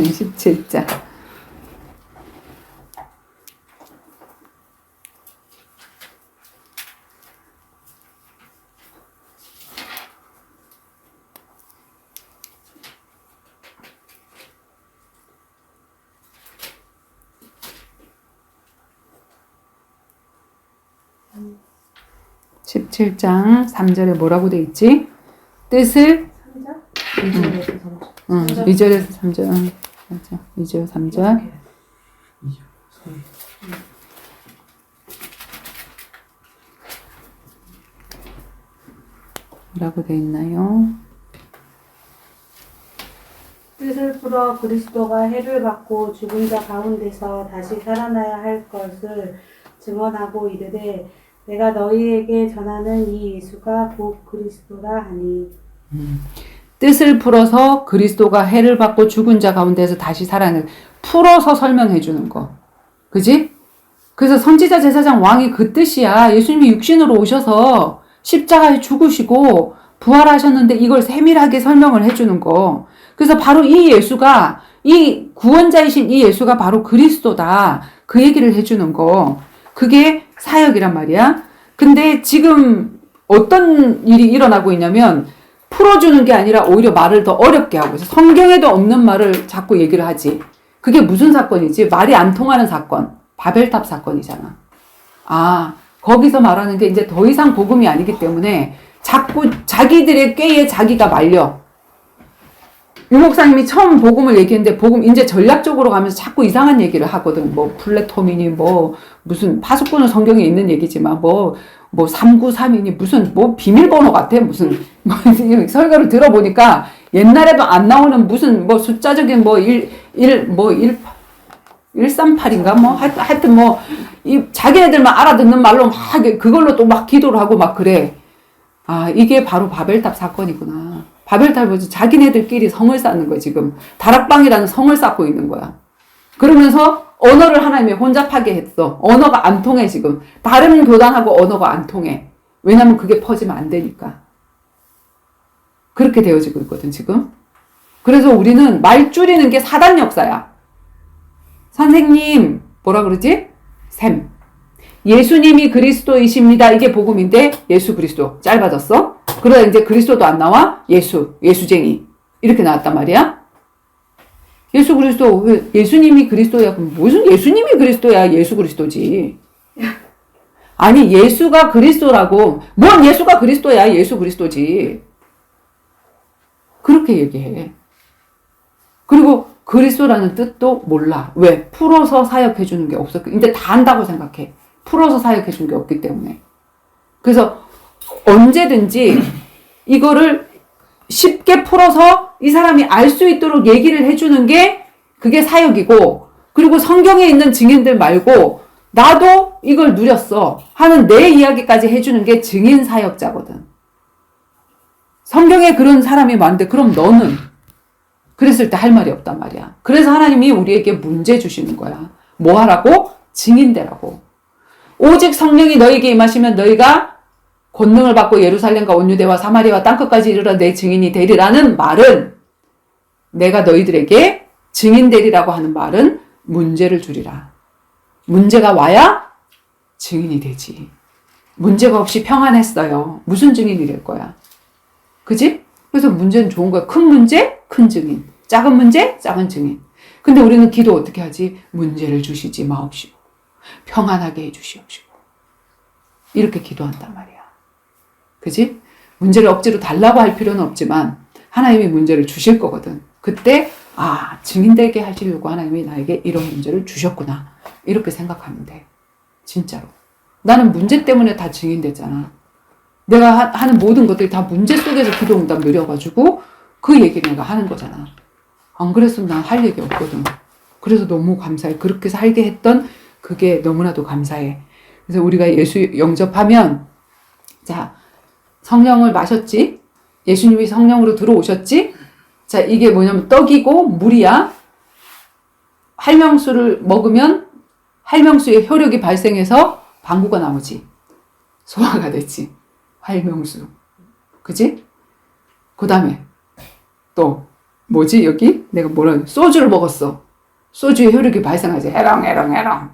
A: 17장 17장 3절에 뭐라고 돼 있지? 뜻을
C: 2절에서 3절.
A: 2절에서 3절. 맞아. 2절 3절. 뭐라고 돼 있나요?
B: 뜻을 풀어 그리스도가 해를 받고 죽은 자 가운데서 다시 살아나야 할 것을 증언하고 이르되 내가 너희에게 전하는 이 예수가 곧 그리스도라 하니.
A: 뜻을 풀어서 그리스도가 해를 받고 죽은 자 가운데서 다시 살아나는 풀어서 설명해 주는 거. 그지? 그래서 선지자 제사장 왕이 그 뜻이야. 예수님이 육신으로 오셔서 십자가에 죽으시고 부활하셨는데 이걸 세밀하게 설명을 해 주는 거. 그래서 바로 이 예수가 이 구원자이신 이 예수가 바로 그리스도다. 그 얘기를 해 주는 거. 그게 사역이란 말이야. 근데 지금 어떤 일이 일어나고 있냐면 풀어주는 게 아니라 오히려 말을 더 어렵게 하고 있어. 성경에도 없는 말을 자꾸 얘기를 하지. 그게 무슨 사건이지? 말이 안 통하는 사건. 바벨탑 사건이잖아. 아, 거기서 말하는 게 이제 더 이상 복음이 아니기 때문에 자꾸 자기들의 꾀에 자기가 말려. 유 목사님이 처음 복음을 얘기했는데 복음 이제 전략적으로 가면서 자꾸 이상한 얘기를 하거든. 뭐 플래톰이니 뭐 무슨 파수꾼은 성경에 있는 얘기지만 뭐 393이니 무슨 뭐 비밀번호 같아. 무슨 뭐 설교를 들어보니까 옛날에도 안 나오는 무슨 뭐 숫자적인 뭐 138인가 뭐 하여튼 뭐 이 자기네들만 알아듣는 말로 막 그걸로 또 막 기도를 하고 막 그래. 아, 이게 바로 바벨탑 사건이구나. 바벨탑은 자기네들끼리 성을 쌓는 거야, 지금. 다락방이라는 성을 쌓고 있는 거야. 그러면서 언어를 하나님이 혼잡하게 했어. 언어가 안 통해, 지금. 다른 교단하고 언어가 안 통해. 왜냐면 그게 퍼지면 안 되니까. 그렇게 되어지고 있거든, 지금. 그래서 우리는 말 줄이는 게 사단 역사야. 선생님, 뭐라 그러지? 샘. 예수님이 그리스도이십니다. 이게 복음인데 예수 그리스도 짧아졌어. 그러다 이제 그리스도도 안 나와. 예수쟁이 이렇게 나왔단 말이야. 예수 그리스도 예수님이 그리스도야. 그럼 무슨 예수님이 그리스도야? 예수 그리스도지. 아니 예수가 그리스도라고. 뭔 예수가 그리스도야? 예수 그리스도지. 그렇게 얘기해. 그리고 그리스도라는 뜻도 몰라. 왜? 풀어서 사역해 주는 게 없어. 근데 다 안다고 생각해. 풀어서 사역해 준 게 없기 때문에. 그래서 언제든지 이거를 쉽게 풀어서 이 사람이 알 수 있도록 얘기를 해주는 게 그게 사역이고, 그리고 성경에 있는 증인들 말고 나도 이걸 누렸어 하는 내 이야기까지 해주는 게 증인 사역자거든. 성경에 그런 사람이 많은데 그럼 너는? 그랬을 때 할 말이 없단 말이야. 그래서 하나님이 우리에게 문제 주시는 거야. 뭐 하라고? 증인되라고. 오직 성령이 너에게 임하시면 너희가 권능을 받고 예루살렘과 온 유대와 사마리아와 땅끝까지 이르러 내 증인이 되리라는 말은, 내가 너희들에게 증인 되리라고 하는 말은 문제를 주리라. 문제가 와야 증인이 되지. 문제가 없이 평안했어요. 무슨 증인이 될 거야? 그지? 그래서 문제는 좋은 거야. 큰 문제, 큰 증인. 작은 문제, 작은 증인. 근데 우리는 기도 어떻게 하지? 문제를 주시지 마옵시고 평안하게 해주시옵시고 이렇게 기도한단 말이야. 그지? 문제를 억지로 달라고 할 필요는 없지만 하나님이 문제를 주실 거거든. 그때 아, 증인되게 하시려고 하나님이 나에게 이런 문제를 주셨구나. 이렇게 생각하면 돼. 진짜로. 나는 문제 때문에 다 증인됐잖아. 내가 하는 모든 것들이 다 문제 속에서 기도응답 느려가지고 그 얘기 내가 하는 거잖아. 안 그랬으면 난 할 얘기 없거든. 그래서 너무 감사해. 그렇게 살게 했던 그게 너무나도 감사해. 그래서 우리가 예수 영접하면, 자, 성령을 마셨지? 예수님이 성령으로 들어오셨지? 자, 이게 뭐냐면 떡이고 물이야. 활명수를 먹으면 활명수의 효력이 발생해서 방구가 나오지. 소화가 되지. 활명수. 그지? 그 다음에 또 뭐지 여기? 내가 소주를 먹었어. 소주의 효력이 발생하지. 해롱.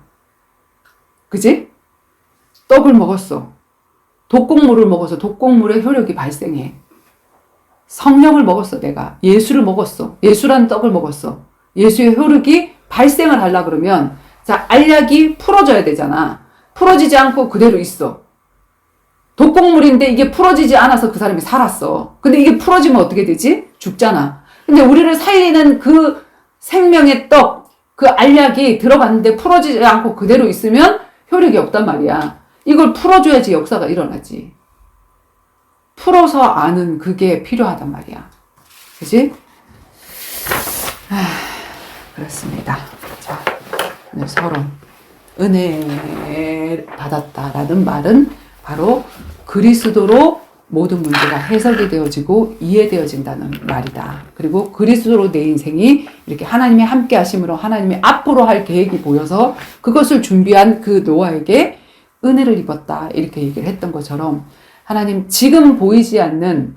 A: 그지? 떡을 먹었어. 독곡물을 먹어서 독곡물의 효력이 발생해. 성령을 먹었어, 내가. 예수를 먹었어. 예수라는 떡을 먹었어. 예수의 효력이 발생을 하려 그러면, 자, 알약이 풀어져야 되잖아. 풀어지지 않고 그대로 있어. 독곡물인데 이게 풀어지지 않아서 그 사람이 살았어. 근데 이게 풀어지면 어떻게 되지? 죽잖아. 근데 우리를 살리는 그 생명의 떡, 그 알약이 들어갔는데 풀어지지 않고 그대로 있으면 효력이 없단 말이야. 이걸 풀어줘야지 역사가 일어나지. 풀어서 아는 그게 필요하단 말이야. 그치? 그렇습니다. 자, 오늘 서론. 은혜 받았다라는 말은 바로 그리스도로 모든 문제가 해석이 되어지고 이해되어진다는 말이다. 그리고 그리스도로 내 인생이 이렇게 하나님이 함께 하심으로 하나님이 앞으로 할 계획이 보여서 그것을 준비한 그 노아에게 은혜를 입었다. 이렇게 얘기를 했던 것처럼 하나님 지금 보이지 않는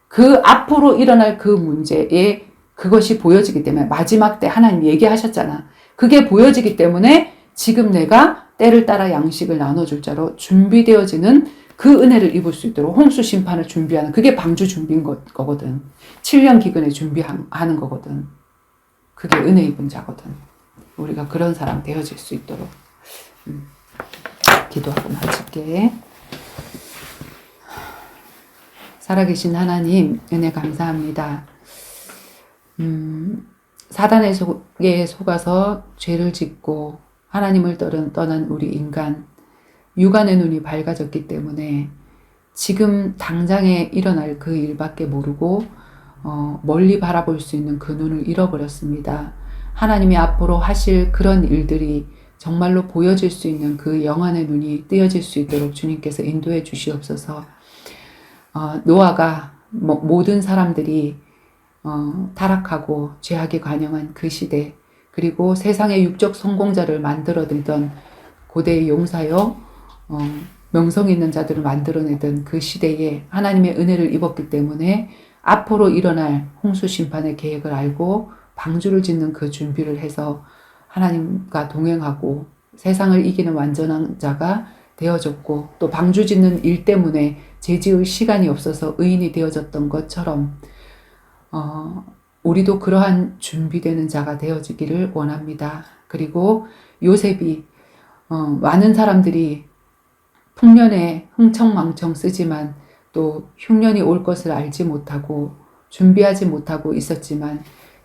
A: 그 앞으로 일어날 그 문제에 그것이 보여지기 때문에 마지막 때 하나님 얘기하셨잖아. 그게 보여지기 때문에 지금 내가 때를 따라 양식을 나눠줄 자로 준비되어지는 그 은혜를 입을 수 있도록 홍수 심판을 준비하는 그게 방주 준비인 거거든. 7년 기근에 준비하는 거거든. 그게 은혜 입은 자거든. 우리가 그런 사람 되어질 수 있도록 기도하고 마칠게. 살아계신 하나님 은혜 감사합니다. 사단의 속에 속아서 죄를 짓고 하나님을 떠난 우리 인간 육안의 눈이 밝아졌기 때문에 지금 당장에 일어날 그 일밖에 모르고 멀리 바라볼 수 있는 그 눈을 잃어버렸습니다. 하나님이 앞으로 하실 그런 일들이 정말로 보여질 수 있는 그 영안의 눈이 뜨여질 수 있도록 주님께서 인도해 주시옵소서. 노아가 모든 사람들이 타락하고 죄악에 관영한 그 시대, 그리고 세상의 육적 성공자를 만들어내던 고대의 용사여 명성 있는 자들을 만들어내던 그 시대에 하나님의 은혜를 입었기 때문에 앞으로 일어날 홍수 심판의 계획을 알고 방주를 짓는 그 준비를 해서 하나님과 동행하고 세상을 이기는 완전한 자가 되어졌고, 또 방주 짓는 일 때문에 죄지을 시간이 없어서 의인이 되어졌던 것처럼 우리도 그러한 준비되는 자가 되어지기를 원합니다. 그리고 요셉이 많은 사람들이 풍년에 흥청망청 쓰지만 또 흉년이 올 것을 알지 못하고 준비하지 못하고 있었지만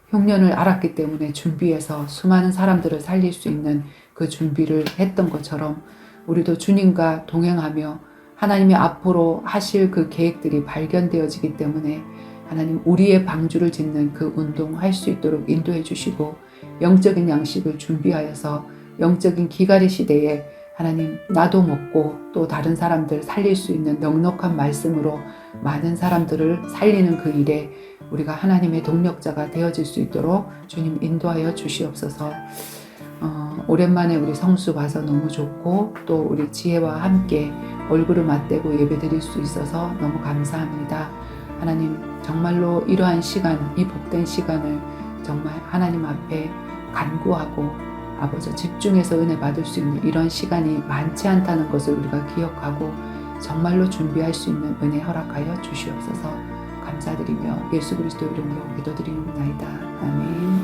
A: 흉년을 알았기 때문에 준비해서 수많은 사람들을 살릴 수 있는 그 준비를 했던 것처럼 우리도 주님과 동행하며 하나님이 앞으로 하실 그 계획들이 발견되어지기 때문에 하나님 우리의 방주를 짓는 그 운동할 수 있도록 인도해 주시고 영적인 양식을 준비하여서 영적인 기가리 시대에 하나님 나도 먹고 또 다른 사람들 살릴 수 있는 넉넉한 말씀으로 많은 사람들을 살리는 그 일에 우리가 하나님의 동력자가 되어질 수 있도록 주님 인도하여 주시옵소서. 오랜만에 우리 성수 봐서 너무 좋고 또 우리 지혜와 함께 얼굴을 맞대고 예배드릴 수 있어서 너무 감사합니다. 하나님 정말로 이러한 시간, 이 복된 시간을 정말 하나님 앞에 간구하고 아버지 집중해서 은혜 받을 수 있는 이런 시간이 많지 않다는 것을 우리가 기억하고 정말로 준비할 수 있는 은혜 허락하여 주시옵소서. 감사드리며 예수 그리스도 이름으로 기도드리옵나이다. 아멘.